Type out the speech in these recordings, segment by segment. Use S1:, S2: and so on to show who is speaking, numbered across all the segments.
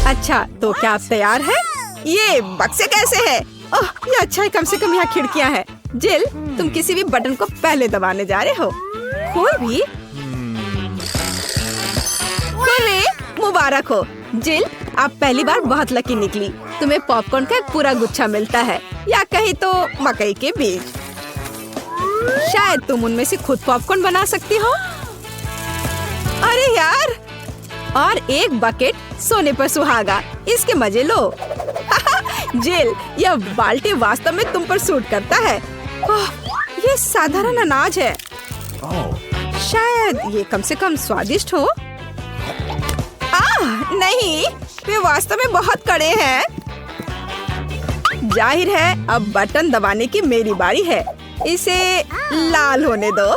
S1: अच्छा, तो क्या आप तैयार हैं? ये बक्से कैसे है? ओह, ये अच्छा है, कम से कम यहाँ खिड़कियाँ हैं। जिल, तुम किसी भी बटन को पहले दबाने जा रहे हो। कोई भी? अरे, मुबारक हो जिल, आप पहली बार बहुत लकी निकली। तुम्हें पॉपकॉर्न का एक पूरा गुच्छा मिलता है, या कहीं तो मकई के बीज। शायद तुम उनमें से खुद पॉपकॉर्न बना सकती हो। अरे यार, और एक बकेट सोने पर सुहागा, इसके मजे लो। जिल, यह बाल्टी वास्तव में तुम पर सूट करता है। ओह, ये साधारण अनाज है। शायद ये कम से कम स्वादिष्ट हो। नहीं, वे वास्तव में बहुत कड़े हैं। जाहिर है अब बटन दबाने की मेरी बारी है। इसे लाल होने दो।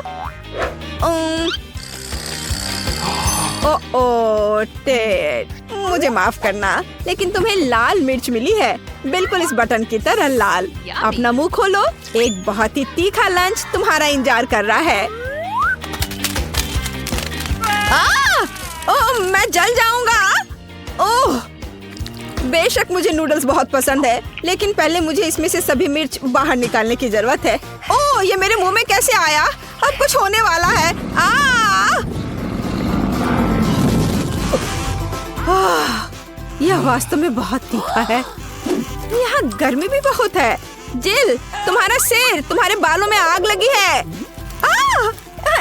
S1: ओह टेड, मुझे माफ करना, लेकिन तुम्हें लाल मिर्च मिली है, बिल्कुल इस बटन की तरह लाल। अपना मुंह खोलो, एक बहुत ही तीखा लंच तुम्हारा इंतजार कर रहा है। ओह, मैं जल जाऊंगा। ओह, बेशक मुझे नूडल्स बहुत पसंद है, लेकिन पहले मुझे इसमें से सभी मिर्च बाहर निकालने की जरूरत है। ओह, ये मेरे मुंह में कैसे आया? अब कुछ होने वाला है। यह वास्तव में बहुत तीखा है। यहाँ गर्मी भी बहुत है। जिल, तुम्हारा सिर, तुम्हारे बालों में आग लगी है।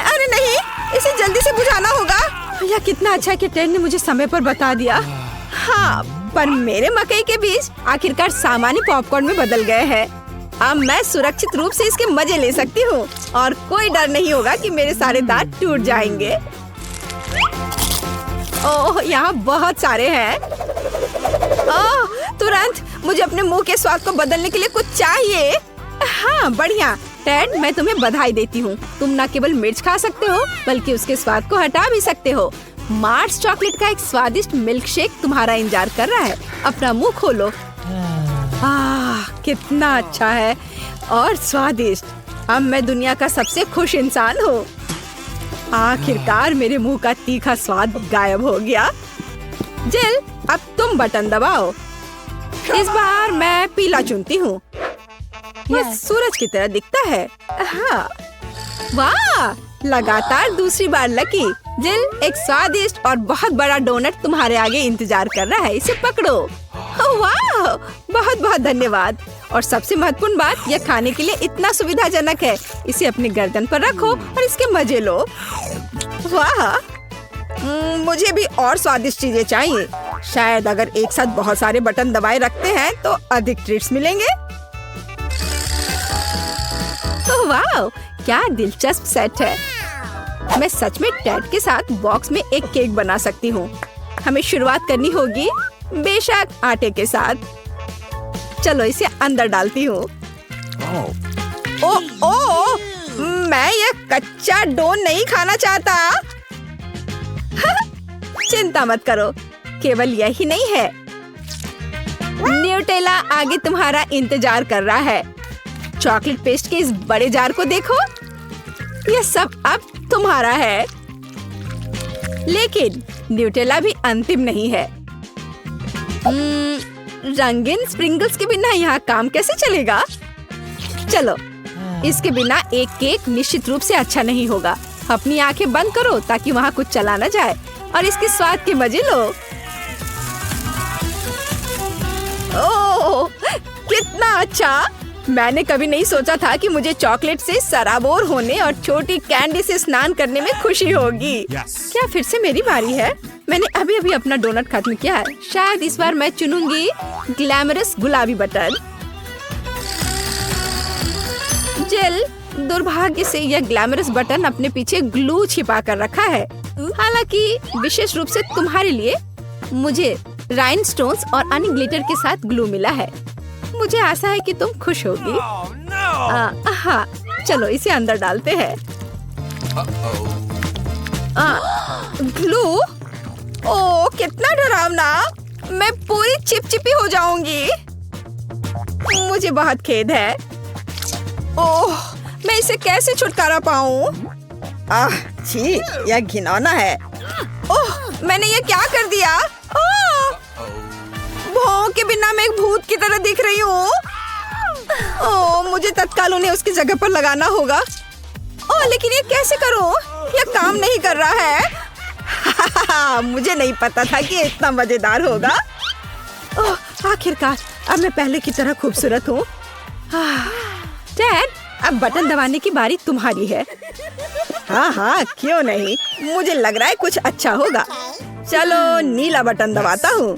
S1: अरे नहीं, इसे जल्दी से बुझाना होगा। यह कितना अच्छा है कि टेड ने मुझे समय पर बता दिया। हाँ, पर मेरे मकई के बीज आखिरकार सामान्य पॉपकॉर्न में बदल गए हैं। अब मैं सुरक्षित रूप से इसके मजे ले सकती हूँ और कोई डर नहीं होगा कि मेरे सारे दांत टूट जाएंगे। ओह, यहाँ बहुत सारे हैं। ओह, तुरंत मुझे अपने मुंह के स्वाद को बदलने के लिए कुछ चाहिए। हाँ, बढ़िया। टेड, मैं तुम्हें बधाई देती हूँ। तुम न केवल मिर्च खा सकते हो, बल्कि उसके स्वाद को हटा भी सकते हो। मार्स चॉकलेट का एक स्वादिष्ट मिल्क शेक तुम्हारा इंतजार कर रहा है। अपना मुंह खोलो। कितना अच्छा है और स्वादिष्ट। अब मैं दुनिया का सबसे खुश इंसान हूँ। आखिरकार मेरे मुंह का तीखा स्वाद गायब हो गया। जिल, अब तुम बटन दबाओ। इस बार मैं पीला चुनती हूँ। यह सूरज की तरह दिखता है। हाँ, वाह, लगातार दूसरी बार लकी। जिल, एक स्वादिष्ट और बहुत बड़ा डोनट तुम्हारे आगे इंतजार कर रहा है, इसे पकड़ो। वाह, बहुत बहुत धन्यवाद। और सबसे महत्वपूर्ण बात, यह खाने के लिए इतना सुविधाजनक है। इसे अपनी गर्दन पर रखो और इसके मजे लो। वाह, मुझे भी और स्वादिष्ट चीजें चाहिए। शायद अगर एक साथ बहुत सारे बटन दबाए रखते हैं तो अधिक ट्रीट्स मिलेंगे। वाह, क्या दिलचस्प सेट है। मैं सच में टेड के साथ बॉक्स में एक केक बना सकती हूँ। हमें शुरुआत करनी होगी बेशक आटे के साथ। चलो इसे अंदर डालती हूँ। ओह, मैं ये कच्चा डो नहीं खाना चाहता। चिंता मत करो, केवल यही नहीं है। न्यूटेला आगे तुम्हारा इंतजार कर रहा है। चॉकलेट पेस्ट के इस बड़े जार को देखो, यह सब अब तुम्हारा है। लेकिन न्यूटेला भी अंतिम नहीं है। रंगीन स्प्रिंगल्स के बिना यहाँ काम कैसे चलेगा? चलो, इसके बिना एक केक निश्चित रूप से अच्छा नहीं होगा। अपनी आंखें बंद करो ताकि वहाँ कुछ चला ना जाए और इसके स्वाद के मजे लो। ओह, कितना अच्छा! मैंने कभी नहीं सोचा था कि मुझे चॉकलेट से सराबोर होने और छोटी कैंडी से स्नान करने में खुशी होगी। क्या फिर से मेरी बारी है? मैंने अभी अभी अपना डोनट खत्म किया है। शायद इस बार मैं चुनूंगी ग्लैमरस गुलाबी बटन। जिल, दुर्भाग्य से यह ग्लैमरस बटन अपने पीछे ग्लू छिपा कर रखा है। हालांकि विशेष रूप से तुम्हारे लिए मुझे राइनस्टोन्स और अन्य ग्लिटर के साथ ग्लू मिला है। मुझे आशा है कि तुम खुश होगी। हाँ, चलो इसे अंदर डालते हैं। ग्लू? ओह, कितना डरावना! मैं पूरी चिपचिपी हो जाऊंगी। मुझे बहुत खेद है। ओह, मैं इसे कैसे छुटकारा पाऊं? छी, यह घिनौना है। ओह, मैंने ये क्या कर दिया? बिना मैं एक भूत की तरह दिख रही हूँ। ओह, मुझे तत्काल उन्हें उसकी जगह पर लगाना होगा। ओह, लेकिन ये कैसे करूँ? ये काम नहीं कर रहा है। मुझे नहीं पता था कि ये इतना मजेदार होगा। ओह, आखिरकार अब मैं पहले की तरह खूबसूरत हूँ। डैड, अब बटन दबाने की बारी तुम्हारी है। हाँ हाँ, क्यों नहीं, मुझे लग रहा है कुछ अच्छा होगा। चलो नीला बटन दबाता हूँ।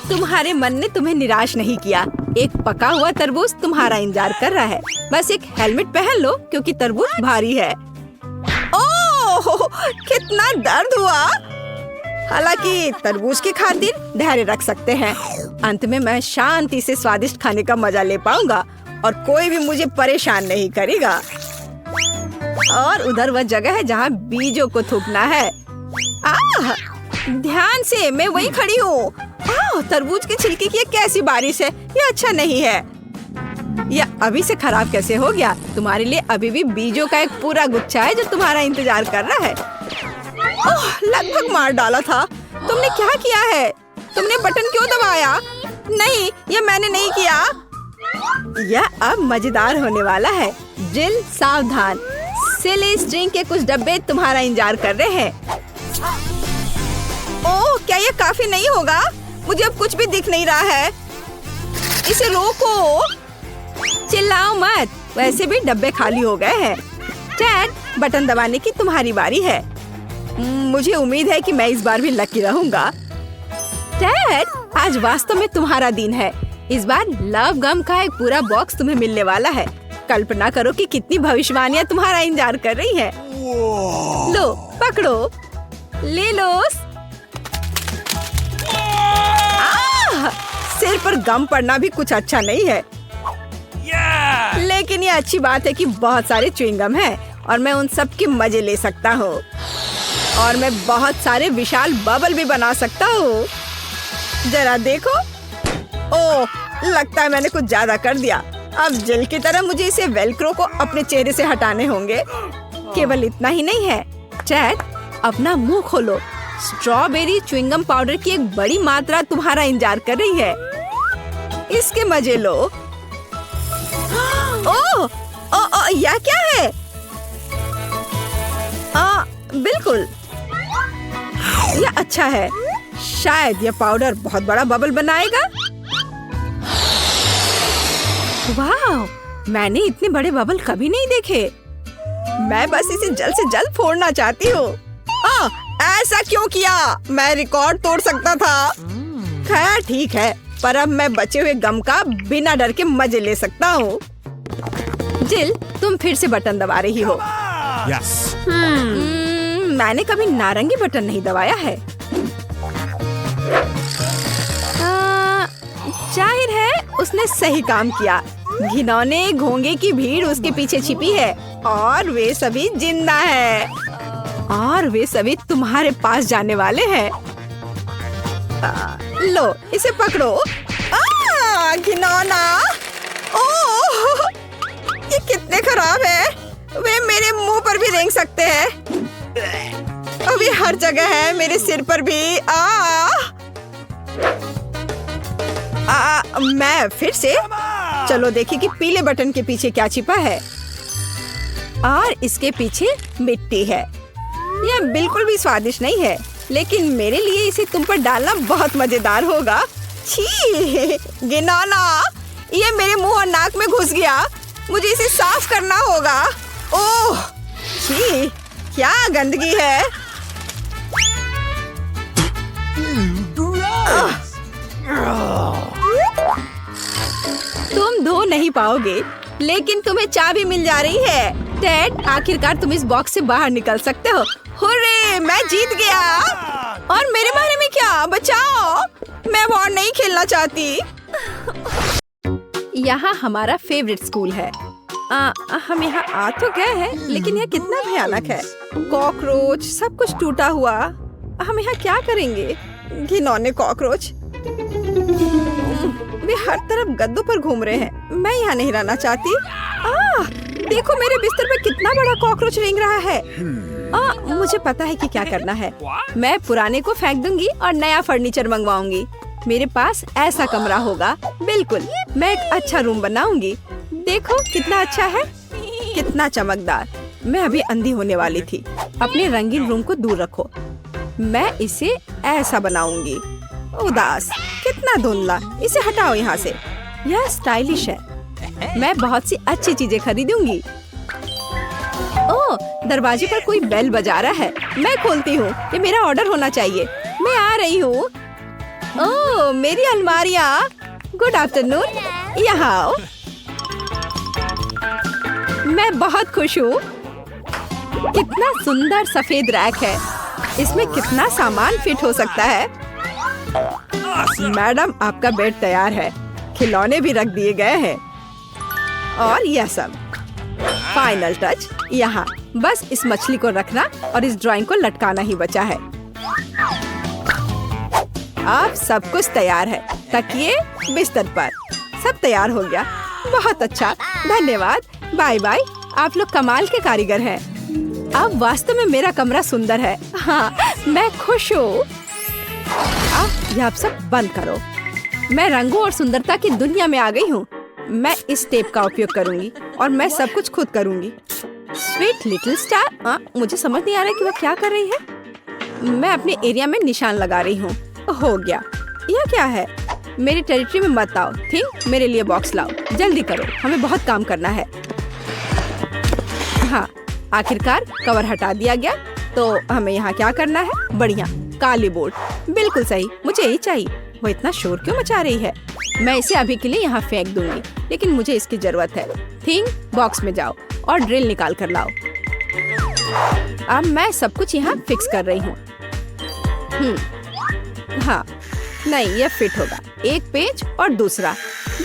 S1: तुम्हारे मन ने तुम्हें निराश नहीं किया। एक पका हुआ तरबूज तुम्हारा इंतजार कर रहा है। बस एक हेलमेट पहन लो क्योंकि तरबूज भारी है। ओह, कितना दर्द हुआ। हालांकि तरबूज की खातिर धैर्य रख सकते हैं। अंत में मैं शांति से स्वादिष्ट खाने का मजा ले पाऊंगा और कोई भी मुझे परेशान नहीं करेगा। और उधर वह जगह है जहाँ बीजों को थूकना है। ध्यान से, मैं वहीं खड़ी हूँ। तरबूज के छिलके की ये कैसी बारिश है। ये अच्छा नहीं है। यह अभी से खराब कैसे हो गया? तुम्हारे लिए अभी भी बीजों का एक पूरा गुच्छा है जो तुम्हारा इंतजार कर रहा है। ओह, लगभग मार डाला था। तुमने क्या किया है? तुमने बटन क्यों दबाया? नहीं, ये मैंने नहीं किया। यह अब मजेदार होने वाला है। जिल, सावधान, सिली स्ट्रिंग के कुछ डब्बे तुम्हारा इंतजार कर रहे हैं। ओह, क्या ये काफी नहीं होगा? मुझे अब कुछ भी दिख नहीं रहा है। इसे रोको। चिल्लाओ मत, वैसे भी डब्बे खाली हो गए हैं। डैड, बटन दबाने की तुम्हारी बारी है। मुझे उम्मीद है कि मैं इस बार भी लकी रहूंगा। डैड, आज वास्तव में तुम्हारा दिन है। इस बार लव गम का एक पूरा बॉक्स तुम्हें मिलने वाला है। कल्पना करो कि कितनी भविष्यवाणियां तुम्हारा इंतजार कर रही हैं। लो, पकड़ो, ले लो। सिर पर गम पड़ना भी कुछ अच्छा नहीं है। लेकिन ये अच्छी बात है कि बहुत सारे च्युइंगम हैं और मैं उन सब के मजे ले सकता हूँ। और मैं बहुत सारे विशाल बबल भी बना सकता हूँ। जरा देखो। ओह, लगता है मैंने कुछ ज्यादा कर दिया। अब जेल की तरह मुझे इसे वेलक्रो को अपने चेहरे से हटाने होंगे। केवल इतना ही नहीं है। चैट, अपना मुंह खोलो। स्ट्रॉबेरी च्युइंगम पाउडर की एक बड़ी मात्रा तुम्हारा इंतजार कर रही है। इसके मजे लो। ओह, यह क्या है? बिल्कुल, यह अच्छा है। शायद यह पाउडर बहुत बड़ा बबल बनाएगा। वाह, मैंने इतने बड़े बबल कभी नहीं देखे। मैं बस इसे जल्द से जल्द फोड़ना चाहती हूँ। ऐसा क्यों किया? मैं रिकॉर्ड तोड़ सकता था। खैर ठीक है, पर अब मैं बचे हुए गम का बिना डर के मजे ले सकता हूँ। जिल, तुम फिर से बटन दबा रही हो।
S2: Yes.
S1: मैंने कभी नारंगी बटन नहीं दबाया है। जाहिर है उसने सही काम किया। घिनौने घोंगे की भीड़ उसके पीछे छिपी है और वे सभी जिंदा हैं। और वे सभी तुम्हारे पास जाने वाले हैं। लो, इसे पकड़ो। घिनौना। ओह, ये कितने खराब है। वे मेरे मुंह पर भी रेंग सकते हैं। अब ये हर जगह है, मेरे सिर पर भी। मैं फिर से। चलो देखिए कि पीले बटन के पीछे क्या छिपा है। और इसके पीछे मिट्टी है। यह बिल्कुल भी स्वादिष्ट नहीं है, लेकिन मेरे लिए इसे तुम पर डालना बहुत मजेदार होगा। छी, घिनौना, ये मेरे मुंह और नाक में घुस गया। मुझे इसे साफ करना होगा। ओह, छी, क्या गंदगी है। तुम धो नहीं पाओगे, लेकिन तुम्हें चाबी मिल जा रही है। डैड, आखिरकार तुम इस बॉक्स से बाहर निकल सकते हो। हुर्रे, मैं जीत गया। और मेरे बारे में क्या? बचाओ, मैं वॉर नहीं खेलना चाहती। यहाँ हमारा फेवरेट स्कूल है। हम यहाँ आ तो गए हैं, लेकिन यह कितना भयानक है। कॉकरोच, सब कुछ टूटा हुआ। हम यहाँ क्या करेंगे? घिनौने कॉकरोच, वे हर तरफ गद्दों पर घूम रहे हैं। मैं यहाँ नहीं रहना चाहती। देखो मेरे बिस्तर पे कितना बड़ा कॉकरोच रेंग रहा है। मुझे पता है कि क्या करना है। मैं पुराने को फेंक दूंगी और नया फर्नीचर मंगवाऊंगी। मेरे पास ऐसा कमरा होगा। बिल्कुल, मैं एक अच्छा रूम बनाऊंगी। देखो कितना अच्छा है, कितना चमकदार। मैं अभी अंधी होने वाली थी। अपने रंगीन रूम को दूर रखो। मैं इसे ऐसा बनाऊंगी। उदास, कितना धुंधला। इसे हटाओ यहाँ से। यह स्टाइलिश है। मैं बहुत सी अच्छी चीजें खरीदूंगी। ओह, दरवाजे पर कोई बेल बजा रहा है। मैं खोलती हूँ। ये मेरा ऑर्डर होना चाहिए। मैं आ रही हूँ। ओह, मेरी अलमारियाँ। गुड आफ्टरनून, यहाँ आओ। मैं बहुत खुश हूँ। कितना सुंदर सफेद रैक है। इसमें कितना सामान फिट हो सकता है। मैडम, आपका बेड तैयार है। खिलौने भी रख दिए गए हैं। और यह सब फाइनल टच यहाँ। बस इस मछली को रखना और इस ड्राइंग को लटकाना ही बचा है। अब सब कुछ तैयार है। तकिए बिस्तर पर, सब तैयार हो गया। बहुत अच्छा, धन्यवाद। Bye bye. आप लोग कमाल के कारीगर हैं। अब वास्तव में मेरा कमरा सुंदर है। हाँ, मैं खुश हूँ। अब यह सब बंद करो। मैं रंगों और सुंदरता की दुनिया में आ गई हूँ। मैं इस टेप का उपयोग करूंगी और मैं सब कुछ खुद करूंगी। Sweet little star. मुझे समझ नहीं आ रहा कि वह क्या कर रही है। मैं अपने एरिया में निशान लगा रही हूँ। हो गया। यह क्या है? मेरी टेरिटरी में मत आओ। ठीक, मेरे लिए बॉक्स लाओ। जल्दी करो, हमें बहुत काम करना है। हाँ, आखिरकार कवर हटा दिया गया। तो हमें यहाँ क्या करना है? बढ़िया, काली बोर्ड। बिल्कुल सही, मुझे यही चाहिए। वो इतना शोर क्यों मचा रही है? मैं इसे अभी के लिए यहाँ फेंक दूंगी, लेकिन मुझे इसकी जरूरत है। थिंग, बॉक्स में जाओ और ड्रिल निकाल कर लाओ। अब मैं सब कुछ यहाँ फिक्स कर रही हूँ। हाँ, नहीं, यह फिट होगा। एक पेज और दूसरा,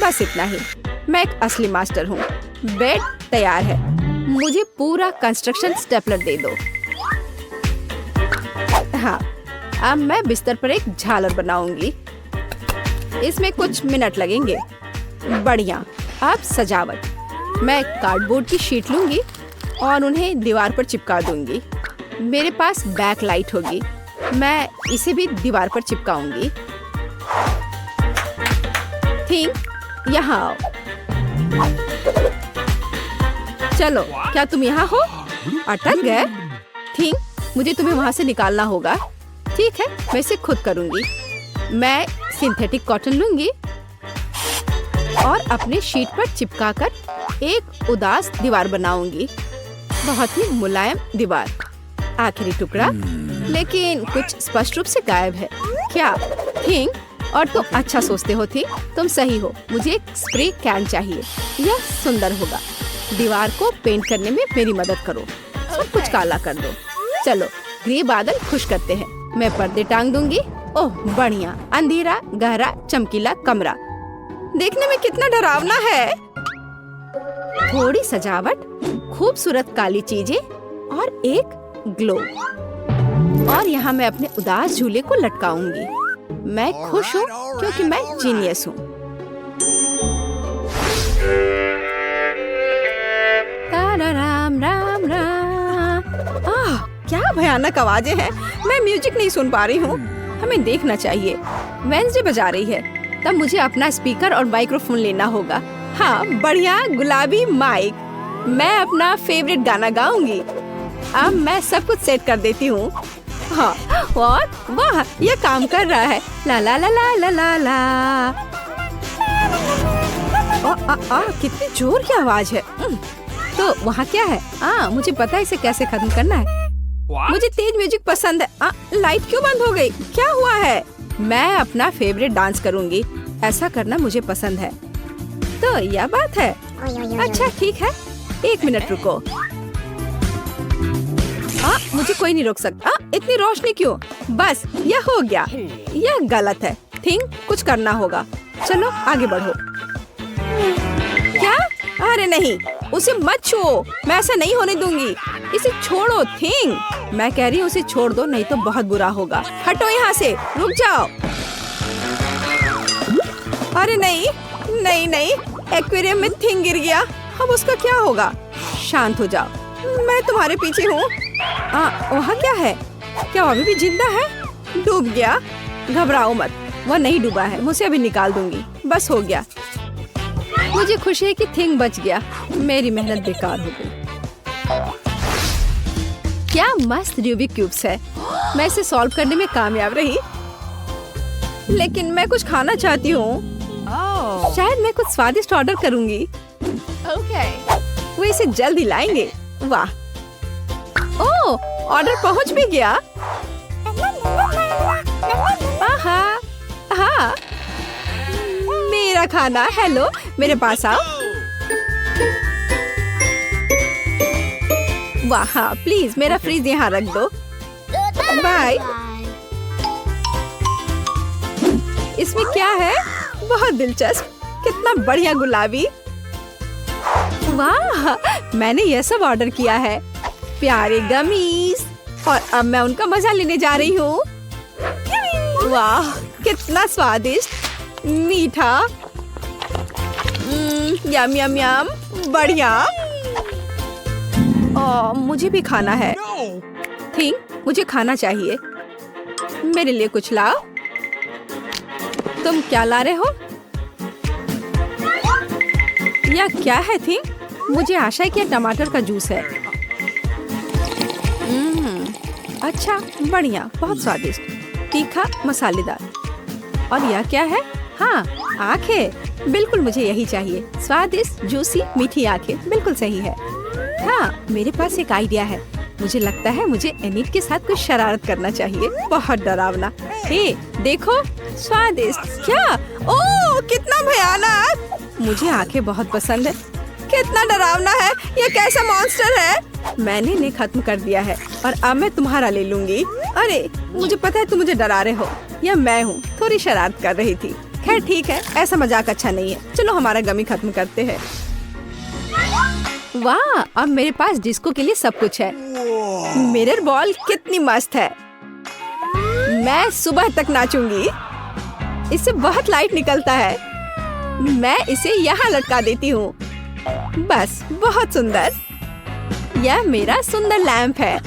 S1: बस इतना ही। मैं एक असली मास्टर हूँ। बेड तैयार है। मुझे पूरा कंस्ट्रक्शन स्टेपलर दे दो। हाँ, अब मैं बिस्तर पर एक झालर बनाऊंगी। इसमें कुछ मिनट लगेंगे। बढ़िया। अब सजावट। मैं कार्डबोर्ड की शीट लूंगी और उन्हें दीवार पर चिपका दूंगी। मेरे पास बैक लाइट होगी। मैं इसे भी दीवार पर चिपकाऊंगी। थिंक, यहाँ आओ। चलो, क्या तुम यहाँ हो? अटक गए? थिंक, मुझे तुम्हें वहाँ से निकालना होगा। ठीक है, मैं इसे खुद करूंगी। मैं सिंथेटिक कॉटन लूंगी और अपने शीट पर चिपकाकर एक उदास दीवार बनाऊंगी। बहुत ही मुलायम दीवार। आखिरी टुकड़ा, लेकिन कुछ स्पष्ट रूप से गायब है। क्या? थिंक, और तुम अच्छा सोचते हो। थी, तुम सही हो। मुझे एक स्प्रे कैन चाहिए। यह सुंदर होगा। दीवार को पेंट करने में मेरी मदद करो। सब कुछ काला कर दो। चलो, ग्रे बादल खुश करते हैं। मैं पर्दे टांग दूंगी। ओह, बढ़िया। अंधेरा, गहरा, चमकीला कमरा। देखने में कितना डरावना है। थोड़ी सजावट, खूबसूरत काली चीजें और एक ग्लो। और यहाँ मैं अपने उदास झूले को लटकाऊंगी। मैं खुश हूँ क्योंकि मैं जीनियस हूँ। राम राम राम। क्या भयानक आवाजें हैं। मैं म्यूजिक नहीं सुन पा रही हूँ। हमें देखना चाहिए। वेंसडे बजा रही है। तब मुझे अपना स्पीकर और माइक्रोफोन लेना होगा। हाँ, बढ़िया गुलाबी माइक। मैं अपना फेवरेट गाना गाऊंगी। अब मैं सब कुछ सेट कर देती हूँ। हाँ, और वाह, ये काम कर रहा है। ला ला ला ला ला ला ला। कितनी जोर की आवाज है। तो वहाँ क्या है? मुझे पता है इसे कैसे खत्म करना है। मुझे तेज म्यूजिक पसंद है। लाइट क्यों बंद हो गई? क्या हुआ है? मैं अपना फेवरेट डांस करूँगी। ऐसा करना मुझे पसंद है। तो यह बात है। अच्छा, ठीक है। 1 मिनट रुको। मुझे कोई नहीं रोक सकता। इतनी रोशनी क्यों? बस, यह हो गया। यह गलत है। थिंक, कुछ करना होगा। चलो, आगे बढ़ो। क्या? अरे नहीं, उसे मत छुओ। मैं ऐसा नहीं होने दूंगी। इसे छोड़ो। थिंक, मैं कह रही हूँ उसे छोड़ दो, नहीं तो बहुत बुरा होगा। हटो यहाँ से। रुक जाओ। अरे नहीं नहीं नहीं, एक्वेरियम में थिंग गिर गया। अब उसका क्या होगा? शांत हो जाओ, मैं तुम्हारे पीछे हूँ। वहाँ क्या है? क्या वो अभी भी जिंदा है? डूब गया? घबराओ मत, वह नहीं डूबा है, मुझे अभी निकाल दूंगी। बस हो गया। मुझे खुशी है कि थिंग बच गया। मेरी मेहनत बेकार हो गई। क्या मस्त रूबिक क्यूब्स है। मैं इसे सॉल्व करने में कामयाब रही, लेकिन मैं कुछ खाना चाहती हूँ। शायद मैं कुछ स्वादिष्ट ऑर्डर करूंगी। वो इसे जल्दी लाएंगे। वाह, ओह, ऑर्डर पहुंच भी गया। हाँ, मेरा खाना। हेलो, मेरे पास आओ। वाह, हाँ, प्लीज मेरा फ्रीज यहाँ रख दो। बाय। इसमें क्या है? बहुत दिलचस्प। कितना बढ़िया गुलाबी। वाह, मैंने यह सब ऑर्डर किया है। प्यारे गमीज, और अब मैं उनका मजा लेने जा रही हूँ। वाह, कितना स्वादिष्ट, मीठा। यम यम यम, बढ़िया। मुझे भी खाना है। थिंग, मुझे खाना चाहिए। मेरे लिए कुछ लाओ। तुम क्या ला रहे हो? यह क्या है थिंग? मुझे आशा है कि यह टमाटर का जूस है। अच्छा, बढ़िया, बहुत स्वादिष्ट, तीखा, मसालेदार। और यह क्या है? हाँ, आंखें। बिल्कुल मुझे यही चाहिए। स्वादिष्ट, जूसी, मीठी आंखें, बिल्कुल सही है। हाँ, मेरे पास एक आइडिया है। मुझे लगता है मुझे एनिट के साथ कुछ शरारत करना चाहिए। बहुत डरावना। हे, देखो, स्वादिष्ट। क्या? ओह, कितना भयानक। मुझे आंखें बहुत पसंद है। कितना डरावना है। यह कैसा मॉन्स्टर है? मैंने इन्हें खत्म कर दिया है और अब मैं तुम्हारा ले लूंगी। अरे, मुझे पता है तुम मुझे डरा रहे हो। यह मैं हूँ, थोड़ी शरारत कर रही थी। खैर ठीक है, ऐसा मजाक अच्छा नहीं है। चलो हमारा गमी खत्म करते हैं। वाह, अब मेरे पास डिस्को के लिए सब कुछ है। मिरर बॉल कितनी मस्त है। मैं सुबह तक नाचूंगी। इससे बहुत लाइट निकलता है। मैं इसे यहाँ लटका देती हूँ। बस, बहुत सुंदर। यह मेरा सुंदर लैंप है।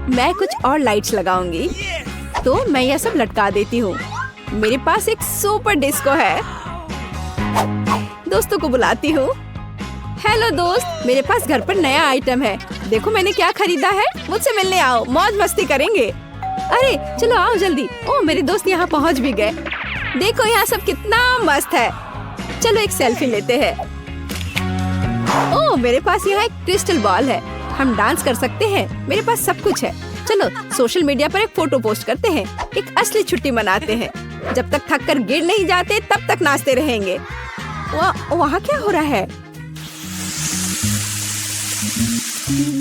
S1: मैं कुछ और लाइट्स लगाऊंगी, तो मैं यह सब लटका देती हूँ। मेरे पास एक सुपर डिस्को है। दोस्तों को बुलाती हूँ। हेलो दोस्त, मेरे पास घर पर नया आइटम है। देखो मैंने क्या खरीदा है। मुझसे मिलने आओ, मौज मस्ती करेंगे। अरे चलो आओ जल्दी। ओह, मेरे दोस्त यहाँ पहुँच भी गए। देखो यहाँ सब कितना मस्त है। चलो एक सेल्फी लेते हैं। ओह, मेरे पास यहाँ एक क्रिस्टल बॉल है। हम डांस कर सकते हैं। मेरे पास सब कुछ है। चलो सोशल मीडिया पर एक फोटो पोस्ट करते हैं। एक असली छुट्टी मनाते हैं। जब तक थक कर गिर नहीं जाते तब तक नाचते रहेंगे। वहाँ क्या हो रहा है?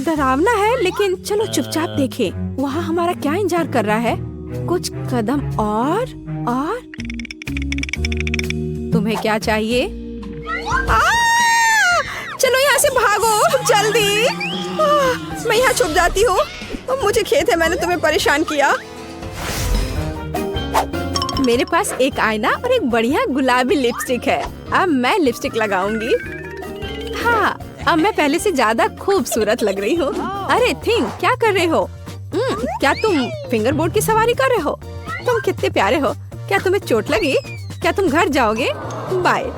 S1: डरावना है, लेकिन चलो चुपचाप देखें। वहाँ हमारा क्या इंतजार कर रहा है? कुछ कदम और तुम्हें क्या चाहिए? चलो यहाँ से भागो जल्दी। मैं यहाँ छुप जाती हूँ। मुझे खेद है मैंने तुम्हें परेशान किया। मेरे पास एक आईना और एक बढ़िया गुलाबी लिपस्टिक है। अब मैं लिपस्टिक लगाऊंगी। हाँ, अब मैं पहले से ज्यादा खूबसूरत लग रही हूँ। अरे थिंग, क्या कर रहे हो? क्या तुम फिंगर बोर्ड की सवारी कर रहे हो? तुम कितने प्यारे हो। क्या तुम्हें चोट लगी? क्या तुम घर जाओगे? बाय।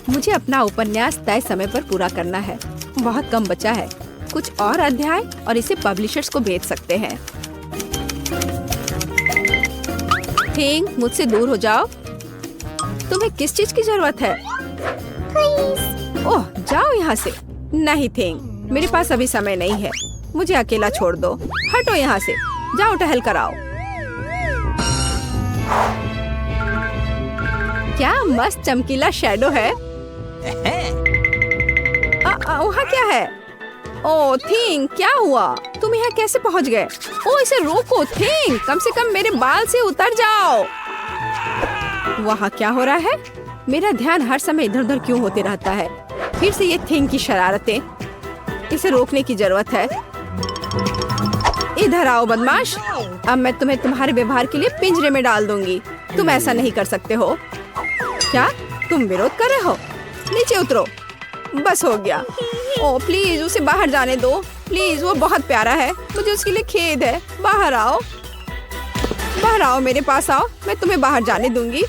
S1: मुझे अपना उपन्यास तय समय पर पूरा करना है। बहुत कम बचा है। कुछ और अध्याय और इसे पब्लिशर्स को भेज सकते हैं। थिंग, मुझसे दूर हो जाओ। तुम्हें किस चीज की जरूरत है? ओह, जाओ यहाँ से। नहीं थिंग, मेरे पास अभी समय नहीं है। मुझे अकेला छोड़ दो। हटो यहाँ से। जाओ टहल कर आओ। क्या मस्त चमकीला शैडो है। वहाँ क्या है? ओह थिंग, क्या हुआ? तुम यहाँ कैसे पहुँच गए? ओह, इसे रोको थिंग, कम से कम मेरे बाल से उतर जाओ। वहाँ क्या हो रहा है? मेरा ध्यान हर समय इधर उधर क्यों होते रहता है? फिर से ये थिंग की शरारतें। इसे रोकने की जरूरत है। इधर आओ बदमाश। अब मैं तुम्हें तुम्हारे व्यवहार के लिए पिंजरे में डाल दूंगी। तुम ऐसा नहीं कर सकते हो। क्या तुम विरोध कर रहे हो? नीचे उतरो। बस हो गया। ओह प्लीज, उसे बाहर जाने दो। प्लीज, वो बहुत प्यारा है, मुझे उसके लिए खेद है। बाहर आओ, बाहर आओ, मेरे पास आओ, मैं तुम्हें बाहर जाने दूंगी।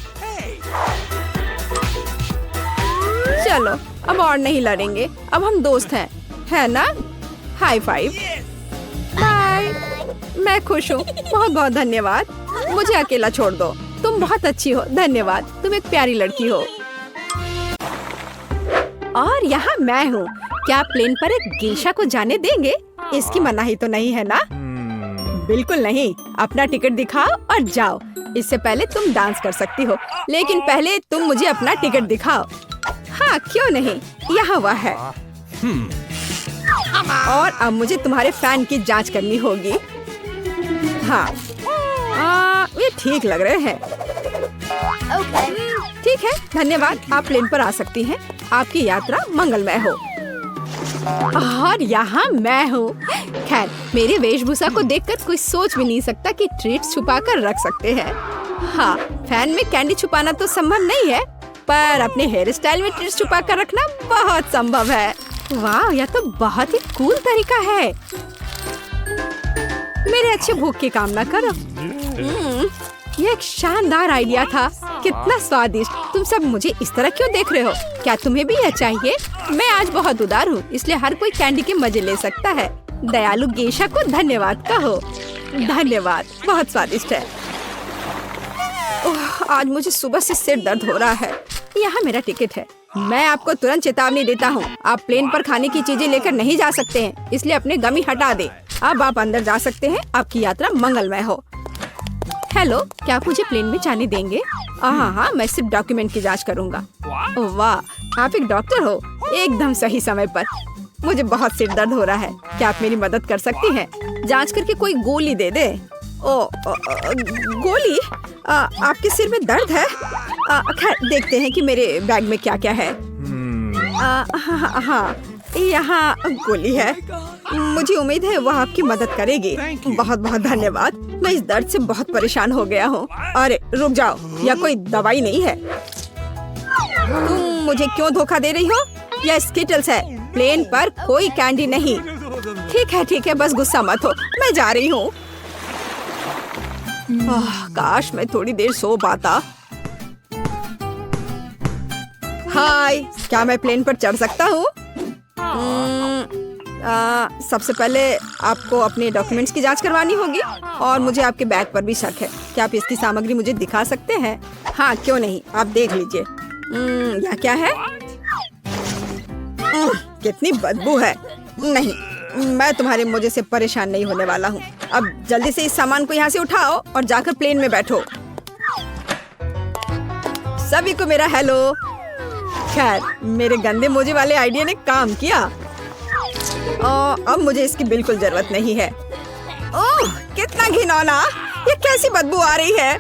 S1: चलो अब और नहीं लड़ेंगे, अब हम दोस्त हैं, है ना? High five. बाय। मैं खुश हूँ, बहुत बहुत धन्यवाद। मुझे अकेला छोड़ दो, तुम बहुत अच्छी हो, धन्यवाद, तुम एक प्यारी लड़की हो। और यहाँ मैं हूँ, क्या आप प्लेन पर एक गेशा को जाने देंगे? इसकी मनाही तो नहीं है ना? बिल्कुल नहीं। अपना टिकट दिखाओ और जाओ। इससे पहले तुम डांस कर सकती हो, लेकिन पहले तुम मुझे अपना टिकट दिखाओ। हाँ क्यों नहीं, यहाँ वह है। और अब मुझे तुम्हारे फैन की जांच करनी होगी। हाँ ये ठीक लग रहे हैं। ठीक है, धन्यवाद, आप प्लेन पर आ सकती हैं। आपकी यात्रा मंगलमय हो। और यहाँ मैं हूँ। खैर, मेरी वेशभूषा को देखकर कोई सोच भी नहीं सकता कि ट्रीट्स छुपा कर रख सकते हैं। हाँ, फैन में कैंडी छुपाना तो संभव नहीं है, पर अपने हेयर स्टाइल में ट्रीट्स छुपा कर रखना बहुत संभव है। वाह, यह तो बहुत ही कूल तरीका है। मेरे अच्छे भूख की कामना करो। यह एक शानदार आइडिया था। कितना स्वादिष्ट। तुम सब मुझे इस तरह क्यों देख रहे हो? क्या तुम्हें भी यह चाहिए? मैं आज बहुत उदार हूँ, इसलिए हर कोई कैंडी के मजे ले सकता है। दयालु गेशा को धन्यवाद कहो। धन्यवाद, बहुत स्वादिष्ट है। आज मुझे सुबह से सिर दर्द हो रहा है। यहाँ मेरा टिकट है। मैं आपको तुरंत चेतावनी देता हूँ, आप प्लेन पर खाने की चीजें लेकर नहीं जा सकते हैं, इसलिए अपने गमी हटा दे। अब आप अंदर जा सकते हैं। आपकी यात्रा मंगलमय हो। हेलो, क्या आप मुझे प्लेन में जाने देंगे? हाँ, मैं सिर्फ डॉक्यूमेंट की जांच करूंगा। ओह वाह, आप एक डॉक्टर हो, एकदम सही समय पर। मुझे बहुत सिर दर्द हो रहा है, क्या आप मेरी मदद कर सकती हैं? जांच करके कोई गोली दे दे। गोली? आपके सिर में दर्द है? खैर, देखते हैं कि मेरे बैग में क्या क्या है। हाँ, यहाँ गोली है। मुझे उम्मीद है वह आपकी मदद करेगी। बहुत बहुत धन्यवाद। मैं इस दर्द से बहुत परेशान हो गया हूँ। अरे रुक जाओ, यह कोई दवाई नहीं है। तुम मुझे क्यों धोखा दे रही हो? यह स्किटल्स है, प्लेन पर कोई कैंडी नहीं। ठीक है, बस गुस्सा मत हो, मैं जा रही हूँ। काश मैं थोड़ी देर सो पाता। हाय, क्या मैं प्लेन पर चढ़ सकता हूँ? सबसे पहले आपको अपने डॉक्यूमेंट्स की जांच करवानी होगी और मुझे आपके बैग पर भी शक है। क्या आप इसकी सामग्री मुझे दिखा सकते हैं? हाँ क्यों नहीं, आप देख लीजिए। यह क्या है? कितनी बदबू है। नहीं, मैं तुम्हारे मुझे से परेशान नहीं होने वाला हूँ। अब जल्दी से इस सामान को यहाँ से उठाओ और जाकर प्लेन में बैठो। सभी को मेरा हेलो। खैर, मेरे गंदे मोजे वाले आइडिया ने काम किया। अब मुझे इसकी बिल्कुल जरूरत नहीं है। ओह, कितना घिनौना! ये कैसी बदबू आ रही है?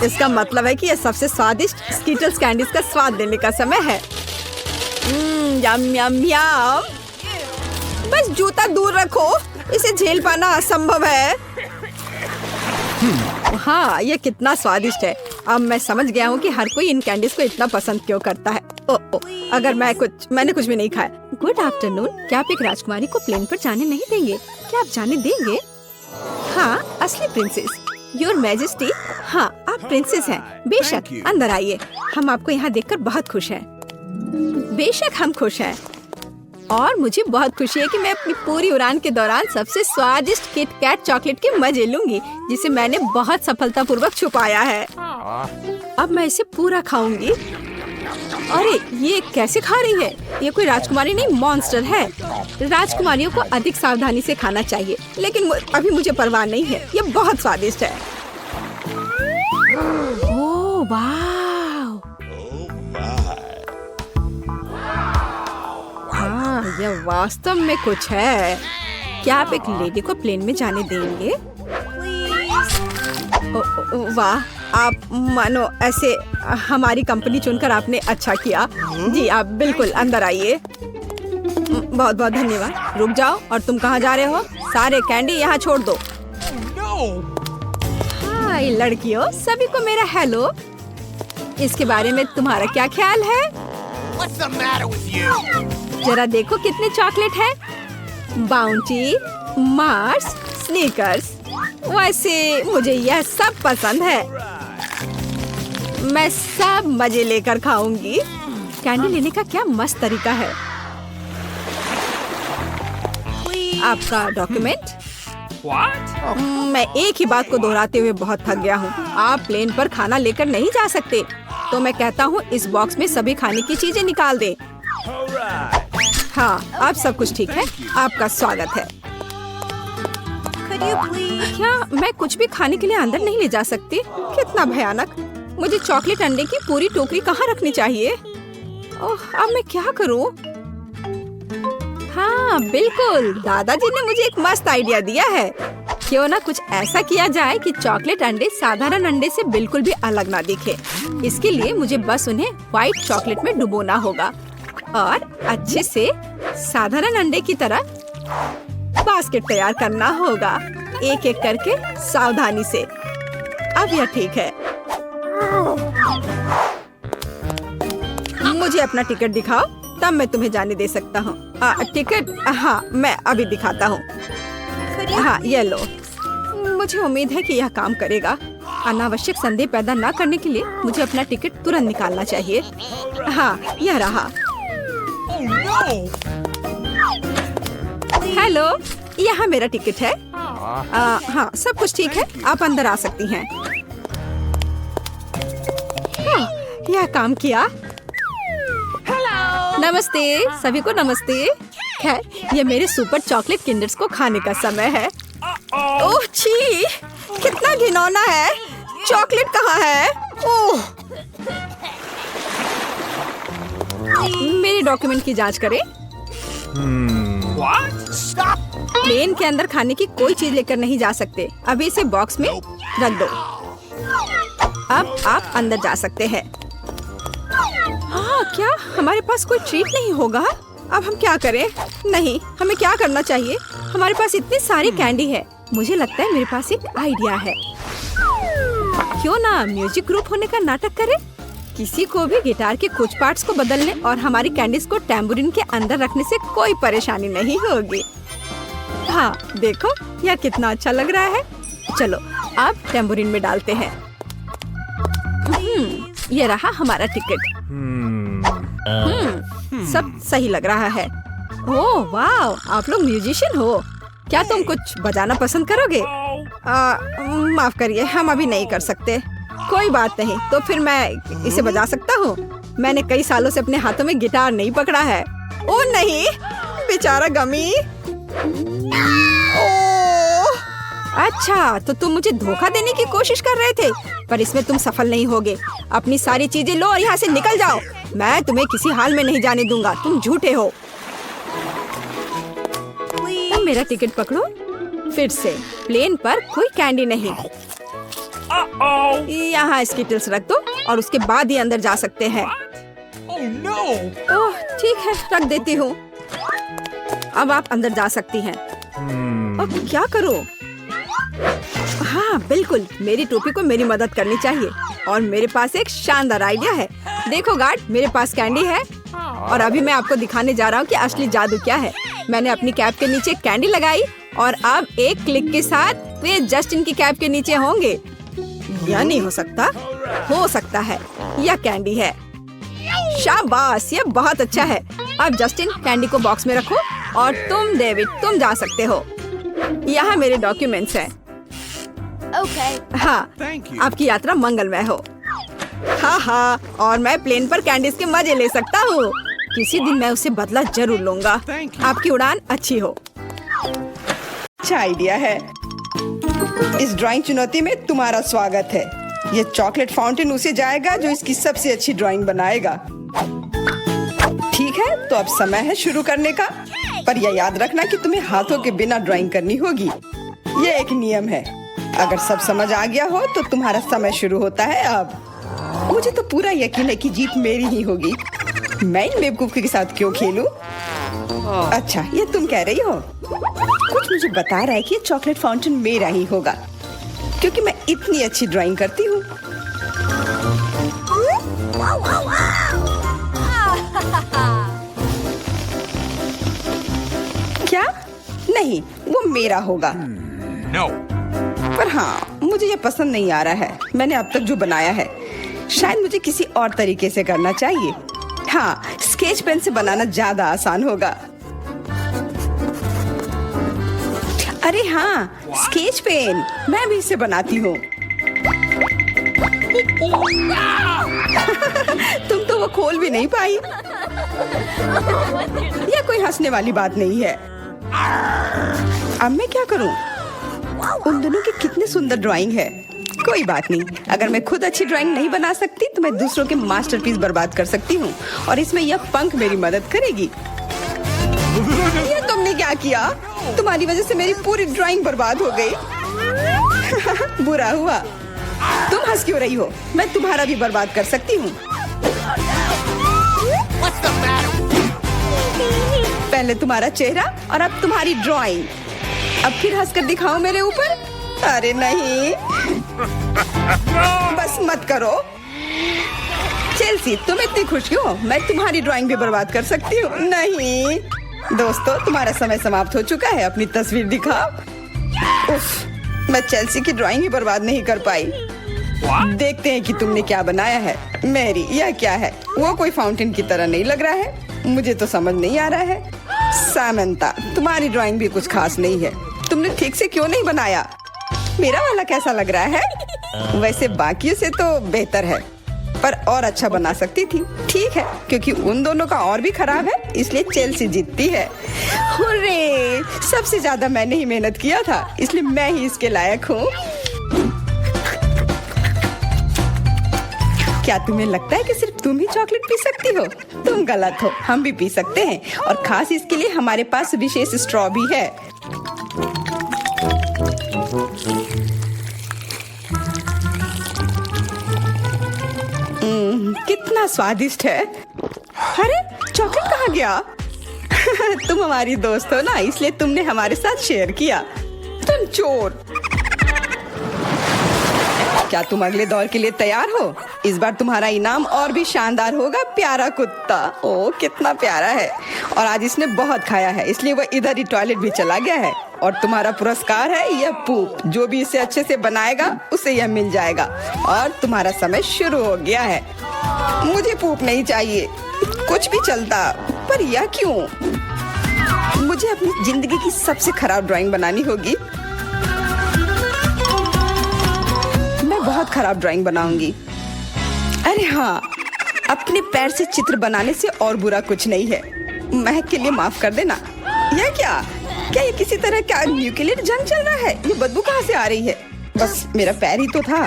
S1: इसका मतलब है कि यह सबसे स्वादिष्ट स्किटल्स कैंडीज का स्वाद लेने का समय है। यम यम यम। बस जूता दूर रखो, इसे झेल पाना असंभव है। हाँ, ये कितना स्वादिष्ट है। अब मैं समझ गया हूँ कि हर कोई इन कैंडीज को इतना पसंद क्यों करता है। अगर मैंने कुछ भी नहीं खाया। गुड आफ्टरनून, क्या आप एक राजकुमारी को प्लेन पर जाने नहीं देंगे? क्या आप जाने देंगे? हाँ, असली प्रिंसेस, योर मैजेस्टी। हाँ, आप प्रिंसेस हैं। बेशक, अंदर आइए। हम आपको यहाँ देखकर बहुत खुश हैं। बेशक हम खुश हैं। और मुझे बहुत खुशी है कि मैं अपनी पूरी उड़ान के दौरान सबसे स्वादिष्ट किट कैट चॉकलेट के मजे लूंगी, जिसे मैंने बहुत सफलतापूर्वक छुपाया है। अब मैं इसे पूरा खाऊंगी। अरे ये कैसे खा रही है? ये कोई राजकुमारी नहीं, मॉन्स्टर है। राजकुमारियों को अधिक सावधानी से खाना चाहिए, लेकिन अभी मुझे परवाह नहीं है। ये बहुत स्वादिष्ट है। ओह वाह! हाँ, यह वास्तव में कुछ है। क्या आप एक लेडी को प्लेन में जाने देंगे? वाह, आप मानो ऐसे हमारी कंपनी चुनकर आपने अच्छा किया। जी, आप बिल्कुल अंदर आइए। बहुत बहुत धन्यवाद। रुक जाओ, और तुम कहाँ जा रहे हो? सारे कैंडी यहाँ छोड़ दो। हाय लड़कियों, सभी को मेरा हेलो। इसके बारे में तुम्हारा क्या ख्याल है? जरा देखो कितने चॉकलेट है। Bounty, Mars, sneakers. वैसे मुझे यह सब पसंद है। मैं सब मजे लेकर खाऊंगी। कैंडी लेने का क्या मस्त तरीका है। आपका डॉक्यूमेंट। मैं एक ही बात को दोहराते हुए बहुत थक गया हूँ। आप प्लेन पर खाना लेकर नहीं जा सकते, तो मैं कहता हूँ इस बॉक्स में सभी खाने की चीजें निकाल दें। हाँ, अब सब कुछ ठीक है। आपका स्वागत है। क्या मैं कुछ भी खाने के लिए अंदर नहीं ले जा सकती? कितना भयानक। मुझे चॉकलेट अंडे की पूरी टोकरी कहाँ रखनी चाहिए? ओह, अब मैं क्या करूँ? हाँ बिल्कुल, दादाजी ने मुझे एक मस्त आइडिया दिया है। क्यों ना कुछ ऐसा किया जाए कि चॉकलेट अंडे साधारण अंडे से बिल्कुल भी अलग ना दिखे। इसके लिए मुझे बस उन्हें व्हाइट चॉकलेट में डुबोना होगा और अच्छे से साधारण अंडे की तरह बास्केट तैयार करना होगा, एक एक करके सावधानी से। अब यह ठीक है। मुझे अपना टिकट दिखाओ, तब मैं तुम्हें जाने दे सकता हूँ। टिकट? हाँ, मैं अभी दिखाता हूँ। हाँ, ये लो। मुझे उम्मीद है कि यह काम करेगा। अनावश्यक संदेह पैदा न करने के लिए मुझे अपना टिकट तुरंत निकालना चाहिए। हाँ, यह रहा। हेलो, यहाँ मेरा टिकट है। हाँ, सब कुछ ठीक है। आप अंदर आ सकती हैं। हाँ, यह काम किया। नमस्ते सभी को, नमस्ते। खैर, ये मेरे सुपर चॉकलेट किंडर्स को खाने का समय है। ओह छी, कितना घिनौना है। चॉकलेट कहाँ है? ओह, मेरे डॉक्यूमेंट की जांच करें। प्लेन के अंदर खाने की कोई चीज लेकर नहीं जा सकते। अभी इसे बॉक्स में रख दो। अब आप अंदर जा सकते हैं। हाँ, क्या हमारे पास कोई ट्रीट नहीं होगा? अब हम क्या करें? नहीं, हमें क्या करना चाहिए? हमारे पास इतनी सारी कैंडी है। मुझे लगता है मेरे पास एक आइडिया है। क्यों ना म्यूजिक ग्रुप होने का नाटक करें? किसी को भी गिटार के कुछ पार्ट्स को बदलने और हमारी कैंडीज को टैम्बूरिन के अंदर रखने से कोई परेशानी नहीं होगी। हाँ, देखो यह कितना अच्छा लग रहा है। चलो, अब टैम्बूरिन में डालते हैं। ये रहा हमारा टिकट। सब सही लग रहा है। ओह वाह, आप लोग म्यूजिशियन हो। क्या तुम कुछ बजाना पसंद करोगे? माफ करिए, हम अभी नहीं कर सकते। कोई बात नहीं, तो फिर मैं इसे बजा सकता हूँ। मैंने कई सालों से अपने हाथों में गिटार नहीं पकड़ा है। ओह नहीं, बेचारा गमी। ओह, अच्छा, तो तुम मुझे धोखा देने की कोशिश कर रहे थे, पर इसमें तुम सफल नहीं होगे। अपनी सारी चीजें लो और यहाँ से निकल जाओ। मैं तुम्हें किसी हाल में नहीं जाने दूंगा। तुम झूठे हो। मेरा टिकट पकड़ो। फिर से प्लेन पर कोई कैंडी नहीं। यहाँ स्किटल्स रख दो और उसके बाद ही अंदर जा सकते हैं। ओह ठीक है, रख देती हूँ। अब आप अंदर जा सकती हैं। अब क्या करो? हाँ बिल्कुल, मेरी टोपी को मेरी मदद करनी चाहिए और मेरे पास एक शानदार आइडिया है। देखो गार्ड, मेरे पास कैंडी है और अभी मैं आपको दिखाने जा रहा हूँ कि असली जादू क्या है। मैंने अपनी कैप के नीचे कैंडी लगाई और अब एक क्लिक के साथ वे जस्टिन की कैप के नीचे होंगे। यह नहीं हो सकता। हो सकता है, यह कैंडी है। शाबाश, यह बहुत अच्छा है। अब जस्टिन, कैंडी को बॉक्स में रखो और तुम डेविड, तुम जा सकते हो। यहाँ मेरे डॉक्यूमेंट्स हैं। हाँ, आपकी यात्रा मंगलमय हो। हाँ हाँ, और मैं प्लेन पर कैंडीज के मजे ले सकता हूँ। किसी दिन मैं उसे बदला जरूर लूंगा। आपकी उड़ान अच्छी हो।
S2: अच्छा आइडिया है। इस ड्राइंग चुनौती में तुम्हारा स्वागत है। ये चॉकलेट फाउंटेन उसे जाएगा जो इसकी सबसे अच्छी ड्राइंग बनाएगा। ठीक है, तो अब समय है शुरू करने का। पर यह याद रखना कि तुम्हें हाथों के बिना ड्राइंग करनी होगी। ये एक नियम है। अगर सब समझ आ गया हो तो तुम्हारा समय शुरू होता है अब। मुझे तो पूरा यकीन है कि जीत मेरी ही होगी। मैं इन बेवकूफ के साथ क्यों खेलूं? अच्छा, ये तुम कह रही हो? कुछ मुझे बता रहा है कि ये चॉकलेट फाउंटेन मेरा ही होगा, क्योंकि मैं इतनी अच्छी ड्राइंग करती हूँ। क्या नहीं, वो मेरा होगा।
S3: No.
S2: पर हाँ, मुझे ये पसंद नहीं आ रहा है मैंने अब तक जो बनाया है। शायद मुझे किसी और तरीके से करना चाहिए। हाँ, स्केच पेन से बनाना ज्यादा आसान होगा। अरे हाँ, स्केच पेन, मैं भी इसे बनाती हूँ। तुम तो वो खोल भी नहीं पाई। यह कोई हंसने वाली बात नहीं है। अब मैं क्या करूं? उन दोनों की कितनी सुंदर ड्राइंग है। कोई बात नहीं, अगर मैं खुद अच्छी ड्राइंग नहीं बना सकती तो मैं दूसरों के मास्टरपीस बर्बाद कर सकती हूँ, और इसमें यह पंख मेरी मदद करेगी। ये तुमने क्या किया? तुम्हारी वजह से मेरी पूरी ड्राइंग बर्बाद हो गई। बुरा हुआ। तुम हंस क्यों रही हो? मैं तुम्हारा भी बर्बाद कर सकती हूँ। पहले तुम्हारा चेहरा और अब तुम्हारी ड्राइंग। अब फिर हंसकर दिखाओ मेरे ऊपर। अरे नहीं, बस मत करो। चेल्सी, तुम इतनी खुश क्यों? मैं तुम्हारी ड्राइंग भी बर्बाद कर सकती हूँ। नहीं दोस्तों, तुम्हारा समय समाप्त हो चुका है। अपनी तस्वीर दिखाओ। उफ, मैं चेल्सी की ड्राइंग ही बर्बाद नहीं कर पाई। देखते हैं कि तुमने क्या बनाया है। मैरी, यह क्या है? वो कोई फाउंटेन की तरह नहीं लग रहा है। मुझे तो समझ नहीं आ रहा है। सामंता, तुम्हारी ड्राइंग भी कुछ खास नहीं है। तुमने ठीक से क्यों नहीं बनाया? मेरा वाला कैसा लग रहा है? वैसे बाकियों से तो बेहतर है, पर और अच्छा बना सकती थी। ठीक है, क्योंकि उन दोनों का और भी खराब है, इसलिए चेल्सी जीतती है। हुर्रे! सबसे ज्यादा मैंने ही मेहनत किया था, इसलिए मैं ही इसके लायक हूँ। क्या तुम्हें लगता है कि सिर्फ तुम ही चॉकलेट पी सकती हो? तुम गलत हो, हम भी पी सकते हैं, और खास इसके लिए हमारे पास विशेष स्ट्रॉ भी है। कितना स्वादिष्ट है। अरे, चॉकलेट कहाँ गया? तुम हमारी दोस्त हो ना, इसलिए तुमने हमारे साथ शेयर किया। तुम चोर। क्या तुम अगले दौर के लिए तैयार हो? इस बार तुम्हारा इनाम और भी शानदार होगा। प्यारा कुत्ता, ओ कितना प्यारा है, और आज इसने बहुत खाया है, इसलिए वह इधर ही टॉयलेट भी चला गया है। और तुम्हारा पुरस्कार है यह पूप। जो भी इसे अच्छे से बनाएगा उसे यह मिल जाएगा। और तुम्हारा समय शुरू हो गया है। मुझे पूप नहीं चाहिए, कुछ भी चलता, पर यह क्यों? मुझे अपनी जिंदगी की सबसे खराब ड्राइंग बनानी होगी। मैं बहुत खराब ड्राइंग बनाऊंगी। अरे हाँ, अपने पैर से चित्र बनाने से और बुरा कुछ नहीं है। महक के लिए माफ कर देना। यह क्या ये किसी तरह का न्यूक्लियर जंग चल रहा है? ये बदबू कहाँ से आ रही है? बस मेरा पैर ही तो था।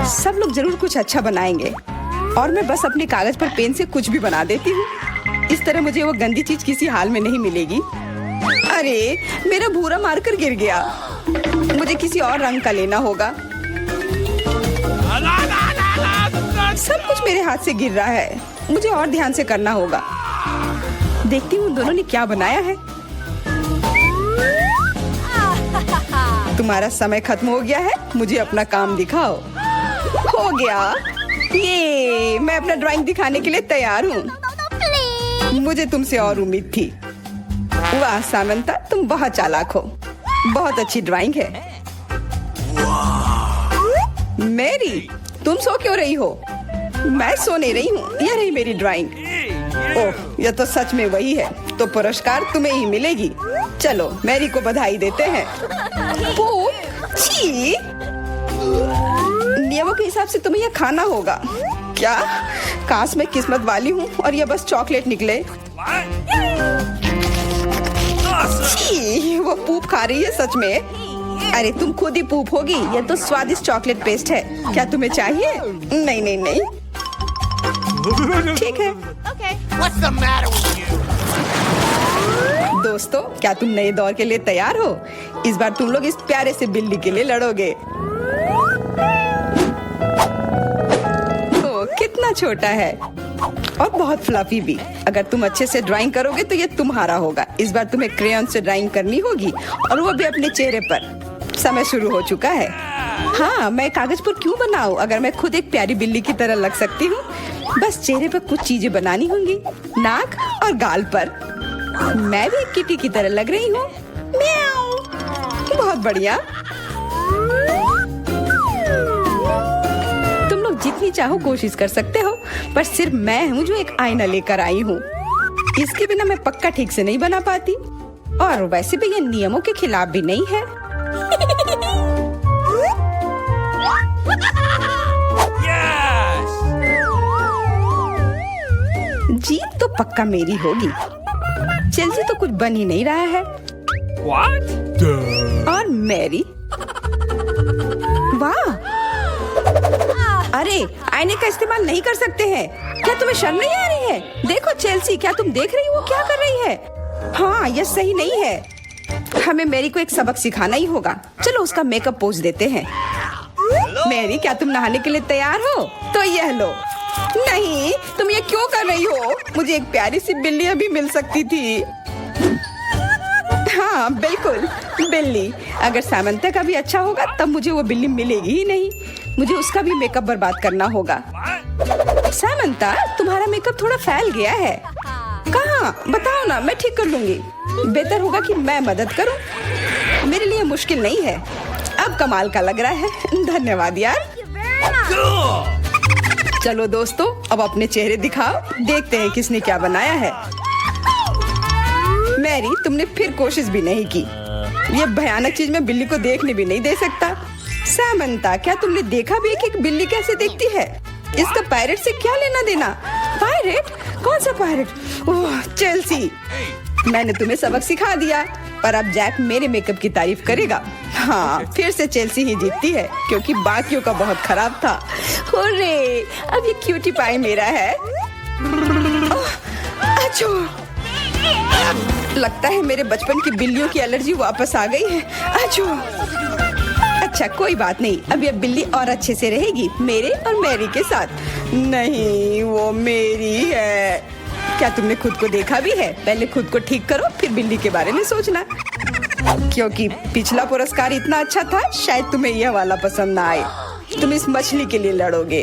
S2: सब लोग जरूर कुछ अच्छा बनाएंगे, और मैं बस अपने कागज पर पेन से कुछ भी बना देती हूँ। इस तरह मुझे वो गंदी चीज किसी हाल में नहीं मिलेगी। अरे, मेरा भूरा मार्कर गिर गया। मुझे किसी और रंग का लेना होगा। सब कुछ मेरे हाथ से गिर रहा है। मुझे और ध्यान से करना होगा। देखती हूँ दोनों ने क्या बनाया है। तुम्हारा समय खत्म हो गया है, मुझे अपना काम दिखाओ। हो गया, ये मैं अपना ड्राइंग दिखाने के लिए तैयार हूँ। मुझे तुमसे और उम्मीद थी। वाह सामंता, तुम बहुत चालाक हो। बहुत अच्छी ड्राइंग है। मैरी, तुम सो क्यों रही हो? मैं सो नहीं रही हूँ, यह रही मेरी ड्राइंग। ओह, यह तो सच में वही है। तो पुरस्कार तुम्हें ही मिलेगी। चलो, मैरी को बधाई देते हैं। छी! नियमों के हिसाब से तुम्हें यह खाना होगा। क्या? काश मैं किस्मत वाली हूँ और यह बस चॉकलेट निकले। छी, वो पूप खा रही है सच में। अरे तुम खुद ही पूप होगी। यह तो स्वादिष्ट चॉकलेट पेस्ट है। क्या तुम्हें चाहिए? नहीं नहीं नहीं, ठीक है।
S3: What's the matter with you?
S2: दोस्तों, क्या तुम नए दौर के लिए तैयार हो? इस बार तुम लोग इस प्यारे से बिल्ली के लिए लड़ोगे। ओ, कितना छोटा है और बहुत फ्लफी भी। अगर तुम अच्छे से ड्राइंग करोगे तो ये तुम्हारा होगा। इस बार तुम्हें क्रेयॉन से ड्राइंग करनी होगी, और वो भी अपने चेहरे पर। समय शुरू हो चुका है। हाँ, मैं कागज पर क्यों बनाऊं अगर मैं खुद एक प्यारी बिल्ली की तरह लग सकती हूँ। बस चेहरे पर कुछ चीजें बनानी होंगी, नाक और गाल पर। मैं भी एक किटी की तरह लग रही हूँ। म्याऊ। बहुत बढ़िया। तुम लोग जितनी चाहो कोशिश कर सकते हो, पर सिर्फ मैं हूँ जो एक आईना लेकर आई हूँ। इसके बिना मैं पक्का ठीक से नहीं बना पाती, और वैसे भी ये नियमों के खिलाफ भी नहीं है।
S3: Yes!
S2: जीत तो पक्का मेरी होगी। चेल्सी तो कुछ बन ही नहीं रहा है।
S3: What?
S2: और मैरी, वाह! अरे, आईने का इस्तेमाल नहीं कर सकते हैं। क्या तुम्हें शर्म नहीं आ रही है? देखो चेल्सी, क्या तुम देख रही हो क्या कर रही है? हाँ, यह सही नहीं है। हमें मैरी को एक सबक सिखाना ही होगा। चलो उसका मेकअप पोज देते हैं। मैरी, क्या तुम नहाने के लिए तैयार हो? तो यह लो। नहीं, तुम ये क्यों कर रही हो? मुझे एक प्यारी सी बिल्ली अभी मिल सकती थी। हाँ बिल्कुल, बिल्ली। अगर सामंता का भी अच्छा होगा तब मुझे वो बिल्ली मिलेगी ही नहीं। मुझे उसका भी मेकअप बर्बाद करना होगा। सामंता, तुम्हारा मेकअप थोड़ा फैल गया है। कहाँ? बताओ ना, मैं ठीक कर लूंगी। बेहतर होगा कि मैं मदद करूं। मेरे लिए मुश्किल नहीं है। अब कमाल का लग रहा है। धन्यवाद यार। चलो दोस्तों, अब अपने चेहरे दिखाओ। देखते हैं किसने क्या बनाया है। मैरी, तुमने फिर कोशिश भी नहीं की। ये भयानक चीज मैं बिल्ली को देखने भी नहीं दे सकता। सामंता, क्या तुमने देखा भी कि एक बिल्ली कैसे देखती है? इसका पायरेट से क्या लेना देना? पायरेट? कौन सा पायरेट? ओह चेल्सी, मैंने तुम्हें सबक सिखा दिया, पर अब जैक मेरे मेकअप की तारीफ करेगा। हाँ, फिर से चेल्सी ही जीतती है, क्योंकि बाकियों का बहुत खराब था। हुर्रे, अब ये क्यूटी पाई मेरा है। अच्छो, लगता है मेरे बचपन की बिल्लियों की एलर्जी वापस आ गई है। अच्छो। अच्छा, कोई बात नहीं। अब ये बिल्ली और अच्छे से रहेगी मेरे और मैरी के साथ। नहीं, वो मेरी है। क्या तुमने खुद को देखा भी है? पहले खुद को ठीक करो, फिर बिल्ली के बारे में सोचना। क्योंकि पिछला पुरस्कार इतना अच्छा था, शायद तुम्हें यह वाला पसंद ना आए। तुम इस मछली के लिए लड़ोगे,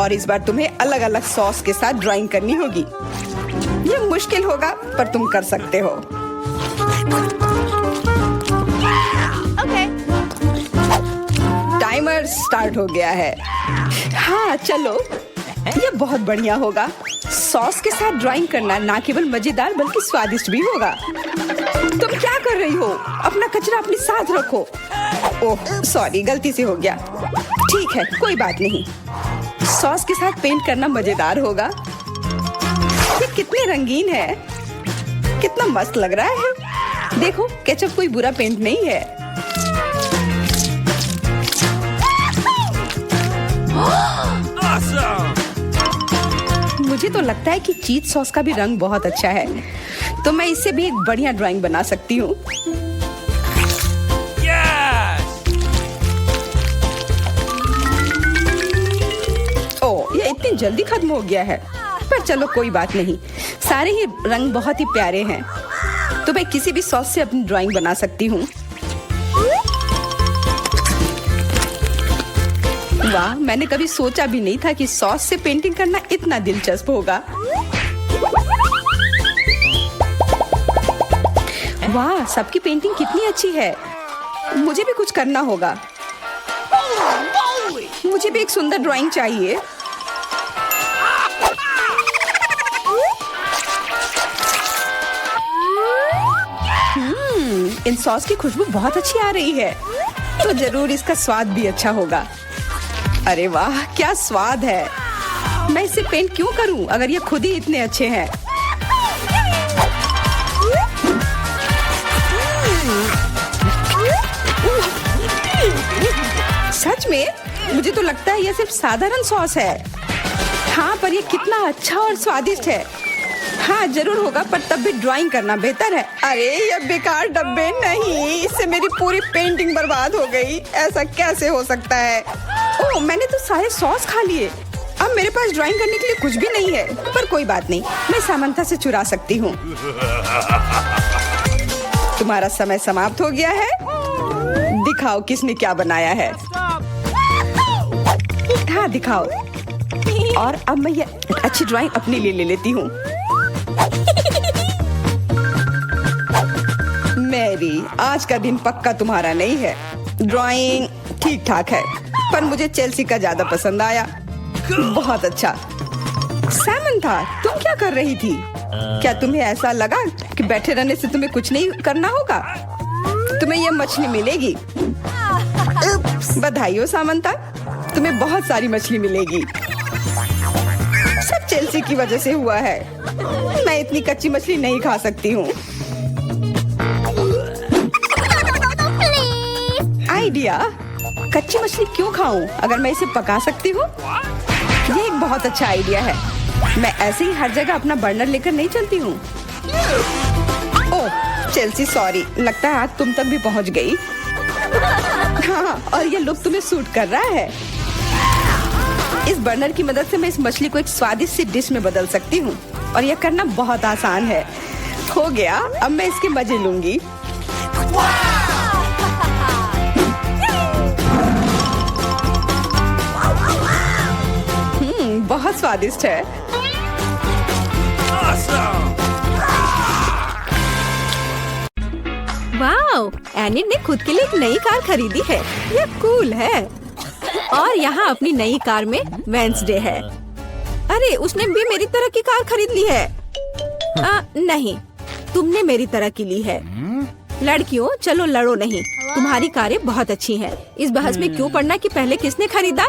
S2: और इस बार तुम्हें अलग अलग सॉस के साथ ड्राइंग करनी होगी। ये मुश्किल होगा, पर तुम कर सकते हो। टाइमर स्टार्ट हो गया है। हाँ चलो, ये बहुत बढ़िया होगा। सॉस के साथ ड्राइंग करना ना केवल मजेदार बल्कि स्वादिष्ट भी होगा। तुम क्या कर रही हो? अपना कचरा अपने साथ रखो। ओह सॉरी, गलती से हो गया। ठीक है, कोई बात नहीं। सॉस के साथ पेंट करना मजेदार होगा। ये कितने रंगीन है, कितना मस्त लग रहा है। देखो, केचप कोई बुरा पेंट नहीं है।
S3: Awesome!
S2: मुझे तो लगता है कि चीज सॉस का भी रंग बहुत अच्छा है, तो मैं इससे भी एक बढ़िया ड्राइंग बना सकती हूँ।
S3: Yes!
S2: ओह, ये इतनी जल्दी खत्म हो गया है। पर चलो कोई बात नहीं, सारे ही रंग बहुत ही प्यारे हैं, तो मैं किसी भी सॉस से अपनी ड्राइंग बना सकती हूँ। वाह, मैंने कभी सोचा भी नहीं था कि सॉस से पेंटिंग करना इतना दिलचस्प होगा। वाह, सबकी पेंटिंग कितनी अच्छी है। मुझे भी कुछ करना होगा। मुझे भी एक सुंदर ड्राइंग चाहिए। इन सॉस की खुशबू बहुत अच्छी आ रही है, तो जरूर इसका स्वाद भी अच्छा होगा। अरे वाह, क्या स्वाद है। मैं इसे पेंट क्यों करूं अगर ये खुद ही इतने अच्छे हैं। सच में? मुझे तो लगता है ये सिर्फ साधारण सॉस है। हाँ, पर ये कितना अच्छा और स्वादिष्ट है। हाँ जरूर होगा, पर तब भी ड्राइंग करना बेहतर है। अरे ये बेकार डब्बे, नहीं, इससे मेरी पूरी पेंटिंग बर्बाद हो गई। ऐसा कैसे हो सकता है? ओह, मैंने तो सारे सॉस खा लिए। अब मेरे पास ड्राइंग करने के लिए कुछ भी नहीं है, पर कोई बात नहीं, मैं सामंता से चुरा सकती हूँ। तुम्हारा समय समाप्त हो गया है। दिखाओ किसने क्या बनाया है। हाँ दिखाओ। और अब मैं ये अच्छी ड्राइंग अपने लिए ले लेती हूँ। मैरी, आज का दिन पक्का तुम्हारा नहीं है। ड्राइंग ठीक ठाक है, पर मुझे चेल्सी का ज्यादा पसंद आया। बहुत अच्छा। सैमंथा, तुम क्या कर रही थी? क्या तुम्हें ऐसा लगा कि बैठे रहने से तुम्हें कुछ नहीं करना होगा? तुम्हें ये मछली मिलेगी। बधाई हो सामंथा, तुम्हें बहुत सारी मछली मिलेगी। सब चेल्सी की वजह से हुआ है। मैं इतनी कच्ची मछली नहीं खा सकती हूँ। आइडिया, कच्ची मछली क्यों खाऊं अगर मैं इसे पका सकती हूँ? ये एक बहुत अच्छा आइडिया है। मैं ऐसे ही हर जगह अपना बर्नर लेकर नहीं चलती हूँ। ओह चेल्सी, सॉरी, लगता है आज तुम तक भी पहुँच गई। हाँ, और ये लुक तुम्हें सूट कर रहा है। इस बर्नर की मदद से मैं इस मछली को एक स्वादिष्ट सी डिश में बदल सकती हूँ, और यह करना बहुत आसान है। हो गया, अब मैं इसके मजे लूंगी। बहुत स्वादिष्ट है।
S3: Awesome!
S1: वाओ, एनिट ने खुद के लिए एक नई कार खरीदी है। ये कूल है। और यहाँ अपनी नई कार में वेंसडे है। अरे, उसने भी मेरी तरह की कार खरीद ली है। नहीं, तुमने मेरी तरह की ली है। लड़कियों, चलो लड़ो नहीं। तुम्हारी कारें बहुत अच्छी हैं। इस बहस में क्यों पड़ना कि पहले किसने खरीदा?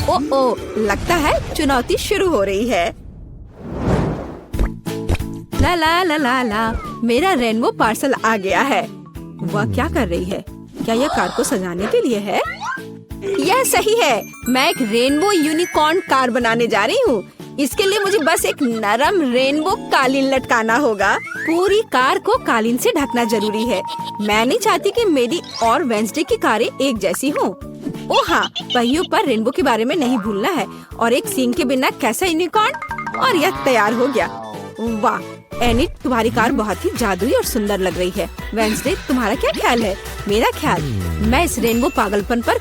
S1: ओ, लगता है चुनौती शुरू हो रही है। ला ला ला ला ला, मेरा रेनबो पार्सल आ गया है। वह क्या कर रही है? क्या यह कार को सजाने के लिए है? यह सही है। मैं एक रेनबो यूनिकॉर्न कार बनाने जा रही हूँ। इसके लिए मुझे बस एक नरम रेनबो कालीन लटकाना होगा। पूरी कार को कालीन से ढकना जरूरी है। मैं नहीं चाहती कि मेरी और वेंसडे की कारें एक जैसी हों। ओ हाँ, पहियों पर रेनबो के बारे में नहीं भूलना है। और एक सींग के बिना कैसा यूनिकॉर्न? और यह तैयार हो गया। वाह एनिट, तुम्हारी कार बहुत ही जादुई और सुंदर लग रही है। वेंसडे, तुम्हारा क्या ख्याल है? मेरा ख्याल, मैं इस रेनबो पागलपन पर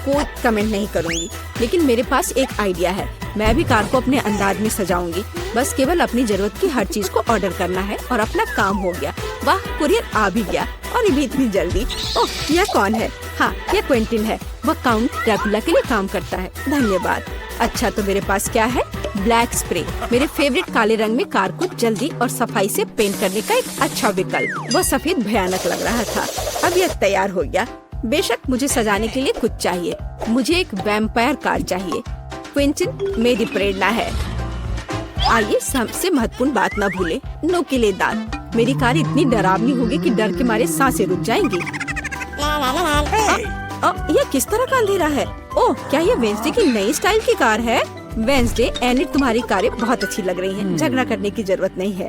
S1: कोई कमेंट नहीं करूंगी, लेकिन मेरे पास एक आइडिया है। मैं भी कार को अपने अंदाज में सजाऊंगी। बस केवल अपनी जरूरत की हर चीज को ऑर्डर करना है और अपना काम हो गया। वाह, कुरियर आ भी गया, और ये भी इतनी जल्दी। ओह, यह कौन है? हाँ, यह क्विंटिन है। वह काउंट ड्रैकुला के लिए काम करता है। धन्यवाद। अच्छा, तो मेरे पास क्या है? ब्लैक स्प्रे, मेरे फेवरेट काले रंग में कार को जल्दी और सफाई से पेंट करने का एक अच्छा विकल्प। वह सफेद भयानक लग रहा था। अब यह तैयार हो गया। बेशक मुझे सजाने के लिए कुछ चाहिए। मुझे एक वैम्पायर कार चाहिए। क्विंटिन मेरी प्रेरणा है। आइए, सबसे महत्वपूर्ण बात न भूले, नुकीले दांत। मेरी कार इतनी डरावनी होगी कि डर के मारे सांसें रुक जाएंगी। यह किस तरह का अंधेरा है? ओह, क्या यह वेंसडे की नई स्टाइल की कार है? वेंसडे, एनिट, तुम्हारी कारें बहुत अच्छी लग रही हैं। झगड़ा करने की जरूरत नहीं है।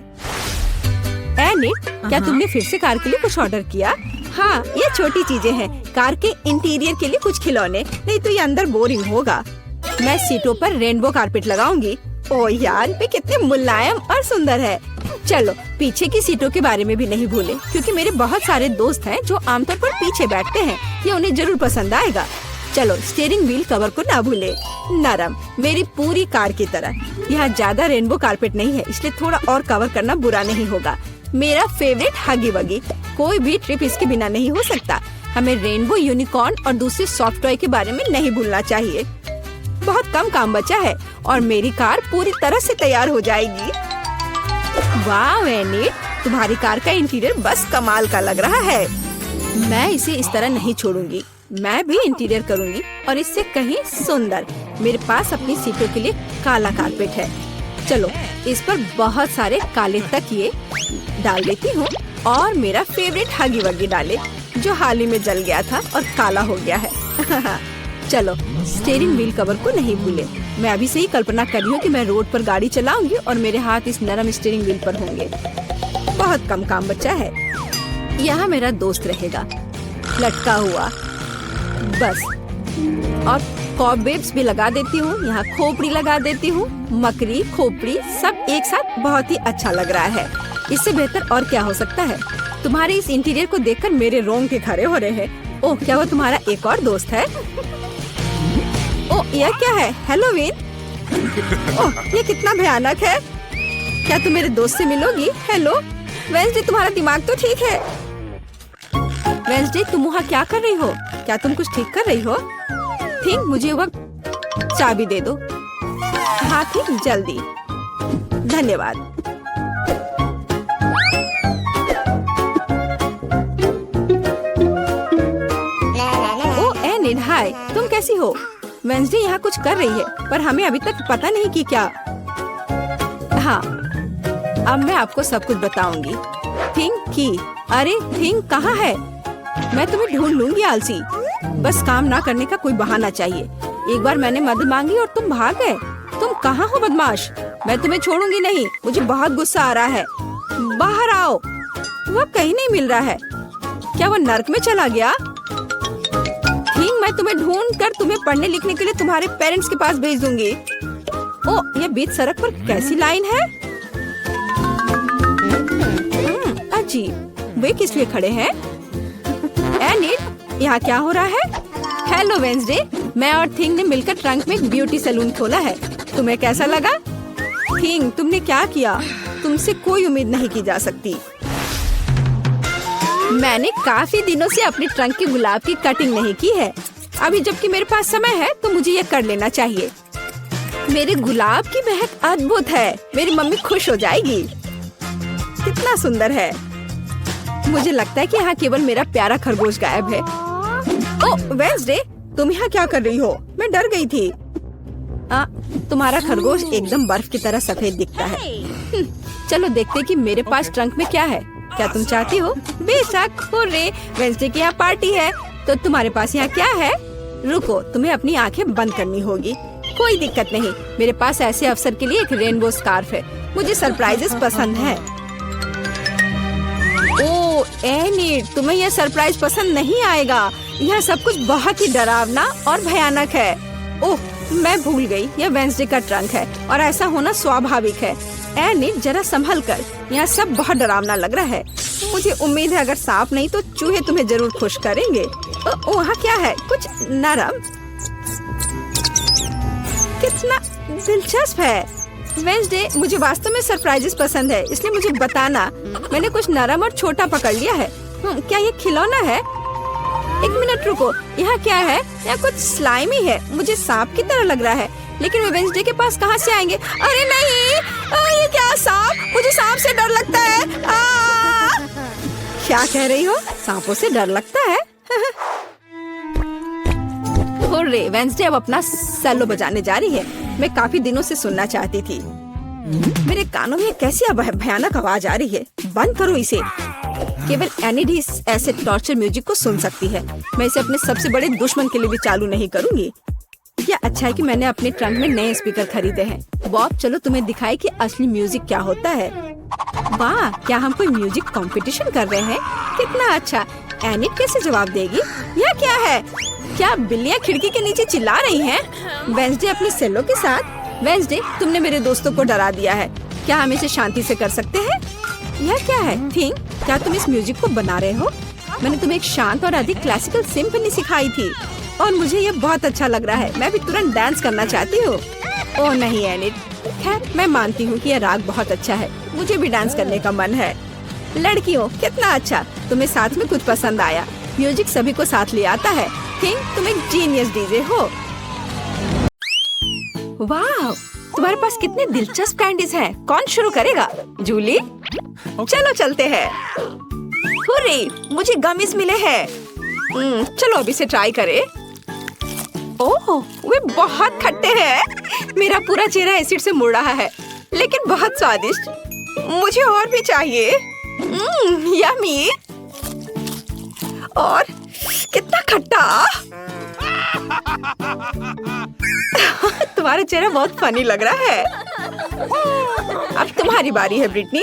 S1: एनिट, क्या तुमने फिर से कार के लिए कुछ ऑर्डर किया? हाँ, ये छोटी चीजें हैं। कार के इंटीरियर के लिए कुछ खिलौने, नहीं तो ये अंदर बोरिंग होगा। मैं सीटों पर रेनबो कारपेट लगाऊंगी। ओह यार, ये कितने मुलायम और सुंदर है। चलो, पीछे की सीटों के बारे में भी नहीं भूले, क्योंकि मेरे बहुत सारे दोस्त हैं जो आमतौर पर पीछे बैठते हैं। ये उन्हें जरूर पसंद आएगा। चलो, स्टीयरिंग व्हील कवर को ना भूले। नरम, मेरी पूरी कार की तरह। यहाँ ज्यादा रेनबो कारपेट नहीं है, इसलिए थोड़ा और कवर करना बुरा नहीं होगा। मेरा फेवरेट हगी वगी। कोई भी ट्रिप इसके बिना नहीं हो सकता। हमें रेनबो यूनिकॉर्न और दूसरे सॉफ्ट टॉय के बारे में नहीं भूलना चाहिए। बहुत कम काम बचा है और मेरी कार पूरी तरह से तैयार हो जाएगी। वाह एनिट, तुम्हारी कार का इंटीरियर बस कमाल का लग रहा है। मैं इसे इस तरह नहीं छोड़ूंगी। मैं भी इंटीरियर करूंगी और इससे कहीं सुंदर। मेरे पास अपनी सीटों के लिए काला कारपेट है। चलो, इस पर बहुत सारे काले तकिए डाल देती हूँ और मेरा फेवरेट हगी वगी डाले, जो हाल ही में जल गया था और काला हो गया है। चलो, स्टीयरिंग व्हील कवर को नहीं भूले। मैं अभी से ही कल्पना कर रही हूँ कि मैं रोड पर गाड़ी चलाऊंगी और मेरे हाथ इस नरम स्टीयरिंग व्हील पर होंगे। बहुत कम काम बचा है। यहाँ मेरा दोस्त रहेगा, लटका हुआ, बस। और कॉबवेब्स भी लगा देती हूँ। यहाँ खोपड़ी लगा देती हूँ। मकड़ी, खोपड़ी सब एक साथ बहुत ही अच्छा लग रहा है। इससे बेहतर और क्या हो सकता है? तुम्हारे इस इंटीरियर को देखकर मेरे रोंगटे खड़े हो रहे हैं। ओह, क्या वो तुम्हारा एक और दोस्त है? ओ यह क्या है? हैलोवीन? ओह ये कितना भयानक है। क्या तुम मेरे दोस्त से मिलोगी? हेलो वेंसडे, तुम्हारा दिमाग तो ठीक है। वेंसडे तुम वहाँ क्या कर रही हो? क्या तुम कुछ ठीक कर रही हो? थिंक मुझे वक्त चाबी दे दो। हाँ थिंक जल्दी। धन्यवाद। ओ एनिड हाय, तुम कैसी हो? वेंसडे यहाँ कुछ कर रही है पर हमें अभी तक पता नहीं कि क्या। हाँ अब मैं आपको सब कुछ बताऊंगी। थिंक की अरे थिंक कहाँ है? मैं तुम्हें ढूंढ लूंगी आलसी। बस काम ना करने का कोई बहाना चाहिए। एक बार मैंने मदद मांगी और तुम भाग गए। तुम कहाँ हो बदमाश? मैं तुम्हें छोड़ूंगी नहीं। मुझे बहुत गुस्सा आ रहा है। बाहर आओ। वह कहीं नहीं मिल रहा है। क्या वो नर्क में चला गया? थिंक मैं तुम्हें ढूंढ कर तुम्हें पढ़ने लिखने के लिए तुम्हारे पेरेंट्स के पास भेज दूंगी। ओ ये बीच सड़क पर कैसी लाइन है? अजीब, वे किस लिए खड़े हैं? एनिड यहाँ क्या हो रहा है? हेलो वेंसडे, मैं और थिंग ने मिलकर ट्रंक में एक ब्यूटी सैलून खोला है। तुम्हें कैसा लगा? थिंग तुमने क्या किया? तुमसे कोई उम्मीद नहीं की जा सकती। मैंने काफी दिनों से अपने ट्रंक के गुलाब की कटिंग नहीं की है। अभी जबकि मेरे पास समय है तो मुझे ये कर लेना चाहिए। मेरे गुलाब की महक अद्भुत है। मेरी मम्मी खुश हो जाएगी। कितना सुंदर है। मुझे लगता है कि यहाँ केवल मेरा प्यारा खरगोश गायब है। ओ वेंसडे, तुम यहाँ क्या कर रही हो? मैं डर गई थी। तुम्हारा खरगोश एकदम बर्फ की तरह सफेद दिखता है। चलो देखते कि मेरे पास ट्रंक में क्या है। क्या तुम चाहती हो? बेशक। हुर्रे, वेंसडे की यहाँ पार्टी है। तो तुम्हारे पास यहाँ क्या है? रुको, तुम्हें अपनी आंखें बंद करनी होगी। कोई दिक्कत नहीं, मेरे पास ऐसे अवसर के लिए एक रेनबो स्कार्फ है। मुझे सरप्राइजेस पसंद है। ओ एनिड, तुम्हें यह सरप्राइज पसंद नहीं आएगा। यह सब कुछ बहुत ही डरावना और भयानक है। ओह मैं भूल गई, यह वेंसडे का ट्रंक है और ऐसा होना स्वाभाविक है। एनिड जरा संभल कर, यहाँ सब बहुत डरावना लग रहा है। मुझे उम्मीद है अगर सांप नहीं तो चूहे तुम्हें जरूर खुश करेंगे। वहाँ क्या है? कुछ नरम। कितना दिलचस्प है। वेंसडे, मुझे वास्तव में सरप्राइजेस पसंद है, इसलिए मुझे बताना। मैंने कुछ नरम और छोटा पकड़ लिया है। क्या ये खिलौना है? एक मिनट रुको, यहाँ क्या है? यहाँ कुछ स्लाइमी है। मुझे सांप की तरह लग रहा है, लेकिन वे वेंसडे के पास कहाँ से आएंगे? अरे नहीं, ये क्या सांप? मुझे सांप से डर लगता है। क्या कह रही हो? सांपों से डर लगता है? हुर्रे, वेंसडे अब अपना सेलो बजाने जा रही है। मैं काफी दिनों से सुनना चाहती थी। मेरे कानों में कैसी भयानक आवाज आ रही है। बंद करो इसे। केवल एनिड ही ऐसे टॉर्चर म्यूजिक को सुन सकती है। मैं इसे अपने सबसे बड़े दुश्मन के लिए भी चालू नहीं करूंगी। क्या अच्छा है कि मैंने अपने ट्रंक में नए स्पीकर खरीदे हैं। बॉब चलो तुम्हें दिखाए कि असली म्यूजिक क्या होता है। वाह, क्या हम कोई म्यूजिक कंपटीशन कर रहे हैं? कितना अच्छा। एनिड कैसे जवाब देगी? यह क्या है? क्या बिल्लियाँ खिड़की के नीचे चिल्ला रही हैं? वेंसडे अपने सेलो के साथ। वेंसडे, तुमने मेरे दोस्तों को डरा दिया है। क्या हम इसे शांति से कर सकते हैं? यह क्या है? थिंक, क्या तुम इस म्यूजिक को बना रहे हो? मैंने तुम्हें एक शांत और अधिक क्लासिकल सिम्फनी सिखाई थी और मुझे ये बहुत अच्छा लग रहा है। मैं भी तुरंत डांस करना चाहती हूँ। ओह नहीं एनिड, खैर मैं मानती हूँ कि यह राग बहुत अच्छा है। मुझे भी डांस करने का मन है। लड़कियों, कितना अच्छा, तुम्हें साथ में कुछ पसंद आया। म्यूजिक सभी को साथ ले आता है। थिंक, तुम एक जीनियस डीजे हो। वाह, तुम्हारे पास कितने दिलचस्प कैंडीज हैं। कौन शुरू करेगा? जूली? चलो चलते हैं। हुर्रे, मुझे गमीज मिले हैं। चलो अब इसे ट्राई करें। ओह, वे बहुत खट्टे हैं। मेरा पूरा चेहरा एसिड से मुड़ रहा है, लेकिन बहुत स्वादिष्ट। मुझे और भी चाहिए। यम्मी। और कितना खट्टा। तुम्हारा चेहरा बहुत फनी लग रहा है। अब तुम्हारी बारी है ब्रिटनी।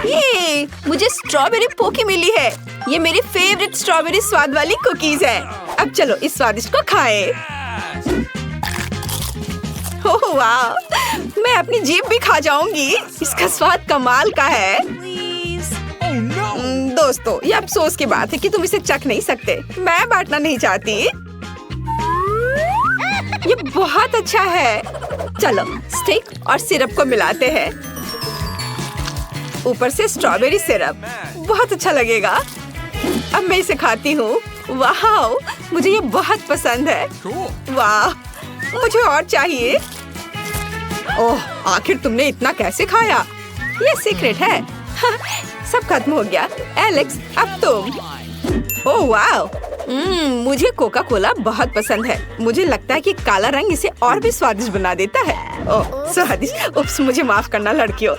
S1: ये मुझे स्ट्रॉबेरी पोकी मिली है। ये मेरी फेवरेट स्ट्रॉबेरी स्वाद वाली कुकीज है। अब चलो इस स्वादिष्ट को खाएं। ओह वाह, मैं अपनी जीभ भी खा जाऊंगी। इसका स्वाद कमाल का है। दोस्तों, ये अफसोस की बात है कि तुम इसे चख नहीं सकते। मैं बांटना नहीं चाहती। ये बहुत अच्छा है। चलो स्टिक और सिरप को मिलाते हैं। ऊपर से स्ट्रॉबेरी सिरप, बहुत अच्छा लगेगा। अब मैं इसे खाती हूँ। वाह, मुझे ये बहुत पसंद है।
S3: Cool.
S1: वाह, मुझे और चाहिए। ओह, आखिर तुमने इतना कैसे खाया? ये सीक्रेट है। सब खत्म हो गया। एलेक्स, अब तुम। ओह वाह, मुझे कोका कोला बहुत पसंद है। मुझे लगता है कि काला रंग इसे और भी स्वादिष्ट बना देता है। ओह स्वादिष्ट, उप्स, मुझे माफ करना लड़कियों।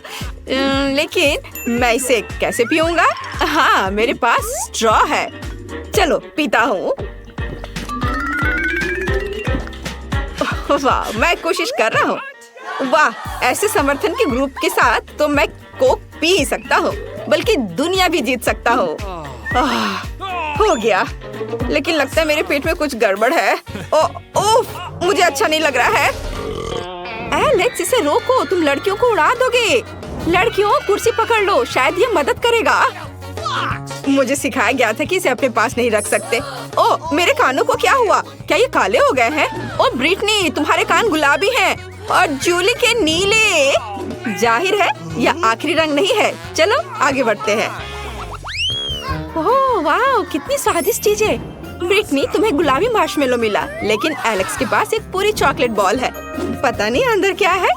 S1: लेकिन मैं इसे कैसे पीऊंगा? हाँ, मेरे पास स्ट्रॉ है। चलो पीता हूँ। वाह, मैं कोशिश कर रहा हूँ। वाह, ऐसे समर्थन के ग्रुप के साथ तो मैं कोक पी ही सकता हूँ, बल्कि दुनिया भी जीत सकता हूँ। हो गया, लेकिन लगता है मेरे पेट में कुछ गड़बड़ है। ओह, मुझे अच्छा नहीं लग रहा है। एलेक्स, इसे रोको, तुम लड़कियों को उड़ा दोगे। लड़कियों, कुर्सी पकड़ लो, शायद ये मदद करेगा। मुझे सिखाया गया था कि इसे अपने पास नहीं रख सकते। ओह, मेरे कानों को क्या हुआ? क्या ये काले हो गए हैं? ओह ब्रिटनी, तुम्हारे कान गुलाबी हैं और जूली के नीले। जाहिर है यह आखिरी रंग नहीं है। चलो आगे बढ़ते हैं। ओह वाह, कितनी स्वादिष्ट चीज है। ब्रिटनी, तुम्हें गुलाबी मार्शमेलो मिला, लेकिन एलेक्स के पास एक पूरी चॉकलेट बॉल है। पता नहीं अंदर क्या है।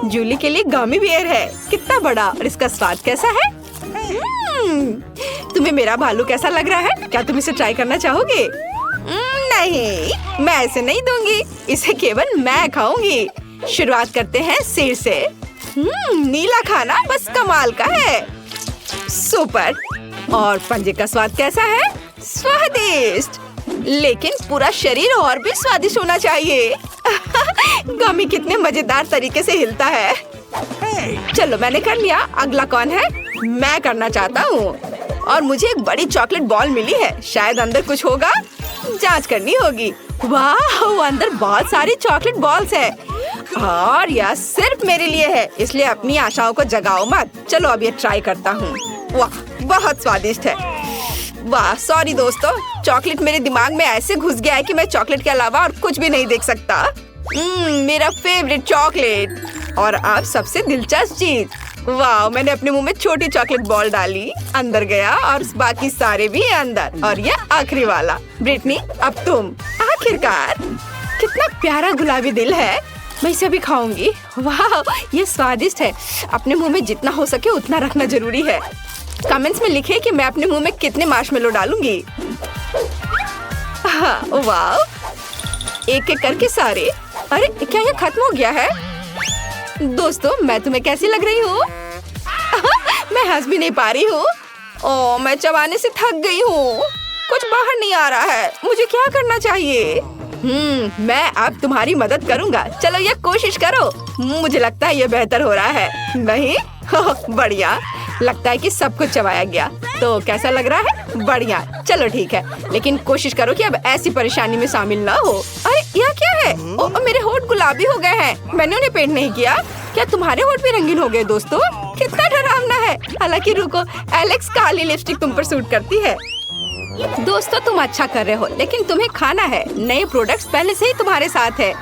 S1: जूली के लिए गमी बियर है, कितना बड़ा, और इसका स्वाद कैसा है? तुम्हें मेरा भालू कैसा लग रहा है? क्या तुम इसे ट्राई करना चाहोगे? नहीं, मैं ऐसे नहीं दूंगी, इसे केवल मैं खाऊंगी। शुरुआत करते हैं सिर से। नीला खाना बस कमाल का है। सुपर। और पंजे का स्वाद कैसा है? स्वादिष्ट, लेकिन पूरा शरीर और भी स्वादिष्ट होना चाहिए। गमी कितने मजेदार तरीके से हिलता है। चलो मैंने कर लिया, अगला कौन है? मैं करना चाहता हूँ। और मुझे एक बड़ी चॉकलेट बॉल मिली है, शायद अंदर कुछ होगा, जांच करनी होगी। वाह, अंदर बहुत सारी चॉकलेट बॉल्स है और यह सिर्फ मेरे लिए है, इसलिए अपनी आशाओं को जगाओ मत। चलो अब ये ट्राई करता हूँ। वाह, बहुत स्वादिष्ट है। वाह, सॉरी दोस्तों, चॉकलेट मेरे दिमाग में ऐसे घुस गया है कि मैं चॉकलेट के अलावा और कुछ भी नहीं देख सकता। मेरा फेवरेट चॉकलेट। और अब सबसे दिलचस्प चीज, वाह, मैंने अपने मुंह में छोटी चॉकलेट बॉल डाली, अंदर गया और बाकी सारे भी अंदर, और ये आखिरी वाला। ब्रिटनी, अब तुम। आखिरकार, कितना प्यारा गुलाबी दिल है। मैं इसे भी खाऊंगी। वाह, ये स्वादिष्ट है। अपने मुंह में जितना हो सके उतना रखना जरूरी है। कमेंट्स में लिखे कि मैं अपने मुंह में कितने मार्शमेलो डालूंगी। हाँ, वाह, एक एक करके सारे। अरे क्या ये खत्म हो गया है? दोस्तों, मैं तुम्हें कैसी लग रही हूँ? मैं हंस भी नहीं पा रही हूँ। ओह, मैं चबाने से थक गई हूँ, कुछ बाहर नहीं आ रहा है। मुझे क्या करना चाहिए? मैं अब तुम्हारी मदद करूँगा। चलो ये कोशिश करो। मुझे लगता है ये बेहतर हो रहा है। नहीं? बढ़िया, लगता है कि सब कुछ चबाया गया। तो कैसा लग रहा है? बढ़िया, चलो ठीक है, लेकिन कोशिश करो कि अब ऐसी परेशानी में शामिल ना हो। अरे यह क्या है? ओह, मेरे होंठ गुलाबी हो गए हैं। मैंने उन्हें पेंट नहीं किया। क्या तुम्हारे होंठ भी रंगीन हो गए? दोस्तों, कितना डरावना है। हालांकि रुको, एलेक्स, काली लिपस्टिक तुम पर सूट करती है। दोस्तों, तुम अच्छा कर रहे हो, लेकिन तुम्हें खाना है। नए प्रोडक्ट्स पहले से ही तुम्हारे साथ है।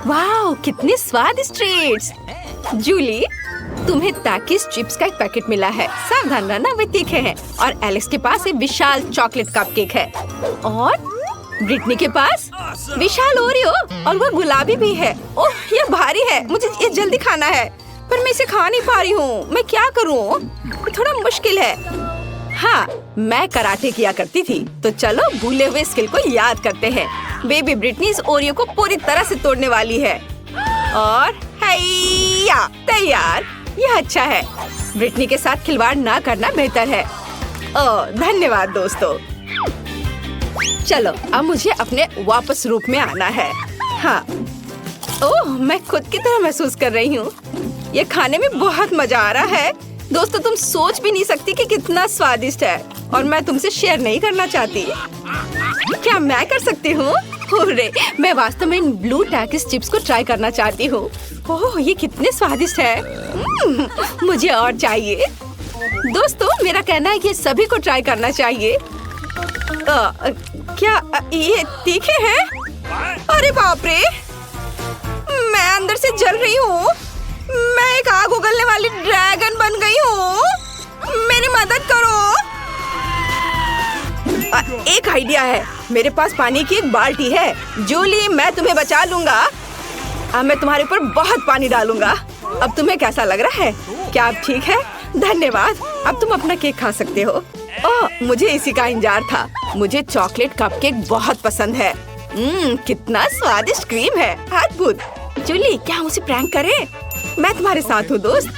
S1: वाह, कितने स्वादिष्ट ट्रीट्स। जूली, तुम्हें ताकिस चिप्स का एक पैकेट मिला है। सावधान रहना, वे तीखे हैं। और एलेक्स के पास एक विशाल चॉकलेट कपकेक है। और ब्रिटनी के पास विशाल ओरियो, और वो गुलाबी भी है। ओह, ये भारी है, मुझे ये जल्दी खाना है, पर मैं इसे खा नहीं पा रही हूँ। मैं क्या करूँ? थोड़ा मुश्किल है। हाँ, मैं कराटे किया करती थी, तो चलो भूले हुए स्किल को याद करते हैं। बेबी ब्रिटनी इस ओरियो को पूरी तरह से तोड़ने वाली है। और हैया, तैयार। यह अच्छा है। ब्रिटनी के साथ खिलवाड़ ना करना बेहतर है। ओह, धन्यवाद दोस्तों। चलो अब मुझे अपने वापस रूप में आना है। हाँ, ओह, मैं खुद की तरह महसूस कर रही हूँ। ये खाने में बहुत मजा आ रहा है। दोस्तों, तुम सोच भी नहीं सकती कि कितना स्वादिष्ट है, और मैं तुमसे शेयर नहीं करना चाहती। क्या मैं कर सकती हूँ? अरे, मैं वास्तव में इन ब्लू टैकिस चिप्स को ट्राई करना चाहती हूँ। ओह, ये कितने स्वादिष्ट है। मुझे और चाहिए। दोस्तों, मेरा कहना है कि सभी को ट्राई करना चाहिए। क्या ये तीखे हैं? अरे बाप रे, मैं अंदर से जल रही हूँ। मैं एक आग उगलने वाली ड्रैगन बन गई हूँ। मेरी मदद करो। एक आइडिया है। मेरे पास पानी की एक बाल्टी है। जूली, मैं तुम्हें बचा लूंगा। अब मैं तुम्हारे ऊपर बहुत पानी डालूंगा। अब तुम्हें कैसा लग रहा है? क्या अब ठीक है? धन्यवाद। अब तुम अपना केक खा सकते हो। ओह, मुझे इसी का इंतजार था। मुझे चॉकलेट कपकेक बहुत पसंद है। कितना स्वादिष्ट क्रीम है। अद्भुत। जूली, क्या हम उसे प्रैंक करें? मैं तुम्हारे साथ हूँ दोस्त।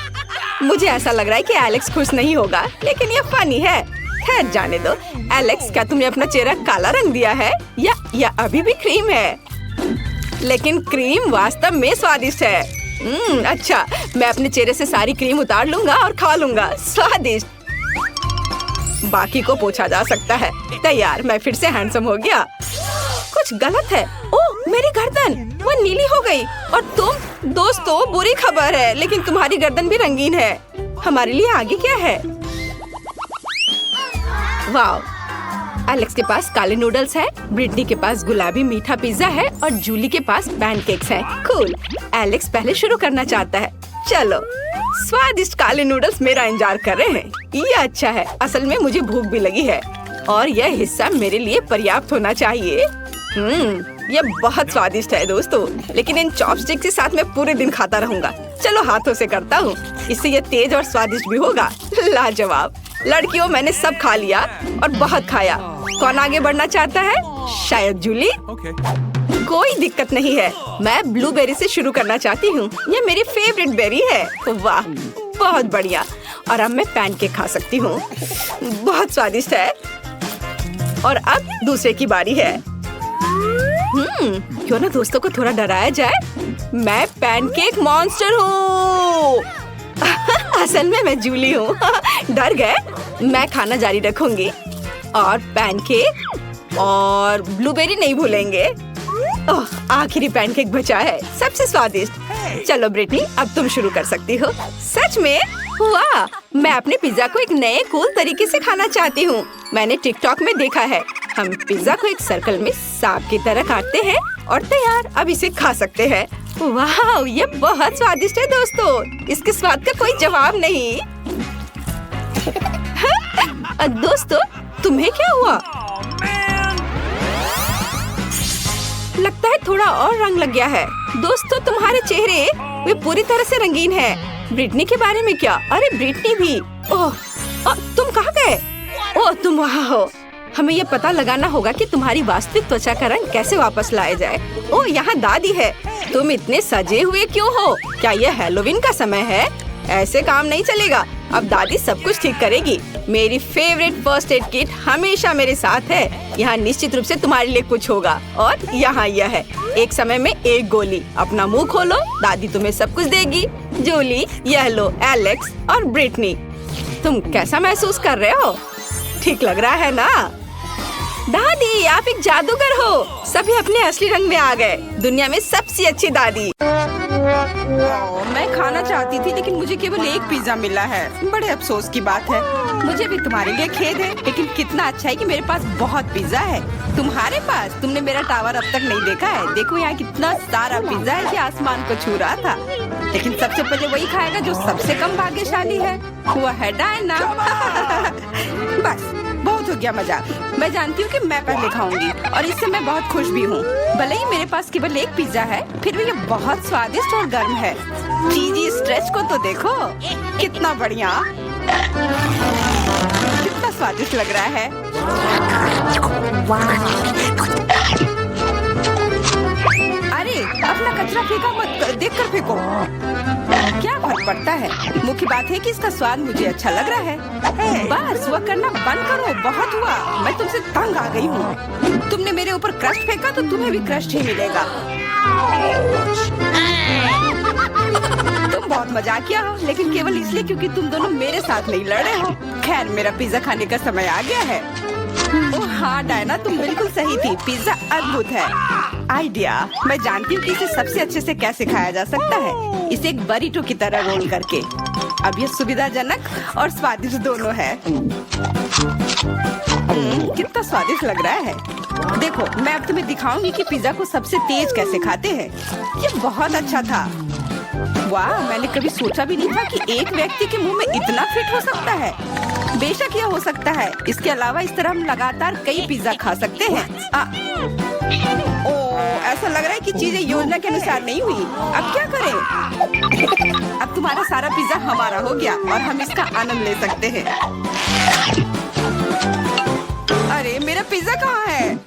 S1: मुझे ऐसा लग रहा है कि एलेक्स खुश नहीं होगा, लेकिन ये फनी है। खैर जाने दो। एलेक्स, क्या तुमने अपना चेहरा काला रंग दिया है या अभी भी क्रीम है? लेकिन क्रीम वास्तव में स्वादिष्ट है। अच्छा, मैं अपने चेहरे से सारी क्रीम उतार लूंगा और खा लूंगा। स्वादिष्ट। बाकी को पूछा जा सकता है। तैयार, मैं फिर से हैंडसम हो गया। कुछ गलत है। ओह, मेरी गर्दन वो नीली हो गई। और तुम दोस्तों, बुरी खबर है, लेकिन तुम्हारी गर्दन भी रंगीन है। हमारे लिए आगे क्या है? वाह, एलेक्स के पास काले नूडल्स है, ब्रिटनी के पास गुलाबी मीठा पिज्जा है और जूली के पास पैनकेक्स हैं। कूल। एलेक्स पहले शुरू करना चाहता है। चलो, स्वादिष्ट काले नूडल्स मेरा इंतजार कर रहे हैं। ये अच्छा है। असल में मुझे भूख भी लगी है और यह हिस्सा मेरे लिए पर्याप्त होना चाहिए। ये बहुत स्वादिष्ट है दोस्तों, लेकिन इन चॉपस्टिक के साथ मैं पूरे दिन खाता रहूंगा। चलो हाथों से करता हूँ, इससे ये तेज और स्वादिष्ट भी होगा। लाजवाब। लड़कियों, मैंने सब खा लिया और बहुत खाया। कौन आगे बढ़ना चाहता है? शायद जूली।
S3: Okay.
S1: कोई दिक्कत नहीं है। मैं ब्लूबेरी से शुरू करना चाहती हूँ। ये मेरी फेवरेट बेरी है। वाह, बहुत बढ़िया। और अब मैं पैनकेक खा सकती हूँ। बहुत स्वादिष्ट है। और अब दूसरे की बारी है। क्यों ना दोस्तों को थोड़ा डराया जाए। मैं पैनकेक मॉन्स्टर हूँ। असल में मैं जूली हूँ। डर गए? मैं खाना जारी रखूंगी और पैनकेक और ब्लूबेरी नहीं भूलेंगे। ओह, आखिरी पैनकेक बचा है, सबसे स्वादिष्ट। चलो ब्रिटनी, अब तुम शुरू कर सकती हो। सच में? वाह, मैं अपने पिज्जा को एक नए कूल तरीके से खाना चाहती हूँ। मैंने टिकटॉक में देखा है। हम पिज्जा को एक सर्कल में सांप की तरह काटते हैं और तैयार। अब इसे खा सकते हैं। वाह, ये बहुत स्वादिष्ट है दोस्तों। इसके स्वाद का कोई जवाब नहीं। दोस्तों, तुम्हें क्या हुआ? लगता है थोड़ा और रंग लग गया है। दोस्तों, तुम्हारे चेहरे वे पूरी तरह से रंगीन है। ब्रिटनी के बारे में क्या? अरे ब्रिटनी भी। ओह, तुम कहाँ गए? ओह, तुम वहाँ हो। हमें ये पता लगाना होगा कि तुम्हारी वास्तविक त्वचा का रंग कैसे वापस लाया जाए। ओह, यहाँ दादी है। तुम इतने सजे हुए क्यों हो? क्या यह हैलोवीन का समय है? ऐसे काम नहीं चलेगा। अब दादी सब कुछ ठीक करेगी। मेरी फेवरेट फर्स्ट एड किट हमेशा मेरे साथ है। यहाँ निश्चित रूप से तुम्हारे लिए कुछ होगा। और यहाँ यह है, एक समय में एक गोली। अपना मुंह खोलो, दादी तुम्हें सब कुछ देगी। जूली, यह लो, एलेक्स और ब्रिटनी। तुम कैसा महसूस कर रहे हो? ठीक लग रहा है ना? दादी, आप एक जादूगर हो। सभी अपने असली रंग में आ गए। दुनिया में सबसे अच्छी दादी। मैं खाना चाहती थी, लेकिन मुझे केवल एक पिज्जा मिला है। बड़े अफसोस की बात है। मुझे भी तुम्हारे लिए खेद है, लेकिन कितना अच्छा है कि मेरे पास बहुत पिज्जा है। तुम्हारे पास? तुमने मेरा टावर अब तक नहीं देखा है। देखो यहाँ कितना सारा पिज्जा है कि आसमान को छू रहा था। लेकिन सबसे पहले वही खाएगा जो सबसे कम भाग्यशाली है। वो है डायना। बस, बहुत हो गया मजाक। मैं जानती हूँ कि मैं पहले खाऊंगी और इससे मैं बहुत खुश भी हूँ। भले ही मेरे पास केवल एक पिज्जा है, फिर भी ये बहुत स्वादिष्ट और गर्म है। चीजी स्ट्रेच को तो देखो, कितना बढ़िया, कितना स्वादिष्ट लग रहा है। अरे, अपना कचरा फेंका मत, देखकर फेंको। क्या फर्क पड़ता है? मुख्य बात है कि इसका स्वाद मुझे अच्छा लग रहा है। बस वह करना बंद करो, बहुत हुआ। मैं तुमसे तंग आ गई हूँ। तुमने मेरे ऊपर क्रस्ट फेंका तो तुम्हें भी क्रस्ट ही मिलेगा। तुम बहुत मजाकिया हो, लेकिन केवल इसलिए क्योंकि तुम दोनों मेरे साथ नहीं लड़े हो। खैर, मेरा पिज्जा खाने का समय आ गया है। ओह हाँ डायना, तुम बिल्कुल सही थी। पिज्जा अद्भुत है। आइडिया, मैं जानती हूँ कि इसे सबसे अच्छे से कैसे खाया जा सकता है। इसे एक बरीटो की तरह रोल करके। अब यह सुविधाजनक और स्वादिष्ट दोनों है। कितना स्वादिष्ट लग रहा है।
S2: देखो, मैं अब तुम्हें दिखाऊंगी कि पिज्जा को सबसे तेज कैसे खाते हैं। ये बहुत अच्छा था। वाह, मैंने कभी सोचा भी नहीं था कि एक व्यक्ति के मुंह में इतना फिट हो सकता है। बेशक यह हो सकता है। इसके अलावा इस तरह हम लगातार कई पिज्जा खा सकते हैं। ऐसा लग रहा है कि चीजें योजना के अनुसार नहीं हुई। अब क्या करें? अब तुम्हारा सारा पिज्जा हमारा हो गया और हम इसका आनंद ले सकते हैं। अरे, मेरा पिज्जा कहाँ है?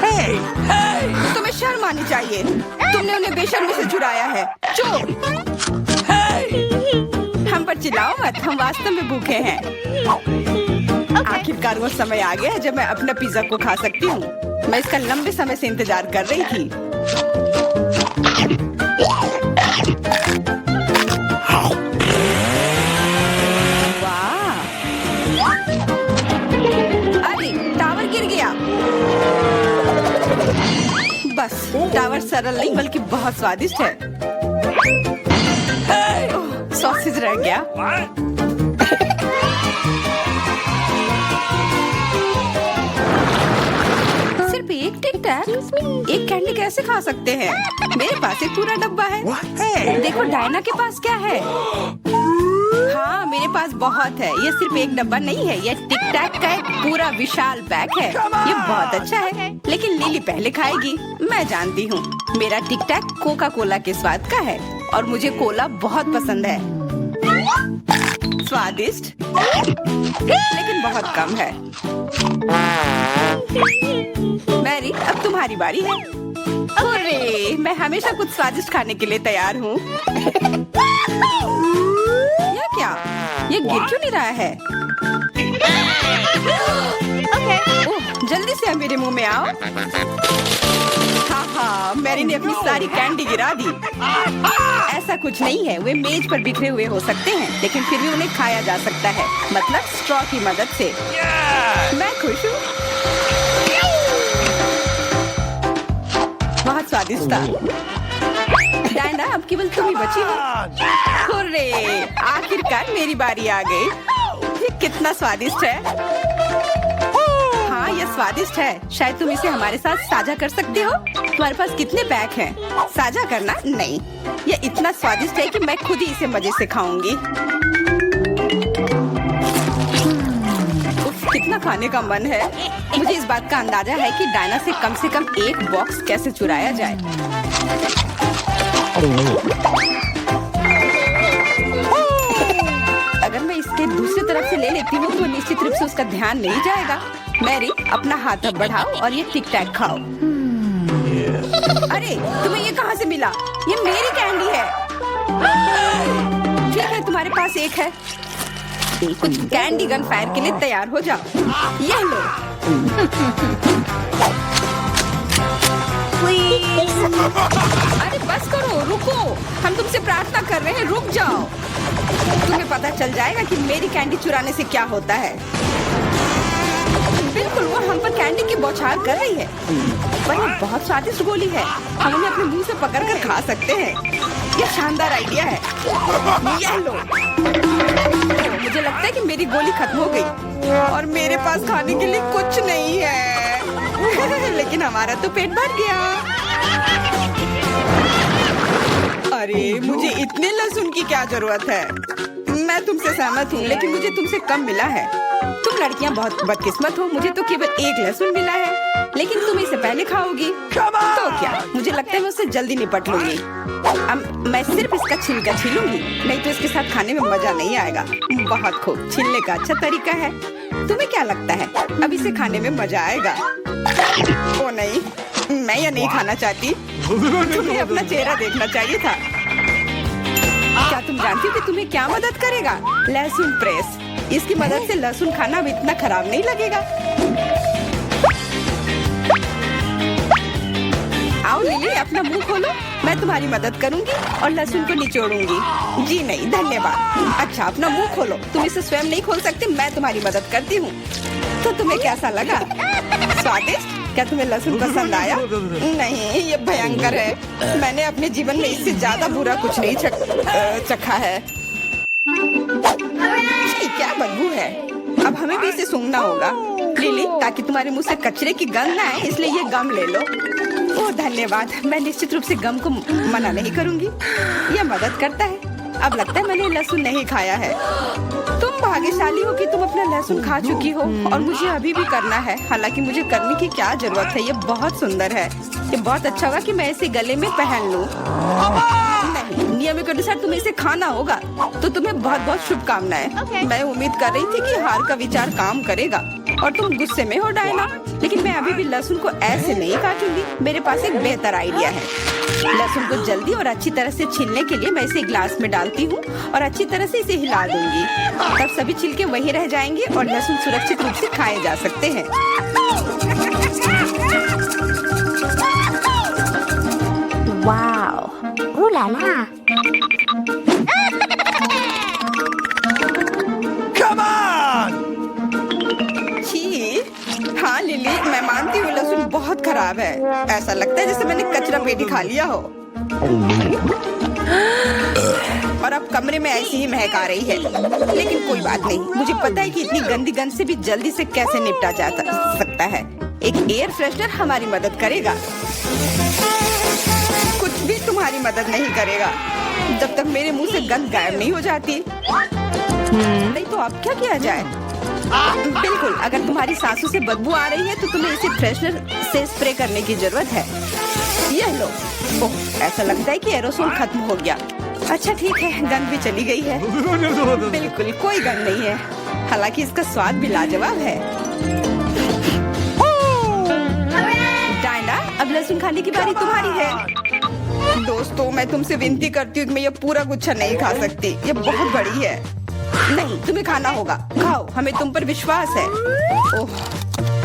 S3: Hey! Hey!
S2: तुम्हें शर्म आनी चाहिए। तुमने उन्हें बेशर्मी से चुराया है। चोर!
S3: Hey!
S2: हम पर चिल्लाओ मत, हम वास्तव में भूखे हैं। आखिरकार वो समय आ गया है जब मैं अपना पिज्जा को खा सकती हूँ। मैं इसका लंबे समय से इंतजार कर रही थी। वाह! अरे, टावर गिर गया। बस, टावर सरल नहीं बल्कि बहुत स्वादिष्ट है। सॉसेज रह गया।
S3: What?
S2: सिर्फ एक टिक टैक, एक कैंडी कैसे खा सकते हैं? मेरे पास एक पूरा डब्बा है।
S3: Hey!
S2: देखो डायना के पास क्या है। हाँ, मेरे पास बहुत है। ये सिर्फ एक डब्बा नहीं है, ये टिक टैक का एक पूरा विशाल पैक है। ये बहुत अच्छा है, लेकिन लिली पहले खाएगी। मैं जानती हूँ, मेरा टिक टैक कोका कोला के स्वाद का है और मुझे कोला बहुत पसंद है। स्वादिष्ट, लेकिन बहुत कम है। मैरी, अब तुम्हारी बारी है। अरे, मैं हमेशा कुछ स्वादिष्ट खाने के लिए तैयार हूँ। यह क्या? ये गिर क्यों नहीं रहा है? ओह, जल्दी से अब मेरे मुंह में आओ। हाँ, मैरी ने अपनी सारी कैंडी गिरा दी। ऐसा कुछ नहीं है, वे मेज पर बिखरे हुए हो सकते हैं, लेकिन फिर भी उन्हें खाया जा सकता है, मतलब स्ट्रॉ की मदद से।
S3: Yeah!
S2: मैं खुश हूँ। बहुत स्वादिष्ट था। डायना, अब केवल तुम ही बची हो। हुर्रे! आखिरकार मेरी बारी आ गई। ये कितना स्वादिष्ट है। हाँ, यह स्वादिष्ट है। शायद तुम इसे हमारे साथ साझा कर सकते हो। तुम्हारे पास कितने पैक हैं? साझा करना नहीं। यह इतना स्वादिष्ट है कि मैं खुद ही इसे मजे से खाऊंगी। उफ, कितना खाने का मन है। मुझे इस बात का अंदाजा है कि डायना से कम एक बॉक्स कैसे चुराया जाए। अगर मैं इसके दूसरी तरफ से ले लेती हूँ तो निश्चित रूप से उसका ध्यान नहीं जाएगा। मैरी, अपना हाथ अब बढ़ाओ और ये टिक टैक खाओ। अरे, तुम्हें ये कहाँ से मिला? ये मेरी कैंडी है। ठीक है, तुम्हारे पास एक है। कुछ कैंडी गन फायर के लिए तैयार हो जाओ। ये लो। अरे बस करो, रुको। हम तुमसे प्रार्थना कर रहे हैं, रुक जाओ। तुम्हें पता चल जाएगा कि मेरी कैंडी चुराने से क्या होता है। बिल्कुल, वो हम पर कैंडी की बौछार कर रही है। पर ये बहुत स्वादिष्ट गोली है। हम उन्हें अपने मुंह से पकड़कर खा सकते हैं। ये शानदार आइडिया है। ये लो। मुझे लगता है कि मेरी गोली खत्म हो गई और मेरे पास खाने के लिए कुछ नहीं है। लेकिन हमारा तो पेट भर गया। अरे, मुझे इतने लहसुन की क्या जरूरत है? मैं तुमसे सहमत हूँ, लेकिन मुझे तुमसे कम मिला है। तुम लड़कियाँ बहुत बदकिस्मत हो। मुझे तो केवल एक लहसुन मिला है, लेकिन तुम इसे पहले खाओगी। तो क्या? मुझे लगता है मैं उससे जल्दी निपट लूंगी। अब मैं सिर्फ इसका छिलका छीलूंगी, नहीं तो इसके साथ खाने में मजा नहीं आएगा। बहुत खूब, छीलने का अच्छा तरीका है। तुम्हें क्या लगता है अब इसे खाने में मजा आएगा? ओ नहीं, मैं यह नहीं खाना चाहती। तुम्हें अपना चेहरा देखना चाहिए था। क्या तुम जानती हो कि तुम्हें क्या मदद करेगा? लहसुन प्रेस। इसकी मदद से लहसुन खाना अब इतना खराब नहीं लगेगा। आओ लिली, अपना मुंह खोलो। मैं तुम्हारी मदद करूंगी और लहसुन को निचोड़ूंगी। जी नहीं, धन्यवाद। अच्छा, अपना मुंह खोलो। तुम इसे स्वयं नहीं खोल सकते, मैं तुम्हारी मदद करती हूँ। तो तुम्हें कैसा लगा? स्वादिष्ट? क्या तुम्हें लहसुन पसंद आया? नहीं, ये भयंकर है। मैंने अपने जीवन में इससे ज्यादा बुरा कुछ नहीं चखा है। क्या बदबू है। अब हमें भी इसे सूंघना होगा लिली, ताकि तुम्हारे मुंह से कचरे की गंध ना आए, इसलिए ये गम ले लो। ओह धन्यवाद, मैं निश्चित रूप से गम को मना नहीं करूंगी, यह मदद करता है। अब लगता है मैंने लहसुन नहीं खाया है। तुम भाग्यशाली हो कि तुम अपना लहसुन खा चुकी हो और मुझे अभी भी करना है। हालांकि मुझे करने की क्या जरूरत है, ये बहुत सुंदर है। ये बहुत अच्छा होगा कि मैं इसे गले में पहन लूं। नहीं, नियम के अनुसार तुम्हें इसे खाना होगा, तो तुम्हें बहुत बहुत शुभकामनाएं। मैं उम्मीद कर रही थी कि हार का विचार काम करेगा और तुम गुस्से में हो डायना, लेकिन मैं अभी भी लहसुन को ऐसे नहीं काटूंगी। मेरे पास एक बेहतर आइडिया है। लहसुन को जल्दी और अच्छी तरह से छीलने के लिए मैं इसे ग्लास में डालती हूँ और अच्छी तरह से इसे हिला दूंगी। तब सभी छिलके वहीं रह जाएंगे और लहसुन सुरक्षित रूप से खाए जा सकते हैं।
S4: Wow, ooh la la.
S3: Come on!
S2: छी, हाँ लिली, मैं मानती हूँ लहसुन बहुत खराब है। ऐसा लगता है जैसे मैंने कचरा पेटी खा लिया हो। और अब कमरे में ऐसी ही महक आ रही है, लेकिन कोई बात नहीं। मुझे पता है कि इतनी गंदी गंध से भी जल्दी से कैसे निपटा जा सकता है। एक एयर फ्रेशनर हमारी मदद करेगा। कुछ भी तुम्हारी मदद नहीं करेगा जब तक मेरे मुंह से गंध गायब नहीं हो जाती। नहीं तो अब क्या किया जाए? बिल्कुल, अगर तुम्हारी सांसों से बदबू आ रही है तो तुम्हें इसे फ्रेशनर से स्प्रे करने की जरूरत है। यह लो। ओह, ऐसा लगता है कि एरोसोल खत्म हो गया। अच्छा ठीक है, गंध भी चली गई है। बिल्कुल कोई गंध नहीं है, हालांकि इसका स्वाद भी लाजवाब है। डायना, अब लहसुन खाने की बारी तुम्हारी है। दोस्तों, मैं तुमसे विनती करती हूँ कि मैं ये पूरा गुच्छा नहीं खा सकती, ये बहुत बड़ी है। नहीं, तुम्हें खाना होगा। खाओ, हमें तुम पर विश्वास है। ओह,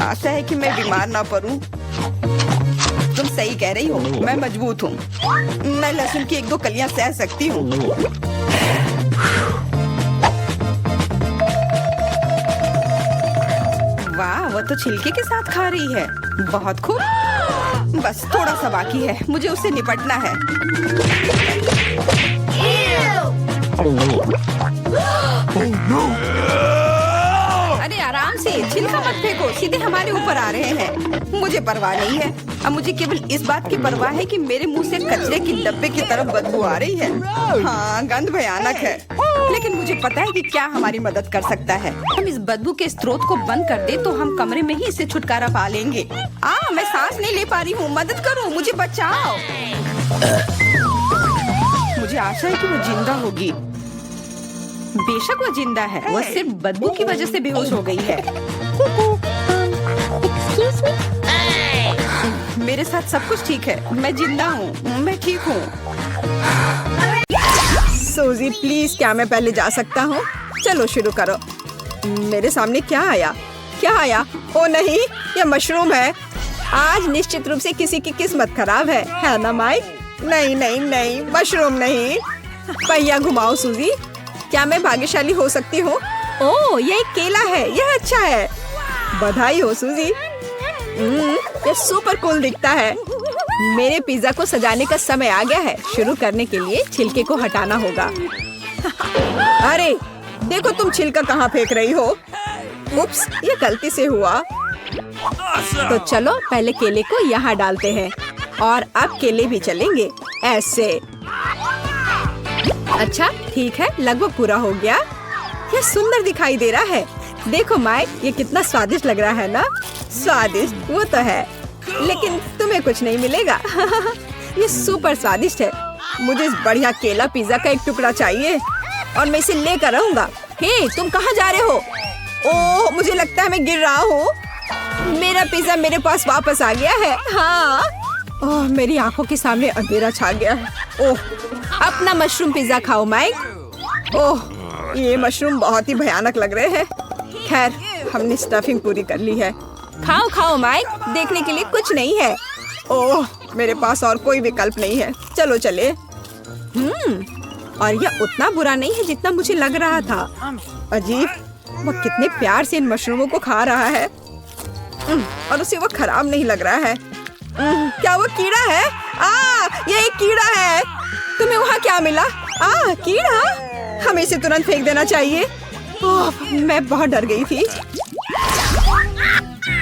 S2: आशा है कि मैं बीमार ना पड़ूं। तुम सही कह रही हो, मैं मजबूत हूँ। मैं लहसुन की 1-2 कलियां सह सकती हूँ। वाह, वो तो छिलके के साथ खा रही है। बहुत खूब। बस थोड़ा सा बाकी है, मुझे उससे निपटना है। अरे आराम से, छिलका मत फेंको, सीधे हमारे ऊपर आ रहे हैं। मुझे परवाह नहीं है। अब मुझे केवल इस बात की परवाह है कि मेरे मुंह से कचरे की डब्बे की तरफ बदबू आ रही है। हाँ, गंध भयानक है, लेकिन मुझे पता है कि क्या हमारी मदद कर सकता है। हम इस बदबू के स्रोत को बंद कर दे तो हम कमरे में ही इससे छुटकारा पा लेंगे। मैं सांस नहीं ले पा रही हूँ, मदद करो, मुझे बचाओ। मुझे आशा है कि वो जिंदा होगी। बेशक वो जिंदा है, वो सिर्फ बदबू की वजह से बेहोश हो गई है।
S4: Excuse me?
S2: मेरे साथ सब कुछ ठीक है, मैं जिंदा हूँ, मैं ठीक हूँ।
S1: सूजी प्लीज, क्या मैं पहले जा सकता हूँ? चलो शुरू करो। मेरे सामने क्या आया? क्या आया? ओ नहीं, ये मशरूम है। आज निश्चित रूप से किसी की किस्मत खराब है ना माइक? नहीं नहीं नहीं, मशरूम नहीं। पहिया घुमाओ सूजी। क्या मैं भाग्यशाली हो सकती हूँ? ओह, ये एक केला है, यह अच्छा है। बधाई हो सूजी। ये सुपर कूल दिखता है। मेरे पिज्जा को सजाने का समय आ गया है। शुरू करने के लिए छिलके को हटाना होगा। अरे देखो, तुम छिलका कहाँ फेंक रही हो? उप्स, ये गलती से हुआ। तो चलो पहले केले को यहाँ डालते हैं और अब केले भी चलेंगे ऐसे। अच्छा ठीक है, लगभग पूरा हो गया। ये सुंदर दिखाई दे रहा है। देखो माइक, ये कितना स्वादिष्ट लग रहा है ना? स्वादिष्ट वो तो है, लेकिन तुम्हें कुछ नहीं मिलेगा। ये सुपर स्वादिष्ट है। मुझे इस बढ़िया केला पिज्जा का एक टुकड़ा चाहिए और मैं इसे लेकर आऊंगा। हे, तुम कहाँ जा रहे हो? ओह, मुझे लगता है मैं गिर रहा हूँ। मेरा पिज्जा मेरे पास वापस आ गया है। हाँ, ओह, मेरी आंखों के सामने अंधेरा छा गया है। ओह, अपना मशरूम पिज्जा खाओ माइक। ओह, ये मशरूम बहुत ही भयानक लग रहे हैं। खैर, हमने स्टफिंग पूरी कर ली है। खाओ खाओ माइक, देखने के लिए कुछ नहीं है। ओह, मेरे पास और कोई विकल्प नहीं है। चलो चले। और यह उतना बुरा नहीं है जितना मुझे लग रहा था। अजीब, वो कितने प्यार से इन मशरूमों को खा रहा है और उसे वो खराब नहीं लग रहा है। क्या वो कीड़ा है? ये एक कीड़ा है। तुम्हें वहाँ क्या मिला? कीड़ा? हमें इसे तुरंत फेंक देना चाहिए। ओह, मैं बहुत डर गई थी।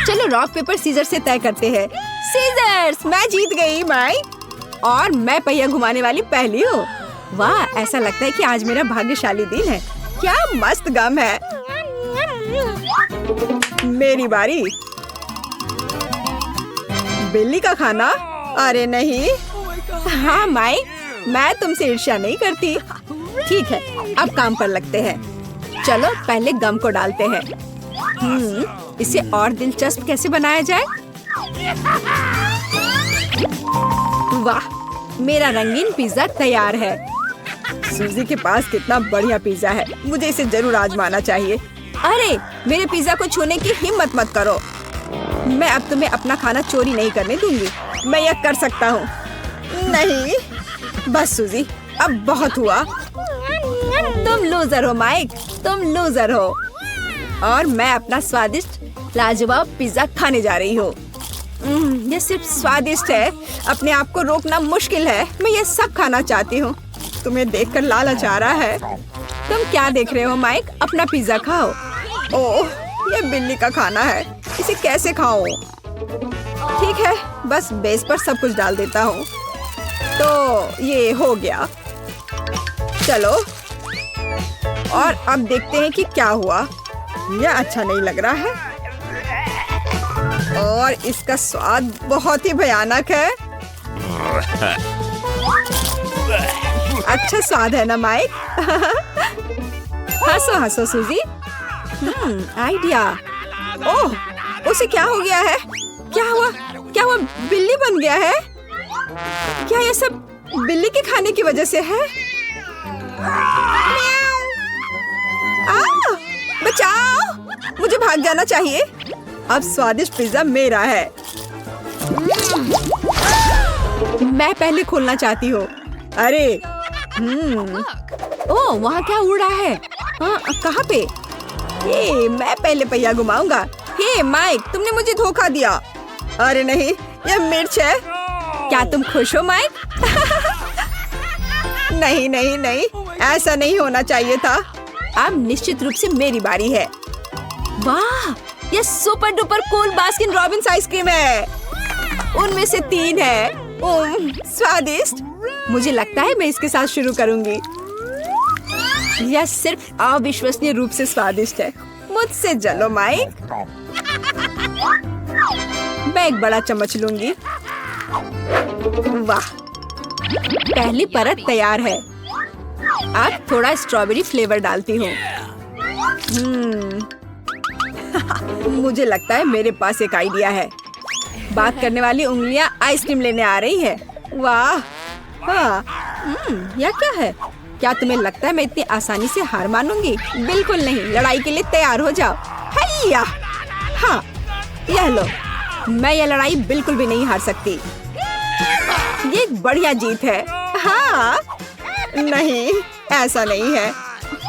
S1: चलो रॉक पेपर सीजर से तय करते हैं। सीजर्स, मैं जीत गई माइक, और मैं पहिया घुमाने वाली पहली हूँ। वाह, ऐसा लगता है कि आज मेरा भाग्यशाली दिन है। क्या मस्त गम है। मेरी बारी। बिल्ली का खाना? अरे नहीं। हाँ माइक, मैं तुमसे ईर्ष्या नहीं करती। ठीक है, अब काम पर लगते हैं। चलो पहले गम को डालते हैं। इसे और दिलचस्प कैसे बनाया जाए? वाह, मेरा रंगीन पिज्जा तैयार है। सूजी के पास कितना बढ़िया पिज्जा है, मुझे इसे जरूर आजमाना चाहिए। अरे, मेरे पिज्जा को छूने की हिम्मत मत करो। मैं अब तुम्हें अपना खाना चोरी नहीं करने दूंगी। मैं यह कर सकता हूँ। नहीं, बस सूजी, अब बहुत हुआ। तुम लूजर हो माइक, तुम लूजर हो। और मैं अपना स्वादिष्ट लाजवाब पिज्जा खाने जा रही हूँ। ये सिर्फ स्वादिष्ट है, अपने आप को रोकना मुश्किल है। मैं ये सब खाना चाहती हूँ। तुम्हें देखकर लालच आ रहा है। तुम क्या देख रहे हो माइक? अपना पिज्जा खाओ। ओह, ये बिल्ली का खाना है, इसे कैसे खाऊं? ठीक है, बस बेस पर सब कुछ डाल देता हूँ। तो ये हो गया। चलो, और अब देखते हैं कि क्या हुआ। यह अच्छा नहीं लग रहा है, और इसका स्वाद बहुत ही भयानक है। अच्छा स्वाद है ना माइक? हंसो हंसो सूजी। आइडिया। ओह, उसे क्या हो गया है? क्या हुआ? क्या हुआ? बिल्ली बन गया है? क्या ये सब बिल्ली के खाने की वजह से है? बचाओ! मुझे भाग जाना चाहिए। अब स्वादिष्ट पिज्जा मेरा है। मैं पहले खोलना चाहती हूँ। अरे, ओह, वहाँ क्या उड़ रहा है? हाँ, कहाँ पे? ये मैं पहले पहिया घुमाऊंगा। हे माइक, तुमने मुझे धोखा दिया। अरे नहीं, यह मिर्च है। क्या तुम खुश हो माइक? नहीं नहीं नहीं, ऐसा नहीं होना चाहिए था। अब निश्चित रूप से मेरी बारी है। वाह, ये super duper cool Baskin Robbins ice cream है। उनमें से 3 है। स्वादिष्ट। मुझे लगता है मैं इसके साथ शुरू करूंगी। यह सिर्फ अविश्वसनीय रूप से स्वादिष्ट है। मुझसे जलो माइक। मैं एक बड़ा चम्मच लूंगी। वाह, पहली परत तैयार है। अब थोड़ा स्ट्रॉबेरी फ्लेवर डालती हूँ। मुझे लगता है मेरे पास एक आइडिया है। बात करने वाली उंगलियां आइसक्रीम लेने आ रही है। वाह, हाँ, यह क्या है? क्या तुम्हें लगता है मैं इतनी आसानी से हार मानूंगी? बिल्कुल नहीं। लड़ाई के लिए तैयार हो जाओ। हैया! हाँ, यह लो। मैं यह लड़ाई बिल्कुल भी नहीं हार सकती। ये एक बढ़िया जीत है। हाँ, नहीं, ऐसा नहीं है।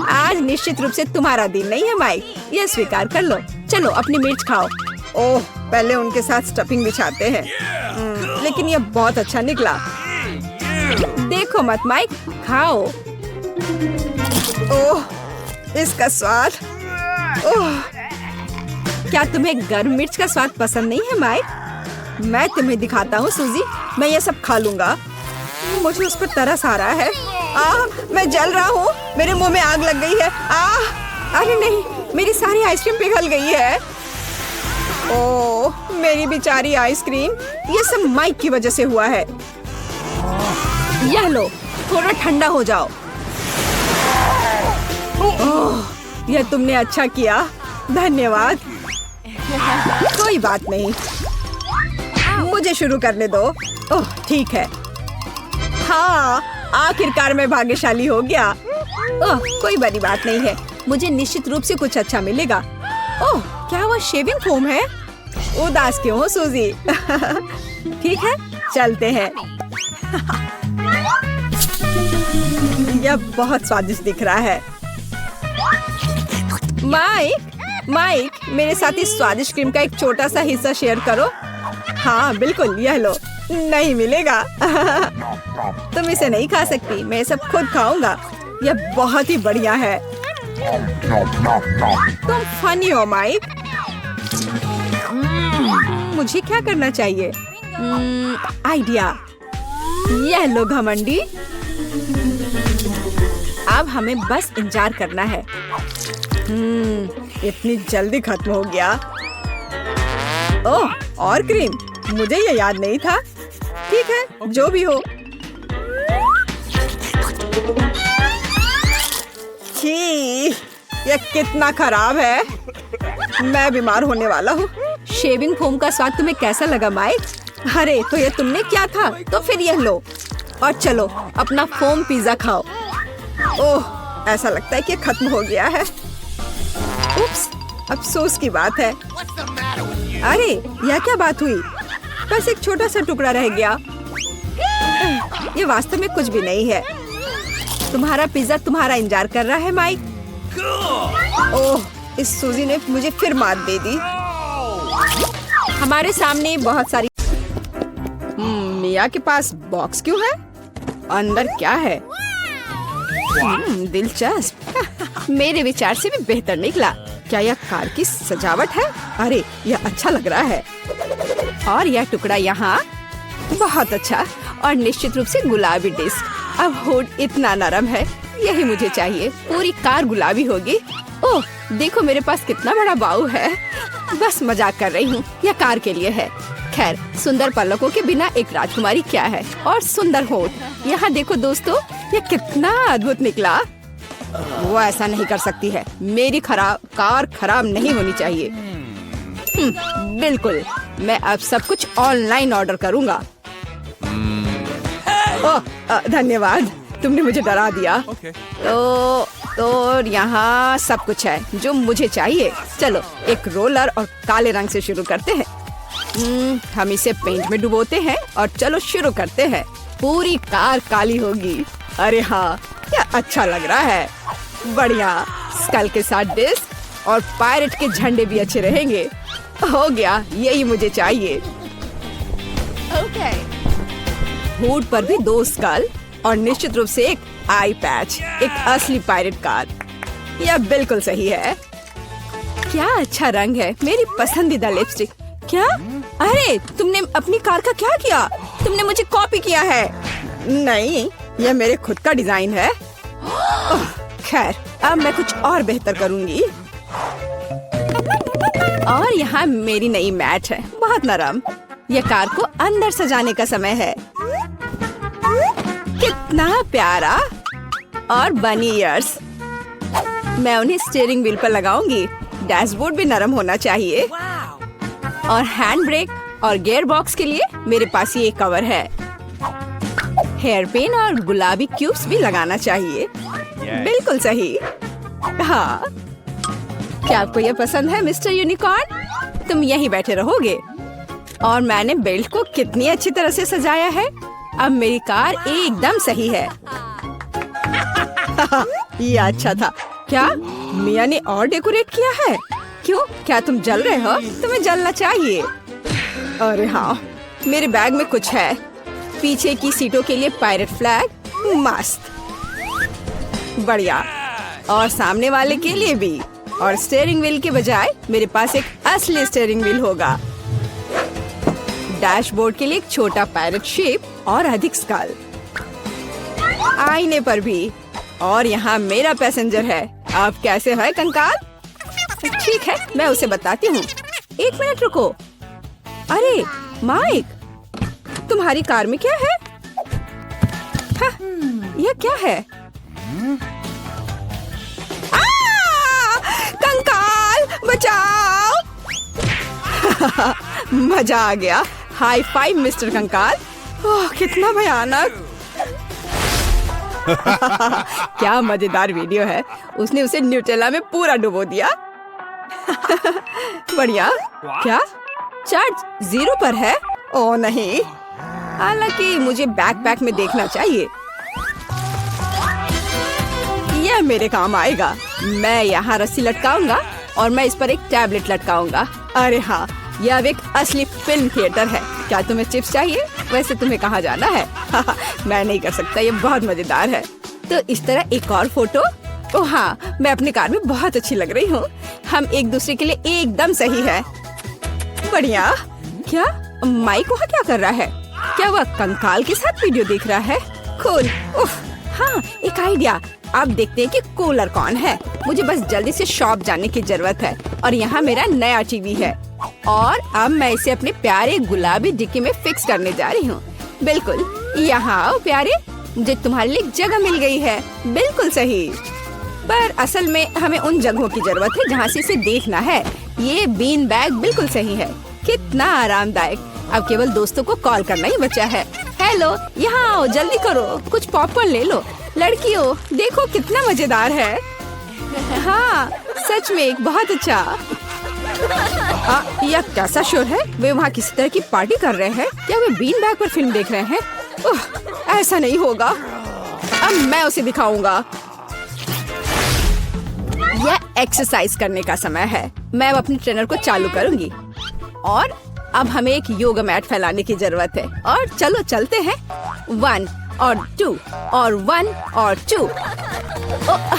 S1: आज निश्चित रूप से तुम्हारा दिन नहीं है माइक, यह स्वीकार कर लो। चलो अपनी मिर्च खाओ। ओह, पहले उनके साथ स्टफिंग बिछाते हैं। लेकिन यह बहुत अच्छा निकला। देखो मत माइक, खाओ। ओह, इसका स्वाद। ओह, क्या तुम्हें गर्म मिर्च का स्वाद पसंद नहीं है माइक? मैं तुम्हें दिखाता हूँ सूजी, मैं ये सब खा लूंगा। मुझे उस पर तरस आ रहा है। मैं जल रहा हूँ, मेरे मुंह में आग लग गई है। अरे नहीं, मेरी सारी आइसक्रीम पिघल गई है। ओह, मेरी बेचारी आइसक्रीम। ये सब माइक की वजह से हुआ है। यह लो, थोड़ा ठंडा हो जाओ। ओह, यह तुमने अच्छा किया, धन्यवाद। कोई बात नहीं, मुझे शुरू करने दो। ओह, ठीक है। हाँ, आखिरकार मैं भाग्यशाली हो गया। ओह, कोई बड़ी बात नहीं है, मुझे निश्चित रूप से कुछ अच्छा मिलेगा। ओह, क्या वो शेविंग फोम है? उदास क्यों हो सूजी? ठीक है, चलते हैं। यह बहुत स्वादिष्ट दिख रहा है। माइक, मेरे साथ इस स्वादिष्ट क्रीम का एक छोटा सा हिस्सा शेयर करो। हाँ बिल्कुल, यह लो। नहीं मिलेगा। तुम इसे नहीं खा सकती, मैं सब खुद खाऊंगा। यह बहुत ही बढ़िया है। तुम फनी हो माइक। मुझे क्या करना चाहिए? आइडिया। यह लो घमंडी। अब हमें बस इंतजार करना है। इतनी जल्दी खत्म हो गया। ओह, और क्रीम। मुझे ये याद नहीं था। ठीक है, जो भी हो। छी, ये कितना खराब है। मैं बीमार होने वाला हूँ। शेविंग फोम का स्वाद तुम्हें कैसा लगा माइक? अरे तो ये तुमने क्या था? तो फिर यह लो और चलो अपना फोम पिज्जा खाओ। ओह, ऐसा लगता है कि खत्म हो गया है। उप्स, अफसोस की बात है। अरे यह क्या बात हुई? बस एक छोटा सा टुकड़ा रह गया। ये वास्तव में कुछ भी नहीं है। तुम्हारा पिज्जा तुम्हारा इंतजार कर रहा है माइक। ओह, इस सूजी ने मुझे फिर मात दे दी। हमारे सामने बहुत सारी। मिया के पास बॉक्स क्यों है? अंदर क्या है? दिलचस्प। मेरे विचार से भी बेहतर निकला। क्या यह कार की सजावट है? अरे यह अच्छा लग रहा है। और यह टुकड़ा यहाँ। बहुत अच्छा। और निश्चित रूप से गुलाबी डिस्क। अब हुड इतना नरम है। यही मुझे चाहिए। पूरी कार गुलाबी होगी। ओह, देखो मेरे पास कितना बड़ा बाऊ है। बस मजाक कर रही हूँ। यह कार के लिए है। खैर, सुंदर पलकों के बिना एक राजकुमारी क्या है? और सुंदर होठ। यहाँ देखो दोस्तों, यह कितना अद्भुत निकला। वो ऐसा नहीं कर सकती है। मेरी कार खराब नहीं होनी चाहिए। बिल्कुल, मैं अब सब कुछ ऑनलाइन ऑर्डर करूँगा। ओह, धन्यवाद, तुमने मुझे डरा दिया। तो यहाँ सब कुछ है जो मुझे चाहिए। चलो एक रोलर और काले रंग से शुरू करते हैं। हम इसे पेंट में डुबोते हैं और चलो शुरू करते हैं। पूरी कार काली होगी। अरे हाँ, क्या अच्छा लग रहा है। बढ़िया। स्कल के साथ डिस्क और पायरेट के झंडे भी अच्छे रहेंगे। हो गया, यही मुझे चाहिए। हुड पर भी 2 स्कल और निश्चित रूप से एक आई पैच। एक असली पायरेट कार। यह बिल्कुल सही है। क्या अच्छा रंग है। मेरी पसंदीदा लिपस्टिक। क्या? अरे तुमने अपनी कार का क्या किया? तुमने मुझे कॉपी किया है। नहीं, यह मेरे खुद का डिजाइन है। खैर, अब मैं कुछ और बेहतर करूंगी। और यहाँ मेरी नई मैट है। बहुत नरम। यह कार को अंदर सजाने का समय है। कितना प्यारा। और बनी ईयर्स। मैं उन्हें स्टीयरिंग व्हील पर लगाऊंगी। डैशबोर्ड भी नरम होना चाहिए। और हैंड ब्रेक और गियर बॉक्स के लिए मेरे पास ये कवर है। हेयर पिन और गुलाबी क्यूब्स भी लगाना चाहिए। बिल्कुल सही। हाँ, क्या आपको ये पसंद है मिस्टर यूनिकॉर्न? तुम यहीं बैठे रहोगे। और मैंने बेल्ट को कितनी अच्छी तरह से सजाया है। अब मेरी कार एकदम सही है। ये अच्छा था। क्या मिया ने और डेकोरेट किया है? क्यों, क्या तुम जल रहे हो? तुम्हें जलना चाहिए। अरे हाँ, मेरे बैग में कुछ है। पीछे की सीटों के लिए पायरेट फ्लैग। मस्त। बढ़िया। और सामने वाले के लिए भी। और स्टीयरिंग व्हील के बजाय मेरे पास एक असली स्टीयरिंग व्हील होगा। डैशबोर्ड के लिए एक छोटा पायरेट शेप और अधिक स्कल। आईने पर भी। और यहाँ मेरा पैसेंजर है। आप कैसे है कंकाल? ठीक है, मैं उसे बताती हूँ। 1 मिनट रुको। अरे माइक, तुम्हारी कार में क्या है? हाँ, यह क्या है? कंकाल बचाओ। मजा आ गया। हाई फाइव मिस्टर कंकाल। ओह, कितना भयानक। क्या मजेदार वीडियो है। उसने उसे न्यूटेला में पूरा डुबो दिया। बढ़िया। क्या चार्ज 0 पर है? ओह नहीं। हालांकि मुझे बैकपैक में देखना चाहिए। यह मेरे काम आएगा। मैं यहाँ रस्सी लटकाऊंगा और मैं इस पर एक टैबलेट लटकाऊंगा। अरे हाँ, यह अब एक असली फिल्म थिएटर है। क्या तुम्हें चिप्स चाहिए? वैसे तुम्हें कहाँ जाना है? मैं नहीं कर सकता। ये बहुत मजेदार है। तो इस तरह एक और फोटो ओ हाँ, मैं अपनी कार में बहुत अच्छी लग रही हूँ। हम एक दूसरे के लिए एकदम सही है। बढ़िया। क्या माइक वहाँ क्या कर रहा है? क्या वह कंकाल के साथ वीडियो देख रहा है? कूल। उफ, हाँ, एक आइडिया। अब देखते हैं कि कूलर कौन है। मुझे बस जल्दी से शॉप जाने की जरूरत है। और यहाँ मेरा नया टीवी है और अब मैं इसे अपने प्यारे गुलाबी डिक्की में फिक्स करने जा रही हूँ। बिल्कुल, यहाँ आओ प्यारे, मुझे तुम्हारे लिए जगह मिल गई है। बिल्कुल सही। पर असल में हमें उन जगहों की जरूरत है जहाँ से इसे देखना है। ये बीन बैग बिल्कुल सही है। कितना आरामदायक। अब केवल दोस्तों को कॉल करना ही बचा है। हेलो, यहाँ आओ, जल्दी करो, कुछ पॉपकॉर्न ले लो। लड़कियों, देखो कितना मजेदार है। हाँ, सच में बहुत अच्छा। यह कैसा शोर है? वे वहाँ किसी तरह की पार्टी कर रहे हैं? क्या वे बीन बैग पर फिल्म देख रहे हैं? ऐसा नहीं होगा। अब मैं उसे दिखाऊंगा। यह एक्सरसाइज करने का समय है। मैं अब अपने ट्रेनर को चालू करूंगी और अब हमें एक योगा मैट फैलाने की जरूरत है। और चलो चलते हैं। 1 और 2 और 1 और 2।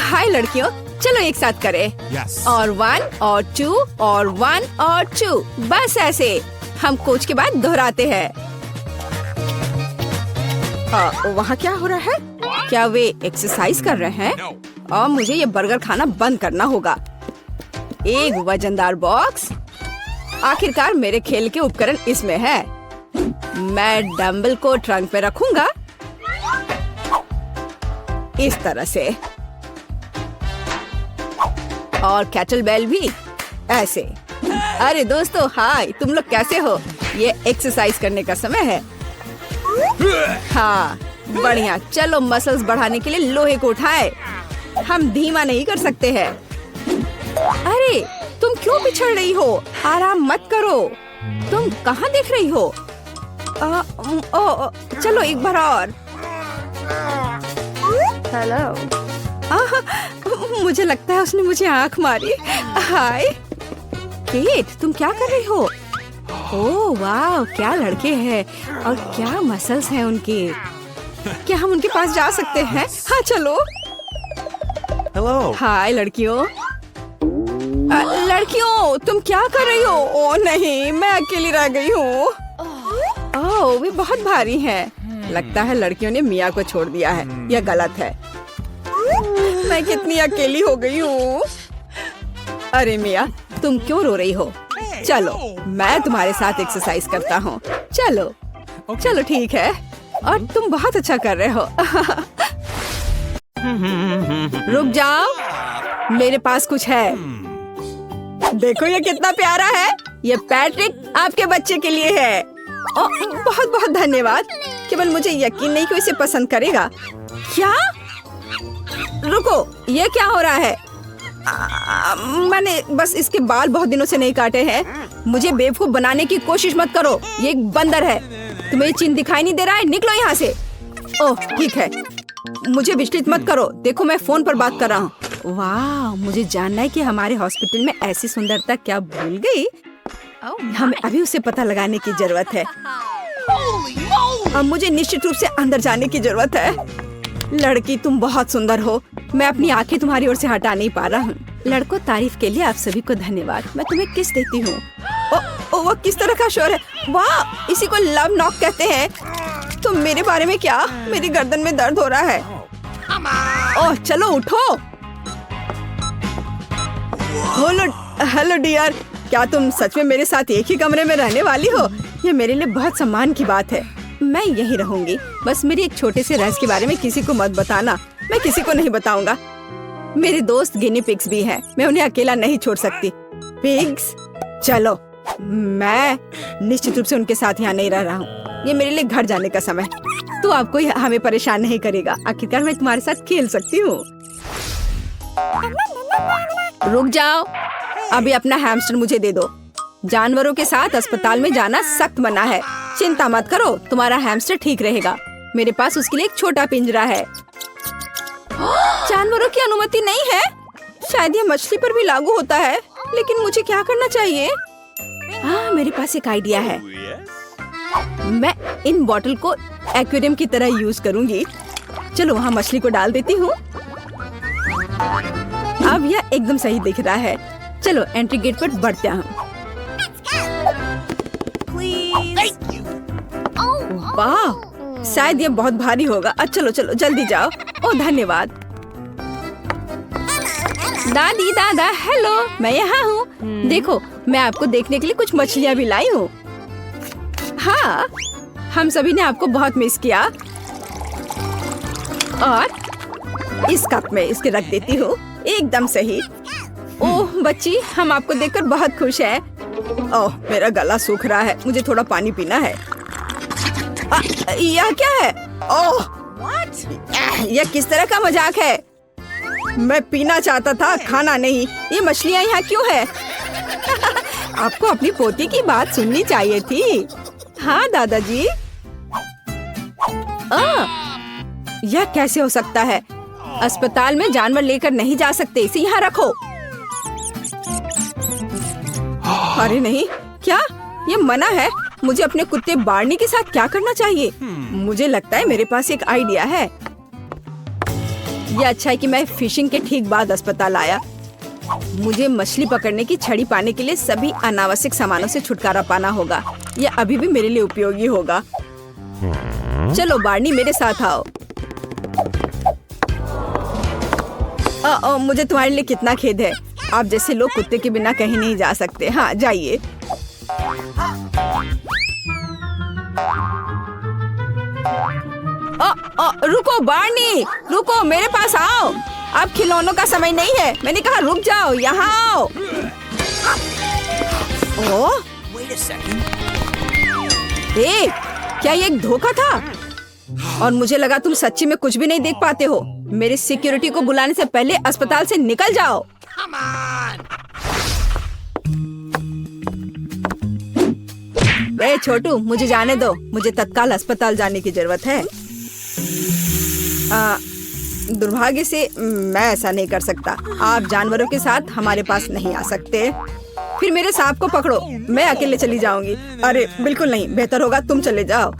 S1: हाय लड़कियों, चलो एक साथ करें। और 1 और 2 और 1 और 2। बस ऐसे हम कोच के बाद दोहराते हैं। वहाँ क्या हो रहा है? क्या वे एक्सरसाइज कर रहे हैं? और मुझे ये बर्गर खाना बंद करना होगा। एक वजनदार बॉक्स। आखिरकार मेरे खेल के उपकरण इसमें है। मैं डंबल को ट्रंक में रखूंगा इस तरह से, और कैटल बेल भी ऐसे। अरे दोस्तों, हाय, तुम लोग कैसे हो? ये एक्सरसाइज करने का समय है। हाँ, बढ़िया। चलो मसल्स बढ़ाने के लिए लोहे को उठाए। हम धीमा नहीं कर सकते हैं। अरे तुम क्यों पिछड़ रही हो? आराम मत करो। तुम कहाँ देख रही हो? चलो एक बार और।
S4: हेलो।
S1: मुझे लगता है उसने मुझे आंख मारी। हाय केट, तुम क्या कर रही हो? ओह वाह, क्या लड़के हैं और क्या मसल्स हैं उनके। क्या हम उनके पास जा सकते हैं? हाँ चलो।
S3: Hello.
S1: हाय लड़कियों। लड़कियों, तुम क्या कर रही हो? ओ नहीं, मैं अकेली रह गई हूँ। ओह, वे बहुत भारी हैं। लगता है लड़कियों ने मिया को छोड़ दिया है। यह गलत है। मैं कितनी अकेली हो गई हूँ। अरे मिया, तुम क्यों रो रही हो? चलो, मैं तुम्हारे साथ एक्सरसाइज करता हूँ। चलो चलो ठीक है। और तुम बहुत अच्छा कर रहे हो। रुक जाओ, मेरे पास कुछ है। देखो ये कितना प्यारा है। ये पैट्रिक आपके बच्चे के लिए है। बहुत बहुत धन्यवाद। केवल मुझे यकीन नहीं कि इसे पसंद करेगा। क्या? रुको, ये क्या हो रहा है? मैंने बस इसके बाल बहुत दिनों से नहीं काटे हैं। मुझे बेवकूफ बनाने की कोशिश मत करो। ये एक बंदर है। तुम्हें ये चिन्ह दिखाई नहीं दे रहा है? निकलो यहाँ से। ओह ठीक है, मुझे विचलित मत करो। देखो मैं फोन पर बात कर रहा हूँ। वाह, मुझे जानना है कि हमारे हॉस्पिटल में ऐसी सुंदरता क्या भूल गई। हमें अभी उसे पता लगाने की जरूरत है। अब मुझे निश्चित रूप से अंदर जाने की जरूरत है। लड़की, तुम बहुत सुंदर हो। मैं अपनी आंखें तुम्हारी ओर से हटा नहीं पा रहा हूँ। लड़कों, तारीफ के लिए आप सभी को धन्यवाद। मैं तुम्हें किस देती हूँ। वो किस तरह का शोर है? वाह, इसी को लव नॉक कहते हैं। तो मेरे बारे में क्या? मेरी गर्दन में दर्द हो रहा है। ओह चलो उठो। हेलो डियर, क्या तुम सच में मेरे साथ एक ही कमरे में रहने वाली हो? ये मेरे लिए बहुत सम्मान की बात है। मैं यही रहूंगी। बस मेरी एक छोटे से रहस्य के बारे में किसी को मत बताना। मैं किसी को नहीं बताऊंगा। मेरे दोस्त गिनी पिग्स भी हैं। मैं उन्हें अकेला नहीं छोड़ सकती। पिग्स, चलो। मैं निश्चित रूप से उनके साथ यहाँ नहीं रह रहा हूँ। ये मेरे लिए घर जाने का समय। तो आपको हमें परेशान नहीं करेगा। आखिरकार मैं तुम्हारे साथ खेल सकती हूँ। रुक जाओ, अभी अपना हैमस्टर मुझे दे दो। जानवरों के साथ अस्पताल में जाना सख्त मना है। चिंता मत करो, तुम्हारा हैमस्टर ठीक रहेगा। मेरे पास उसके लिए एक छोटा पिंजरा है। जानवरों की अनुमति नहीं है? शायद ये मछली पर भी लागू होता है। लेकिन मुझे क्या करना चाहिए? हाँ, मेरे पास एक आइडिया है। मैं इन बॉटल को एक्वेरियम की तरह यूज करूंगी। चलो वहाँ मछली को डाल देती हूँ। अब यह एकदम सही दिख रहा है। चलो एंट्री गेट पर बढ़ते हैं हम। वाह, शायद यह बहुत भारी होगा। चलो चलो जल्दी जाओ। ओ धन्यवाद। दादी दादा हेलो, मैं यहाँ हूँ। देखो मैं आपको देखने के लिए कुछ मछलियाँ भी लाई हूँ। हाँ, हम सभी ने आपको बहुत मिस किया। और इस कप में इसके रख देती हूँ। एकदम सही। ओह बच्ची, हम आपको देखकर बहुत खुश हैं। ओह मेरा गला सूख रहा है, मुझे थोड़ा पानी पीना है। यह क्या है? ओह यह किस तरह का मजाक है? मैं पीना चाहता था, खाना नहीं। ये मछलियाँ यहाँ क्यों है? आपको अपनी पोती की बात सुननी चाहिए थी। हाँ दादाजी। यह कैसे हो सकता है? अस्पताल में जानवर लेकर नहीं जा सकते, इसे यहाँ रखो। अरे नहीं, क्या ये मना है? मुझे अपने कुत्ते बार्नी के साथ क्या करना चाहिए? मुझे लगता है मेरे पास एक आइडिया है। यह अच्छा है कि मैं फिशिंग के ठीक बाद अस्पताल आया। मुझे मछली पकड़ने की छड़ी पाने के लिए सभी अनावश्यक सामानों से छुटकारा पाना होगा। यह अभी भी मेरे लिए उपयोगी होगा। चलो बार्नी मेरे साथ आओ। मुझे तुम्हारे लिए कितना खेद है। आप जैसे लोग कुत्ते के बिना कहीं नहीं जा सकते। हाँ जाइए। रुको बार्नी, रुको, मेरे पास आओ। अब खिलौनों का समय नहीं है। मैंने कहा रुक जाओ, यहाँ आओ। ओह, क्या ये एक धोखा था? और मुझे लगा तुम सच्ची में कुछ भी नहीं देख पाते हो। मेरे सिक्योरिटी को बुलाने से पहले अस्पताल से निकल जाओ। ए छोटू, मुझे जाने दो। मुझे तत्काल अस्पताल जाने की जरूरत है। दुर्भाग्य से मैं ऐसा नहीं कर सकता। आप जानवरों के साथ हमारे पास नहीं आ सकते। फिर मेरे सांप को पकड़ो, मैं अकेले चली जाऊंगी। अरे बिल्कुल नहीं, बेहतर होगा तुम चले जाओ।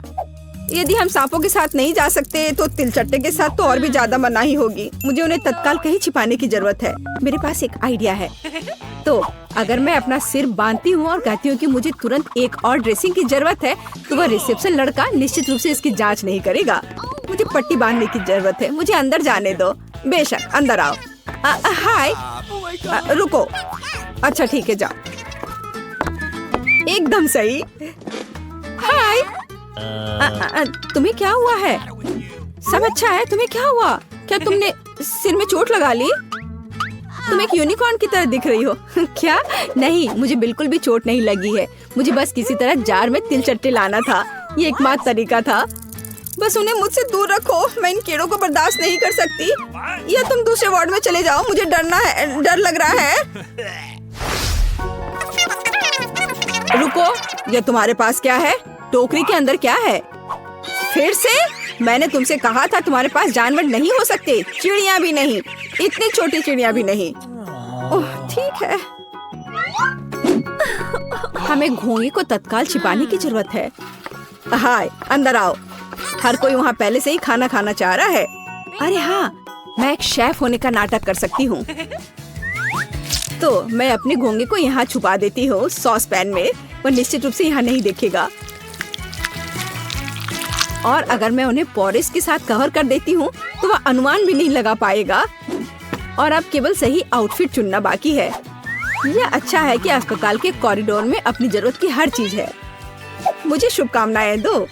S1: यदि हम सांपों के साथ नहीं जा सकते तो तिलचट्टे के साथ तो और भी ज्यादा मनाही होगी। मुझे उन्हें तत्काल कहीं छिपाने की जरूरत है। मेरे पास एक आइडिया है। तो अगर मैं अपना सिर बांधती हूँ और कहती हूँ कि मुझे तुरंत एक और ड्रेसिंग की जरूरत है, तो वह रिसेप्शन लड़का निश्चित रूप से इसकी जांच नहीं करेगा। मुझे पट्टी बांधने की जरूरत है। मुझे अंदर जाने दो। बेशक, अंदर आओ। हाय, रुको। अच्छा ठीक है, जाओ। एकदम सही। हाय, तुम्हें क्या हुआ है? सब अच्छा है? तुम्हें क्या हुआ? क्या तुमने सिर में चोट लगा ली? तुम एक यूनिकॉर्न की तरह दिख रही हो। क्या? नहीं, मुझे बिल्कुल भी चोट नहीं लगी है। मुझे बस किसी तरह जार में तिलचट्टे लाना था। ये एकमात्र तरीका था। बस उन्हें मुझसे दूर रखो। मैं इन कीड़ों को बर्दाश्त नहीं कर सकती। या तुम दूसरे वार्ड में चले जाओ। मुझे डर लग रहा है। रुको, ये तुम्हारे पास क्या है? टोकरी के अंदर क्या है? फिर से? मैंने तुमसे कहा था तुम्हारे पास जानवर नहीं हो सकते। चिड़िया भी नहीं, इतनी छोटी चिड़िया भी नहीं। ओह ठीक है। हमें घोंगे को तत्काल छिपाने की जरूरत है। हाय, अंदर आओ। हर कोई वहाँ पहले से ही खाना खाना चाह रहा है। अरे हाँ, मैं एक शेफ होने का नाटक कर सकती हूँ। तो मैं अपने घोंगे को यहाँ छुपा देती हूँ सॉस पैन में। वो निश्चित रूप से यहाँ नहीं दिखेगा। और अगर मैं उन्हें पॉरिस के साथ कवर कर देती हूँ तो वह अनुमान भी नहीं लगा पाएगा। और अब केवल सही आउटफिट चुनना बाकी है। यह अच्छा है कि अस्पताल के कॉरिडोर में अपनी जरूरत की हर चीज है। मुझे शुभकामनाएं दो।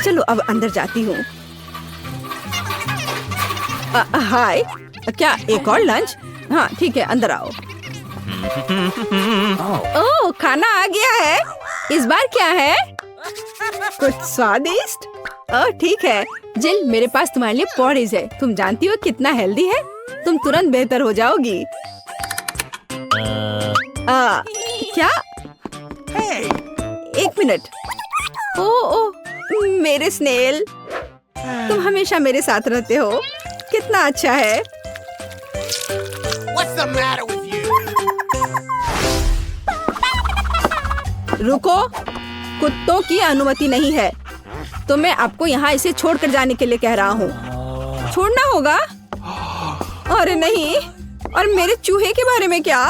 S1: चलो अब अंदर जाती हूँ। हाय, क्या एक और लंच? हाँ ठीक है, अंदर आओ। ओह, खाना आ गया है। इस बार क्या है? कुछ स्वादिष्ट? ओह ठीक है। जिल, मेरे पास तुम्हारे लिए पॉरिज है। तुम जानती हो कितना हेल्दी है। तुम तुरंत बेहतर हो जाओगी। क्या? एक मिनट। ओह, मेरे स्नेल, तुम हमेशा मेरे साथ रहते हो। कितना अच्छा है।
S3: What's the matter with you?
S1: रुको, कुत्तों की अनुमति नहीं है। तो मैं आपको यहाँ इसे छोड़कर जाने के लिए कह रहा हूँ। छोड़ना होगा। अरे नहीं, और मेरे चूहे के बारे में क्या?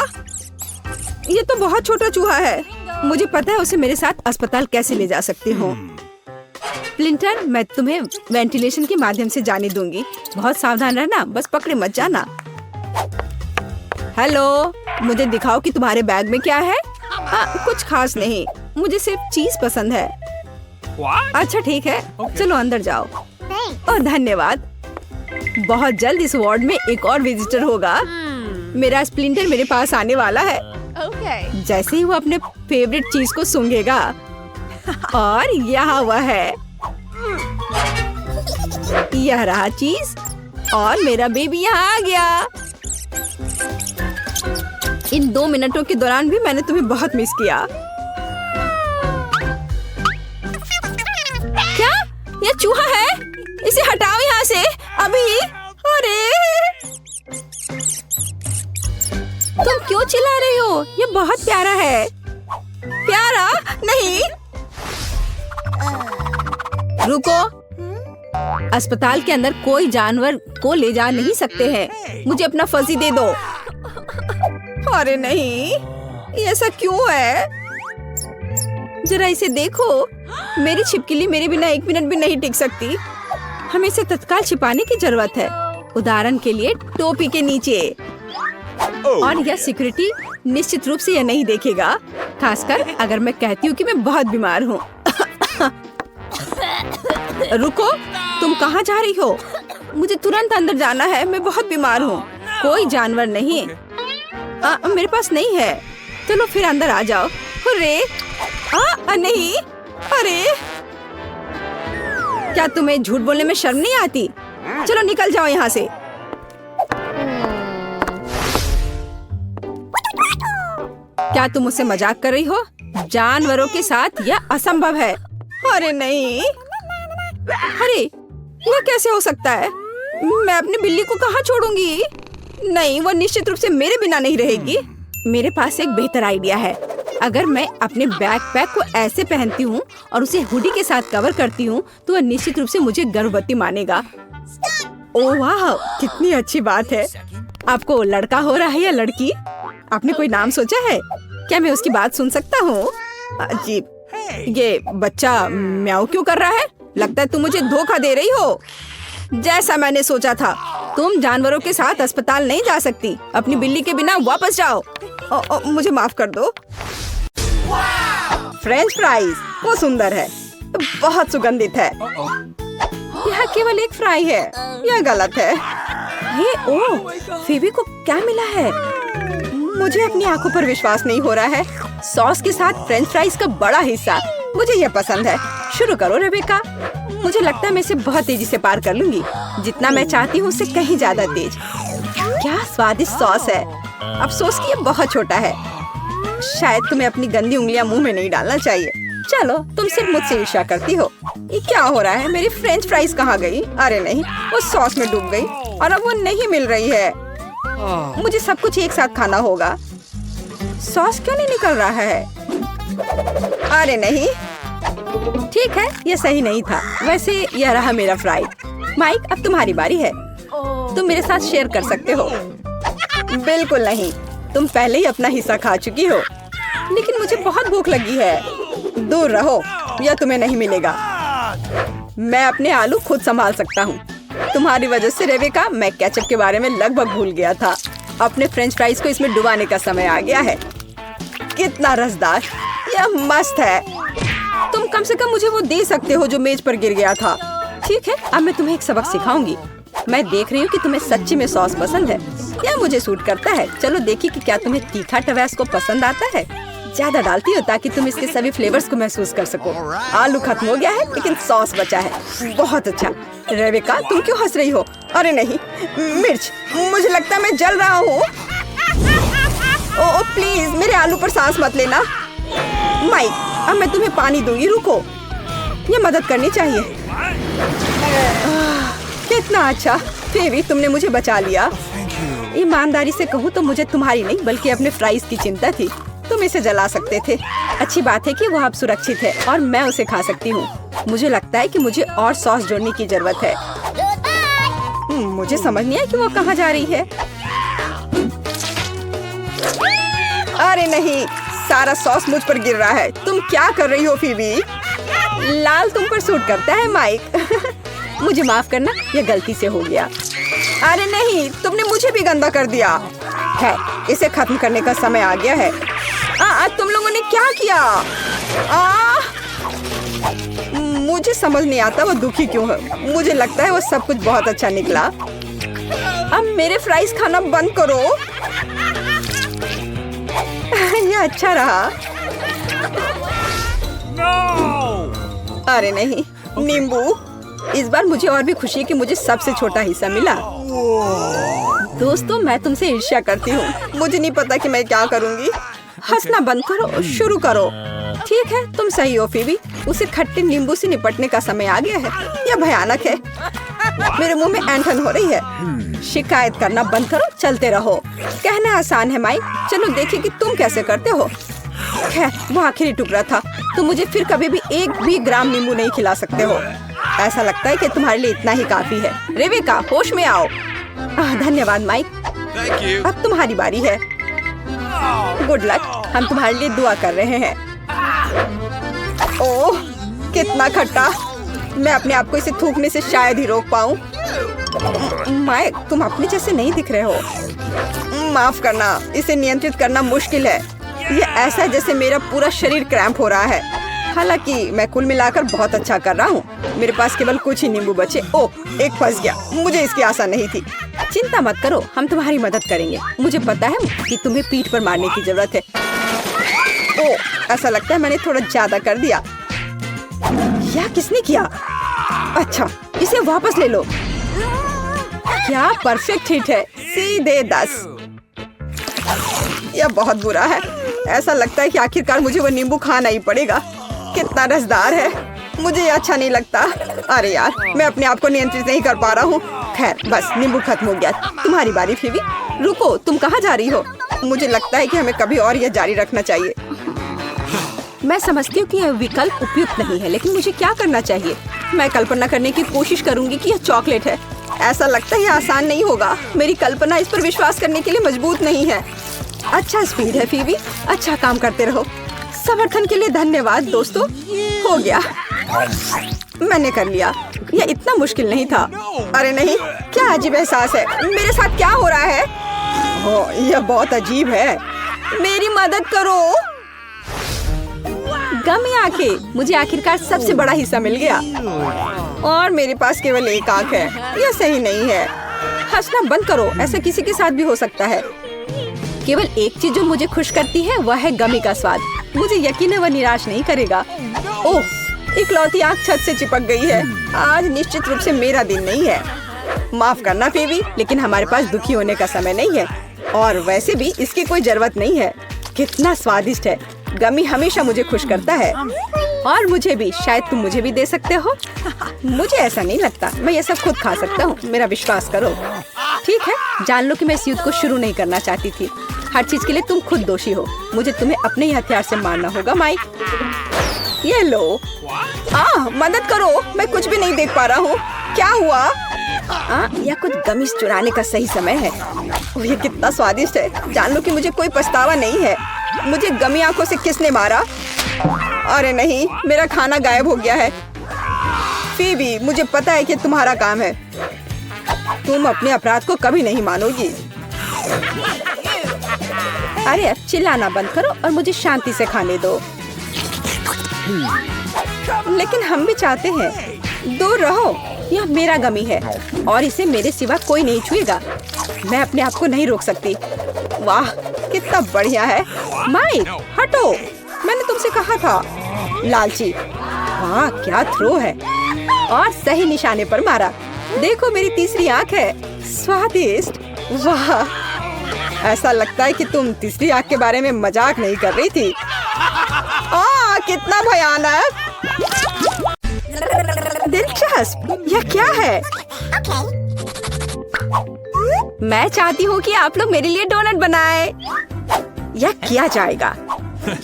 S1: ये तो बहुत छोटा चूहा है। मुझे पता है उसे मेरे साथ अस्पताल कैसे ले जा सकती हूँ। स्प्लिंटर, मैं तुम्हें वेंटिलेशन के माध्यम से जाने दूंगी। बहुत सावधान रहना, बस पकड़े मत जाना। हेलो, मुझे दिखाओ कि तुम्हारे बैग में क्या है। कुछ खास नहीं, मुझे सिर्फ चीज पसंद है। अच्छा ठीक है, चलो अंदर जाओ। और धन्यवाद। बहुत जल्द इस वार्ड में एक और विजिटर होगा। मेरा स्प्लिंटर मेरे पास आने वाला है। जैसे ही वो अपने फेवरेट चीज को सूंघेगा। और यहाँ वह है, यह रहा चीज, और मेरा बेबी यहाँ आ गया। इन 2 मिनटों के दौरान भी मैंने तुम्हें बहुत मिस किया। क्या ये चूहा है? इसे हटाओ यहाँ से अभी। अरे तुम क्यों चिल्ला रही हो? ये बहुत प्यारा है। प्यारा नहीं। रुको, अस्पताल के अंदर कोई जानवर को ले जा नहीं सकते हैं। मुझे अपना फर्जी दे दो। अरे नहीं, ये ऐसा क्यों है? जरा इसे देखो। मेरी छिपकली मेरे बिना 1 मिनट भी नहीं टिक सकती। हमें इसे तत्काल छिपाने की जरूरत है। उदाहरण के लिए टोपी के नीचे। और यह सिक्योरिटी निश्चित रूप से यह नहीं देखेगा, खासकर अगर मैं कहती हूँ कि मैं बहुत बीमार हूँ। रुको, तुम कहाँ जा रही हो? मुझे तुरंत अंदर जाना है, मैं बहुत बीमार हूँ। कोई जानवर नहीं, मेरे पास नहीं है। चलो फिर अंदर आ जाओ। हुर्रे! नहीं, अरे क्या तुम्हें झूठ बोलने में शर्म नहीं आती? चलो निकल जाओ यहाँ से। क्या तुम मुझसे मजाक कर रही हो? जानवरों के साथ यह असंभव है। अरे नहीं, अरे यह कैसे हो सकता है? मैं अपनी बिल्ली को कहाँ छोड़ूंगी? नहीं, वो निश्चित रूप से मेरे बिना नहीं रहेगी। मेरे पास एक बेहतर आइडिया है। अगर मैं अपने बैकपैक को ऐसे पहनती हूँ और उसे हुडी के साथ कवर करती हूँ, तो वह निश्चित रूप से मुझे गर्भवती मानेगा। ओह वाह, कितनी अच्छी बात है। आपको लड़का हो रहा है या लड़की? आपने कोई नाम सोचा है? क्या मैं उसकी बात सुन सकता हूँ? अजीब, ये बच्चा म्याऊ क्यों कर रहा है? लगता है तुम मुझे धोखा दे रही हो। जैसा मैंने सोचा था, तुम जानवरों के साथ अस्पताल नहीं जा सकती। अपनी बिल्ली के बिना वापस जाओ। मुझे माफ कर दो। फ्रेंच फ्राइज, वो सुंदर है, बहुत सुगंधित है। यह केवल एक फ्राई है, यह गलत है। ये ओह, फेबी को क्या मिला है? मुझे अपनी आंखों पर विश्वास नहीं हो रहा है। सॉस के साथ फ्रेंच फ्राइज का बड़ा हिस्सा, मुझे यह पसंद है। शुरू करो रेबेका। मुझे लगता है मैं इसे बहुत तेजी से पार कर लूंगी। जितना मैं चाहती हूँ उससे कहीं ज्यादा तेज। क्या स्वादिष्ट सॉस है। अफसोस कि ये बहुत छोटा है। शायद तुम्हें अपनी गंदी उंगलियां मुंह में नहीं डालना चाहिए। चलो, तुम सिर्फ मुझसे ईर्ष्या करती हो। ये क्या हो रहा है? मेरी फ्रेंच फ्राइज कहाँ गई? अरे नहीं, वो सॉस में डूब गई और अब वो नहीं मिल रही है। मुझे सब कुछ एक साथ खाना होगा। सॉस क्यों नहीं निकल रहा है? अरे नहीं, ठीक है, ये सही नहीं था। वैसे यह रहा मेरा फ्राई। माइक, अब तुम्हारी बारी है। तुम मेरे साथ शेयर कर सकते हो। बिल्कुल नहीं, तुम पहले ही अपना हिस्सा खा चुकी हो। लेकिन मुझे बहुत भूख लगी है। दूर रहो, यह तुम्हें नहीं मिलेगा। मैं अपने आलू खुद संभाल सकता हूँ। तुम्हारी वजह से रेबेका, मैं केचप के बारे में लगभग भूल गया था। अपने फ्रेंच फ्राइज को इसमें डुबाने का समय आ गया है। कितना रसदार, यह मस्त है। तुम कम से कम मुझे वो दे सकते हो जो मेज पर गिर गया था। ठीक है, अब मैं तुम्हें एक सबक सिखाऊंगी। मैं देख रही हूँ कि तुम्हें सच्ची में सॉस पसंद है। यह मुझे सूट करता है। चलो देखिए कि क्या तुम्हें तीखा टबैस्को पसंद आता है। ज्यादा डालती हो ताकि तुम इसके सभी फ्लेवर्स को महसूस कर सको। आलू खत्म हो गया है लेकिन सॉस बचा है। बहुत अच्छा। रेबेका, तुम क्यों हंस रही हो? अरे नहीं, मिर्च, मुझे लगता है मैं जल रहा हूँ। ओह प्लीज, मेरे आलू पर सांस मत लेना। माइक, अब मैं तुम्हें पानी दूंगी, रुको। ये मदद करनी चाहिए। कितना अच्छा फेवी, तुमने मुझे बचा लिया। ईमानदारी से कहूँ तो मुझे तुम्हारी नहीं बल्कि अपने फ्राइज की चिंता थी। तुम इसे जला सकते थे। अच्छी बात है कि वो अब सुरक्षित है और मैं उसे खा सकती हूँ। मुझे लगता है कि मुझे और सॉस जोड़ने की जरूरत है। मुझे समझ नहीं आया कि वो कहाँ जा रही है। अरे नहीं, सारा सॉस मुझ पर गिर रहा है। तुम क्या कर रही हो फीबी? लाल तुम पर सूट करता है माइक। मुझे माफ करना, यह गलती से हो गया। अरे नहीं, तुमने मुझे भी गंदा कर दिया है। इसे खत्म करने का समय आ गया है। तुम लोगों ने क्या किया? मुझे समझ नहीं आता वो दुखी क्यों है। मुझे लगता है वो सब कुछ बहुत अच्छा निकला। अब मेरे फ्राइज खाना बंद करो। ये अच्छा रहा। अरे नहीं, नींबू। इस बार मुझे और भी खुशी है कि मुझे सबसे छोटा हिस्सा मिला। दोस्तों, मैं तुमसे ईर्ष्या करती हूँ। मुझे नहीं पता कि मैं क्या करूँगी। हंसना बंद करो, शुरू करो। ठीक है, तुम सही हो फीबी। उसे खट्टे नींबू से निपटने का समय आ गया है। यह भयानक है। मेरे मुंह में ऐंठन हो रही है। शिकायत करना बंद करो, चलते रहो। कहना आसान है माइक, चलो देखिए कि तुम कैसे करते हो। खैर, वो आखिरी टुकड़ा था। तुम मुझे फिर कभी भी 1 भी ग्राम नींबू नहीं खिला सकते हो। ऐसा लगता है कि तुम्हारे लिए इतना ही काफी है। रेबिका, होश में आओ। धन्यवाद माइक। अब तुम्हारी बारी है। Good luck. हम तुम्हारे लिए दुआ कर रहे हैं। ओह, कितना खट्टा। मैं अपने आप को इसे थूकने से शायद ही रोक पाऊं। माइक, तुम अपने जैसे नहीं दिख रहे हो। माफ करना, इसे नियंत्रित करना मुश्किल है। ये ऐसा है जैसे मेरा पूरा शरीर क्रैम्प हो रहा है। हालांकि मैं कुल मिलाकर बहुत अच्छा कर रहा हूँ। मेरे पास केवल कुछ ही नींबू बचे। ओह, एक फंस गया। मुझे इसकी आशा नहीं थी। चिंता मत करो, हम तुम्हारी मदद करेंगे। मुझे पता है कि तुम्हें पीठ पर मारने की जरूरत है। ओह, ऐसा लगता है मैंने थोड़ा ज्यादा कर दिया। यह किसने किया? अच्छा, इसे वापस ले लो। क्या परफेक्ट हिट है, सीधे 10। यह बहुत बुरा है। ऐसा लगता है कि आखिरकार मुझे वो नींबू खाना ही पड़ेगा। कितना रसदार है। मुझे ये अच्छा नहीं लगता। अरे यार, मैं अपने आप को नियंत्रित नहीं कर पा रहा हूँ। खैर, बस नींबू खत्म हो गया। तुम्हारी बारी फीबी। रुको, तुम कहाँ जा रही हो? मुझे लगता है कि हमें कभी और यह जारी रखना चाहिए। मैं समझती हूँ कि यह विकल्प उपयुक्त नहीं है, लेकिन मुझे क्या करना चाहिए? मैं कल्पना करने की कोशिश करूंगी कि यह चॉकलेट है। ऐसा लगता है यह आसान नहीं होगा। मेरी कल्पना इस पर विश्वास करने के लिए मजबूत नहीं है। अच्छा स्पीड है फीबी। अच्छा काम करते रहो। समर्थन के लिए धन्यवाद दोस्तों। हो गया, मैंने कर लिया। यह इतना मुश्किल नहीं था। अरे नहीं, क्या अजीब एहसास है। मेरे साथ क्या हो रहा है? ओह, यह बहुत अजीब है। मेरी मदद करो। गमी आंखें। मुझे आखिरकार सबसे बड़ा हिस्सा मिल गया और मेरे पास केवल एक आंख है। यह सही नहीं है। हंसना बंद करो, ऐसा किसी के साथ भी हो सकता है। केवल एक चीज जो मुझे खुश करती है वह है गमी का स्वाद। मुझे यकीन है वह निराश नहीं करेगा। ओह, इकलौती आंख छत से चिपक गई है। आज निश्चित रूप से मेरा दिन नहीं है। माफ करना फीबी, लेकिन हमारे पास दुखी होने का समय नहीं है। और वैसे भी इसकी कोई जरूरत नहीं है। कितना स्वादिष्ट है। गमी हमेशा मुझे खुश करता है। और मुझे भी। शायद तुम मुझे भी दे सकते हो। मुझे ऐसा नहीं लगता। मैं ये सब खुद खा सकता हूँ। मेरा विश्वास करो। ठीक है, जान लो कि मैं इस युद्ध को शुरू नहीं करना चाहती थी। हर चीज के लिए तुम खुद दोषी हो। मुझे तुम्हें अपने ही हथियार से मारना होगा माइक। ये लो। मदद करो, मैं कुछ भी नहीं देख पा रहा हूँ। क्या हुआ? यह कुछ गमी चुराने का सही समय है। ये कितना स्वादिष्ट है। जान लो कि मुझे कोई पछतावा नहीं है। मुझे गमी आंखों से किसने मारा? अरे नहीं, मेरा खाना गायब हो गया है। फीबी, मुझे पता है कि तुम्हारा काम है। तुम अपने अपराध को कभी नहीं मानोगी। अरे अब चिल्लाना बंद करो और मुझे शांति से खाने दो। लेकिन हम भी चाहते हैं। दूर रहो, यह मेरा गमी है और इसे मेरे सिवा कोई नहीं छुएगा। मैं अपने आप को नहीं रोक सकती। वाह, कितना बढ़िया है। माइक, हटो। मैंने तुमसे कहा था। लालची। वाह, क्या थ्रो है। और सही निशाने पर मारा। देखो, मेरी तीसरी आंख है। स्वादिष्ट। वाह, ऐसा लगता है कि तुम तीसरी आंख के बारे में मजाक नहीं कर रही थी। कितना भयानक। दिलचस्प। यह क्या है? मैं चाहती हूँ कि आप लोग मेरे लिए डोनट बनाएं। यह किया जाएगा।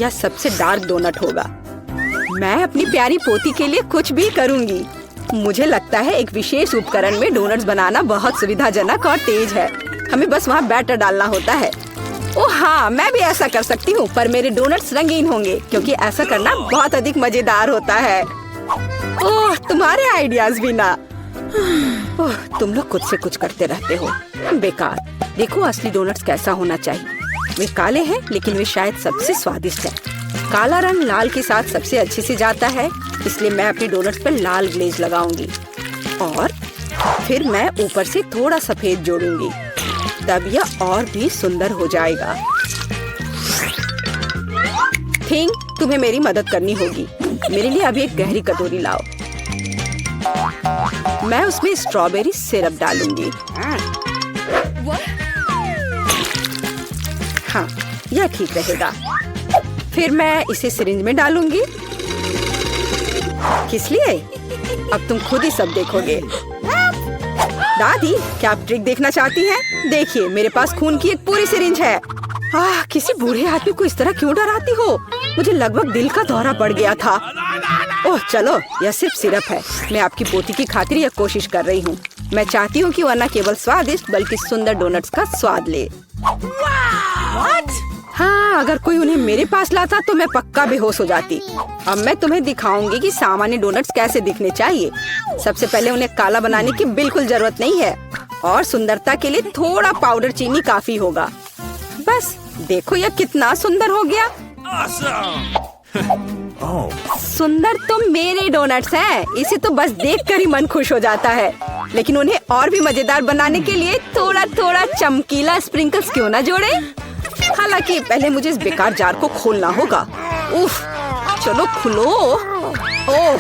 S1: यह सबसे डार्क डोनट होगा। मैं अपनी प्यारी पोती के लिए कुछ भी करूँगी। मुझे लगता है एक विशेष उपकरण में डोनट्स बनाना बहुत सुविधाजनक और तेज है। हमें बस वहाँ बैटर डालना होता है। ओह हाँ, मैं भी ऐसा कर सकती हूँ, पर मेरे डोनट्स रंगीन होंगे क्योंकि ऐसा करना बहुत अधिक मजेदार होता है। ओह, तुम्हारे आइडियाज भी ना। ओह, तुम लोग खुद से कुछ करते रहते हो, बेकार। देखो असली डोनट्स कैसा होना चाहिए। वे काले हैं लेकिन वे शायद सबसे स्वादिष्ट हैं। काला रंग लाल के साथ सबसे अच्छे से जाता है, इसलिए मैं अपने डोनट्स पर लाल ग्लेज लगाऊंगी और फिर मैं ऊपर से थोड़ा सफेद जोड़ूंगी, तब यह और भी सुंदर हो जाएगा। थिंग, तुम्हें मेरी मदद करनी होगी। मेरे लिए अभी एक गहरी कटोरी लाओ। मैं उसमें स्ट्रॉबेरी सिरप डालूंगी। हाँ, यह ठीक रहेगा। फिर मैं इसे सिरिंज में डालूंगी। किस लिए? अब तुम खुद ही सब देखोगे। दादी, क्या आप ट्रिक देखना चाहती हैं? देखिए, मेरे पास खून की एक पूरी सिरिंज है। किसी बूढ़े आदमी को इस तरह क्यों डराती हो? मुझे लगभग दिल का दौरा पड़ गया था। ओह चलो, यह सिर्फ सिरप है। मैं आपकी पोती की खातिर यह कोशिश कर रही हूँ। मैं चाहती हूँ कि वह न केवल स्वादिष्ट बल्कि सुंदर डोनट्स का स्वाद ले। हाँ, अगर कोई उन्हें मेरे पास लाता तो मैं पक्का बेहोश हो जाती। अब मैं तुम्हें दिखाऊंगी कि सामान्य डोनट्स कैसे दिखने चाहिए। सबसे पहले उन्हें काला बनाने की बिल्कुल जरूरत नहीं है और सुंदरता के लिए थोड़ा पाउडर चीनी काफी होगा। बस देखो, यह कितना सुंदर हो गया। सुंदर तो मेरे डोनट्स हैं। इसे तो बस देखकर ही मन खुश हो जाता है, लेकिन उन्हें और भी मजेदार बनाने के लिए थोड़ा थोड़ा चमकीला स्प्रिंकल्स क्यों ना जोड़े। हालांकि पहले मुझे इस बेकार जार को खोलना होगा। उफ, चलो खुलो। ओह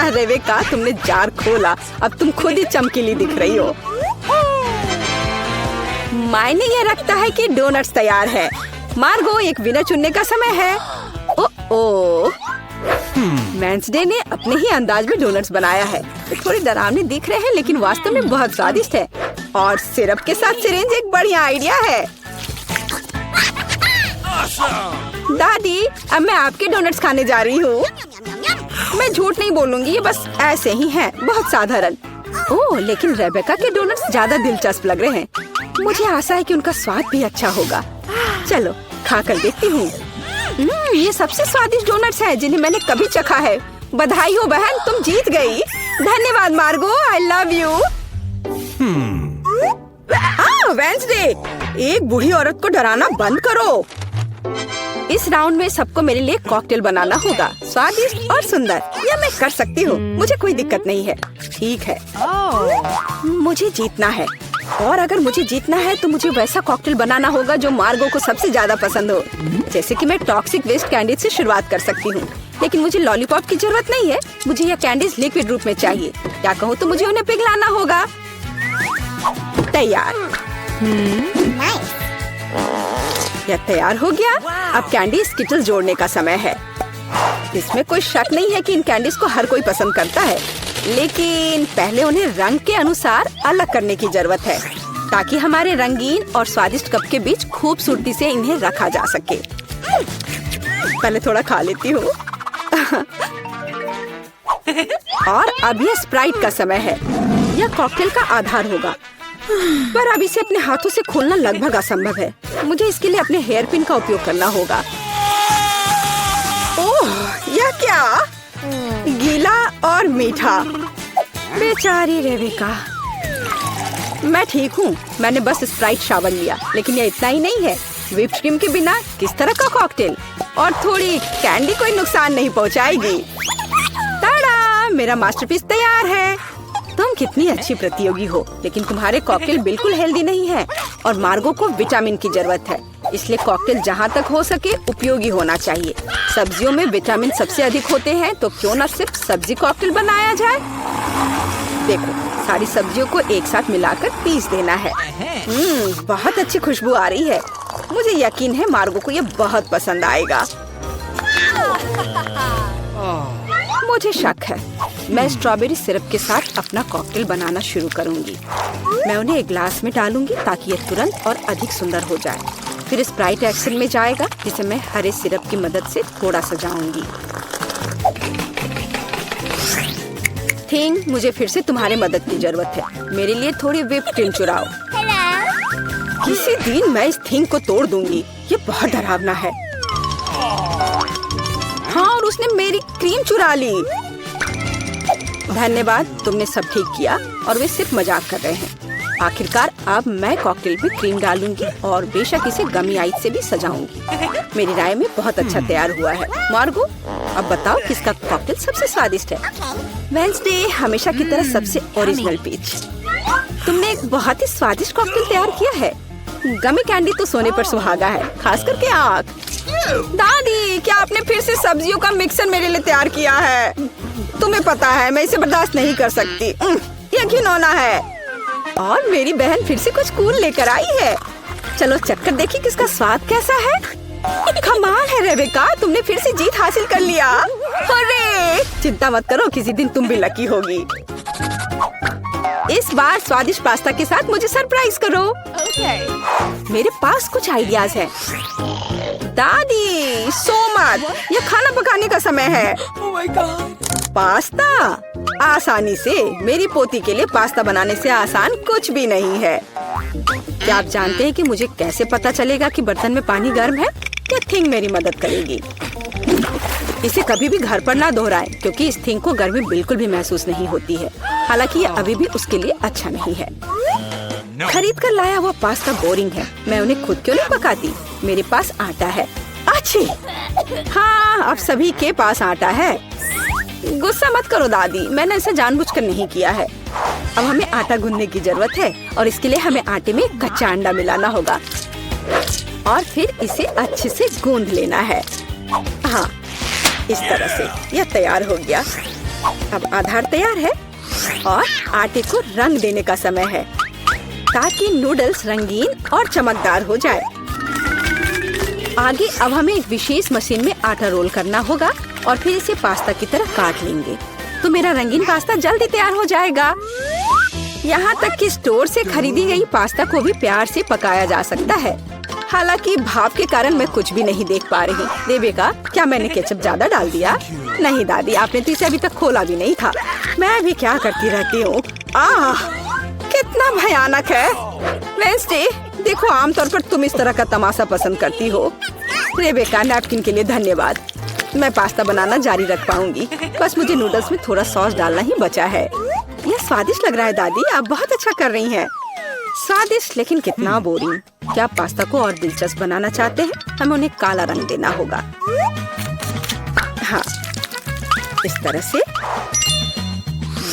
S1: रेबेका, तुमने जार खोला। अब तुम खुद ही चमकीली दिख रही हो। मायने ये रखता है कि डोनट्स तैयार है। मार्गो, एक विनर चुनने का समय है। ओह, वेंसडे ने अपने ही अंदाज में डोनट्स बनाया है। थोड़े डरावने दिख रहे हैं लेकिन वास्तव में बहुत स्वादिष्ट है। और सिरप के साथ सिरिंज एक बढ़िया आइडिया है। दादी, अब मैं आपके डोनट्स खाने जा रही हूँ। मैं झूठ नहीं बोलूंगी, ये बस ऐसे ही हैं, बहुत साधारण। ओह, लेकिन रेबेका के डोनट्स ज्यादा दिलचस्प लग रहे हैं। मुझे आशा है कि उनका स्वाद भी अच्छा होगा। चलो खा कर देखती हूँ। ये सबसे स्वादिष्ट डोनट्स हैं जिन्हें मैंने कभी चखा है। बधाई हो बहन, तुम जीत गई। धन्यवाद मार्गो, आई लव यू। वेंसडे, एक बूढ़ी औरत को डराना बंद करो। इस राउंड में सबको मेरे लिए कॉकटेल बनाना होगा, स्वादिष्ट और सुंदर। यह मैं कर सकती हूँ, मुझे कोई दिक्कत नहीं है। ठीक है, मुझे जीतना है और अगर मुझे जीतना है तो मुझे वैसा कॉकटेल बनाना होगा जो मार्गो को सबसे ज्यादा पसंद हो। जैसे कि मैं टॉक्सिक वेस्ट कैंडीज से शुरुआत कर सकती हूँ, लेकिन मुझे लॉलीपॉप की जरूरत नहीं है। मुझे यह कैंडीज लिक्विड रूप में चाहिए। क्या कहूँ तो मुझे उन्हें पिघलाना होगा। तैयार। यह तैयार हो गया। अब कैंडी स्किटल्स जोड़ने का समय है। इसमें कोई शक नहीं है कि इन कैंडीज को हर कोई पसंद करता है, लेकिन पहले उन्हें रंग के अनुसार अलग करने की जरूरत है ताकि हमारे रंगीन और स्वादिष्ट कप के बीच खूबसूरती से इन्हें रखा जा सके। पहले थोड़ा खा लेती हूँ। और अब यह स्प्राइट का समय है। यह कॉकटेल का आधार होगा, पर अब इसे अपने हाथों से खोलना लगभग असंभव है। मुझे इसके लिए अपने हेयर पिन का उपयोग करना होगा। ओह, यह क्या? गीला और मीठा। बेचारी रेबेका। मैं ठीक हूँ, मैंने बस स्प्राइट शावर लिया, लेकिन यह इतना ही नहीं है। व्हिप क्रीम के बिना किस तरह का कॉकटेल? और थोड़ी कैंडी कोई नुकसान नहीं पहुँचाएगी। ताड़ा, मेरा मास्टरपीस तैयार है। तुम कितनी अच्छी प्रतियोगी हो, लेकिन तुम्हारे कॉकटेल बिल्कुल हेल्दी नहीं है और मार्गो को विटामिन की जरूरत है। इसलिए कॉकटेल जहाँ तक हो सके उपयोगी होना चाहिए। सब्जियों में विटामिन सबसे अधिक होते हैं, तो क्यों न सिर्फ सब्जी कॉकटेल बनाया जाए। देखो, सारी सब्जियों को एक साथ मिलाकर पीस देना है। बहुत अच्छी खुशबू आ रही है। मुझे यकीन है मार्गो को यह बहुत पसंद आएगा। मुझे शक है। मैं स्ट्रॉबेरी सिरप के साथ अपना कॉकटेल बनाना शुरू करूंगी। मैं उन्हें एक ग्लास में डालूंगी ताकि यह तुरंत और अधिक सुंदर हो जाए। फिर स्प्राइट एक्शन में जाएगा, जिसे मैं हरे सिरप की मदद से थोड़ा सजाऊंगी। थिंग, मुझे फिर से तुम्हारी मदद की जरूरत है। मेरे लिए थोड़ी व्हिप क्रीम चुराओ। किसी दिन मैं इस थिंग को तोड़ दूंगी। ये बहुत डरावना है। हाँ, और उसने मेरी क्रीम चुरा ली। धन्यवाद, तुमने सब ठीक किया। और वे सिर्फ मजाक कर रहे हैं। आखिरकार अब मैं कॉकटेल में क्रीम डालूंगी और बेशक इसे गमी आइस से भी सजाऊंगी। मेरी राय में बहुत अच्छा तैयार हुआ है। मार्गो, अब बताओ किसका कॉकटेल सबसे स्वादिष्ट है? वेंसडे, हमेशा की तरह सबसे ओरिजिनल पीच। तुमने एक बहुत ही स्वादिष्ट कॉकटेल तैयार किया है। गमी कैंडी तो सोने पर सुहागा है, खास करके आँख। दादी, क्या आपने फिर से सब्जियों का मिक्सर मेरे लिए तैयार किया है? तुम्हें पता है मैं इसे बर्दाश्त नहीं कर सकती। ये घिनौना है। और मेरी बहन फिर से कुछ कूल लेकर आई है। चलो चक्कर देखिए किसका स्वाद कैसा है। कमाल है रेबेका, तुमने फिर से जीत हासिल कर लिया। अरे चिंता मत करो, किसी दिन तुम भी लकी होगी। इस बार स्वादिष्ट पास्ता के साथ मुझे सरप्राइज करो। मेरे पास कुछ आइडियाज हैं। दादी, सो मत, ये खाना पकाने का समय है। पास्ता आसानी से। मेरी पोती के लिए पास्ता बनाने से आसान कुछ भी नहीं है। क्या आप जानते हैं कि मुझे कैसे पता चलेगा कि बर्तन में पानी गर्म है? क्या थिंग मेरी मदद करेगी। इसे कभी भी घर पर ना दोहराएं, क्योंकि इस थिंग को गर्मी बिल्कुल भी महसूस नहीं होती है। हालांकि ये अभी भी उसके लिए अच्छा नहीं है। खरीद कर लाया हुआ पास्ता बोरिंग है। मैं उन्हें खुद क्यों नहीं पकाती? मेरे पास आटा है। अच्छी, हाँ, अब सभी के पास आटा है। गुस्सा मत करो दादी, मैंने इसे जानबूझकर नहीं किया है। अब हमें आटा गूंदने की जरूरत है और इसके लिए हमें आटे में कच्चा अंडा मिलाना होगा और फिर इसे अच्छे से गूंद लेना है। हाँ, इस तरह से यह तैयार हो गया। अब आधार तैयार है और आटे को रंग देने का समय है ताकि नूडल्स रंगीन और चमकदार हो जाए। आगे अब हमें एक विशेष मशीन में आटा रोल करना होगा और फिर इसे पास्ता की तरह काट लेंगे तो मेरा रंगीन पास्ता जल्दी तैयार हो जाएगा। यहाँ तक कि स्टोर से खरीदी गई पास्ता को भी प्यार से पकाया जा सकता है। हालांकि भाप के कारण मैं कुछ भी नहीं देख पा रही। रेबेका, क्या मैंने केचप ज्यादा डाल दिया? नहीं दादी, आपने तो इसे अभी तक खोला भी नहीं था। मैं भी क्या करती रहती हूँ। कितना भयानक है। वेंसडे, देखो, आमतौर पर तुम इस तरह का तमाशा पसंद करती हो। रेबेका, नैपकिन के लिए धन्यवाद। मैं पास्ता बनाना जारी रख पाऊंगी। बस मुझे नूडल्स में थोड़ा सॉस डालना ही बचा है। यह स्वादिष्ट लग रहा है दादी, आप बहुत अच्छा कर रही हैं। स्वादिष्ट, लेकिन कितना बोरिंग। क्या आप पास्ता को और दिलचस्प बनाना चाहते हैं? हमें उन्हें काला रंग देना होगा। हाँ, इस तरह से।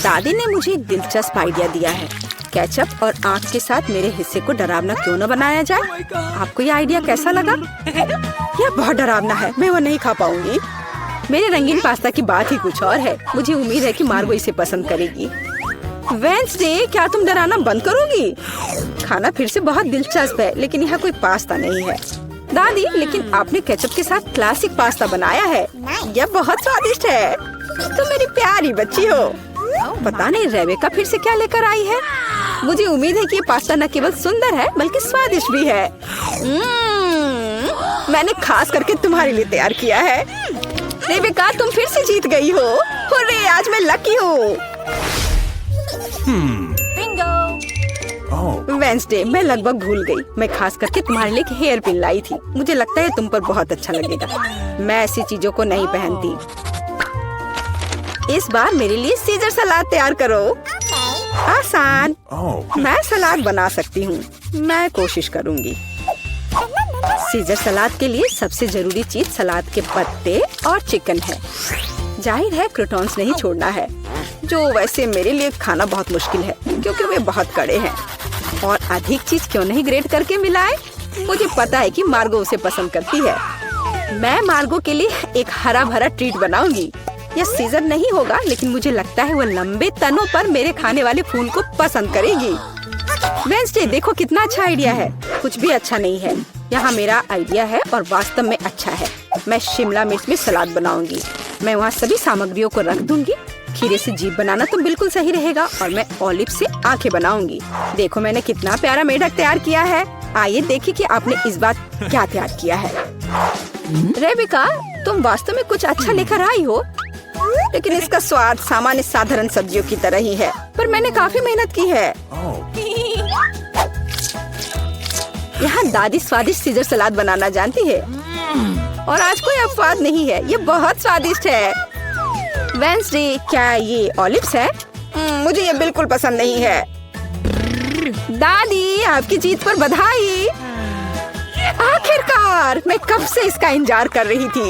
S1: दादी ने मुझे एक दिलचस्प आइडिया दिया है। केचप और आँख के साथ मेरे हिस्से को डरावना क्यों न बनाया जाए? आपको ये आइडिया कैसा लगा? यह बहुत डरावना है, मैं वो नहीं खा पाऊंगी। मेरे रंगीन पास्ता की बात ही कुछ और है। मुझे उम्मीद है कि मार्गो इसे पसंद करेगी। वेंसडे, क्या तुम डराना बंद करोगी? खाना फिर से बहुत दिलचस्प है, लेकिन यहाँ कोई पास्ता नहीं है। दादी, लेकिन आपने केचप के साथ क्लासिक पास्ता बनाया है। यह बहुत स्वादिष्ट है। तुम मेरी प्यारी बच्ची हो। पता नहीं रेबेका फिर से क्या लेकर आई है। मुझे उम्मीद है कि ये पास्ता न केवल सुंदर है बल्कि स्वादिष्ट भी है। मैंने खास करके तुम्हारे लिए तैयार किया है। रेबेका, तुम फिर से जीत गई हो। हुर्रे, आज मैं लकी हूँ। वेंसडे, मैं लगभग भूल गई। मैं खास करके तुम्हारे लिए एक हेयर पिन लाई थी। मुझे लगता है तुम पर बहुत अच्छा लगेगा। मैं ऐसी चीजों को नहीं पहनती। इस बार मेरे लिए सीजर सलाद तैयार करो। आसान। मैं सलाद बना सकती हूँ। मैं कोशिश करूँगी। सीजर सलाद के लिए सबसे जरूरी चीज सलाद के पत्ते और चिकन है। जाहिर है क्रूटॉन्स नहीं छोड़ना है, जो वैसे मेरे लिए खाना बहुत मुश्किल है क्योंकि वे बहुत कड़े हैं। और अधिक चीज क्यों नहीं ग्रेट करके मिलाए? मुझे पता है कि मार्गो उसे पसंद करती है। मैं मार्गो के लिए एक हरा भरा ट्रीट बनाऊंगी। यह सीजर नहीं होगा, लेकिन मुझे लगता है वो लंबे तनों पर मेरे खाने वाले फूल को पसंद करेगी। वेंसडे, देखो कितना अच्छा आइडिया है। कुछ भी अच्छा नहीं है। यहाँ मेरा आइडिया है और वास्तव में अच्छा है। मैं शिमला मिर्च में सलाद बनाऊंगी। मैं वहाँ सभी सामग्रियों को रख दूंगी। खीरे से जीभ बनाना तो बिल्कुल सही रहेगा और मैं ऑलिव से आंखें बनाऊंगी। देखो मैंने कितना प्यारा मेढक तैयार किया है। आइए देखिए कि आपने इस बार क्या तैयार किया है। रेबेका, तुम वास्तव में कुछ अच्छा लेकर आई हो। लेकिन इसका स्वाद सामान्य साधारण सब्जियों की तरह ही है। पर मैंने काफी मेहनत की है। यहाँ दादी स्वादिष्ट सीजर सलाद बनाना जानती है और आज कोई अपवाद नहीं है। ये बहुत स्वादिष्ट है। वेंसडे, क्या ये ऑलिव्स है? मुझे ये बिल्कुल पसंद नहीं है। दादी, आपकी जीत पर बधाई। आखिरकार, मैं कब से इसका इंतजार कर रही थी।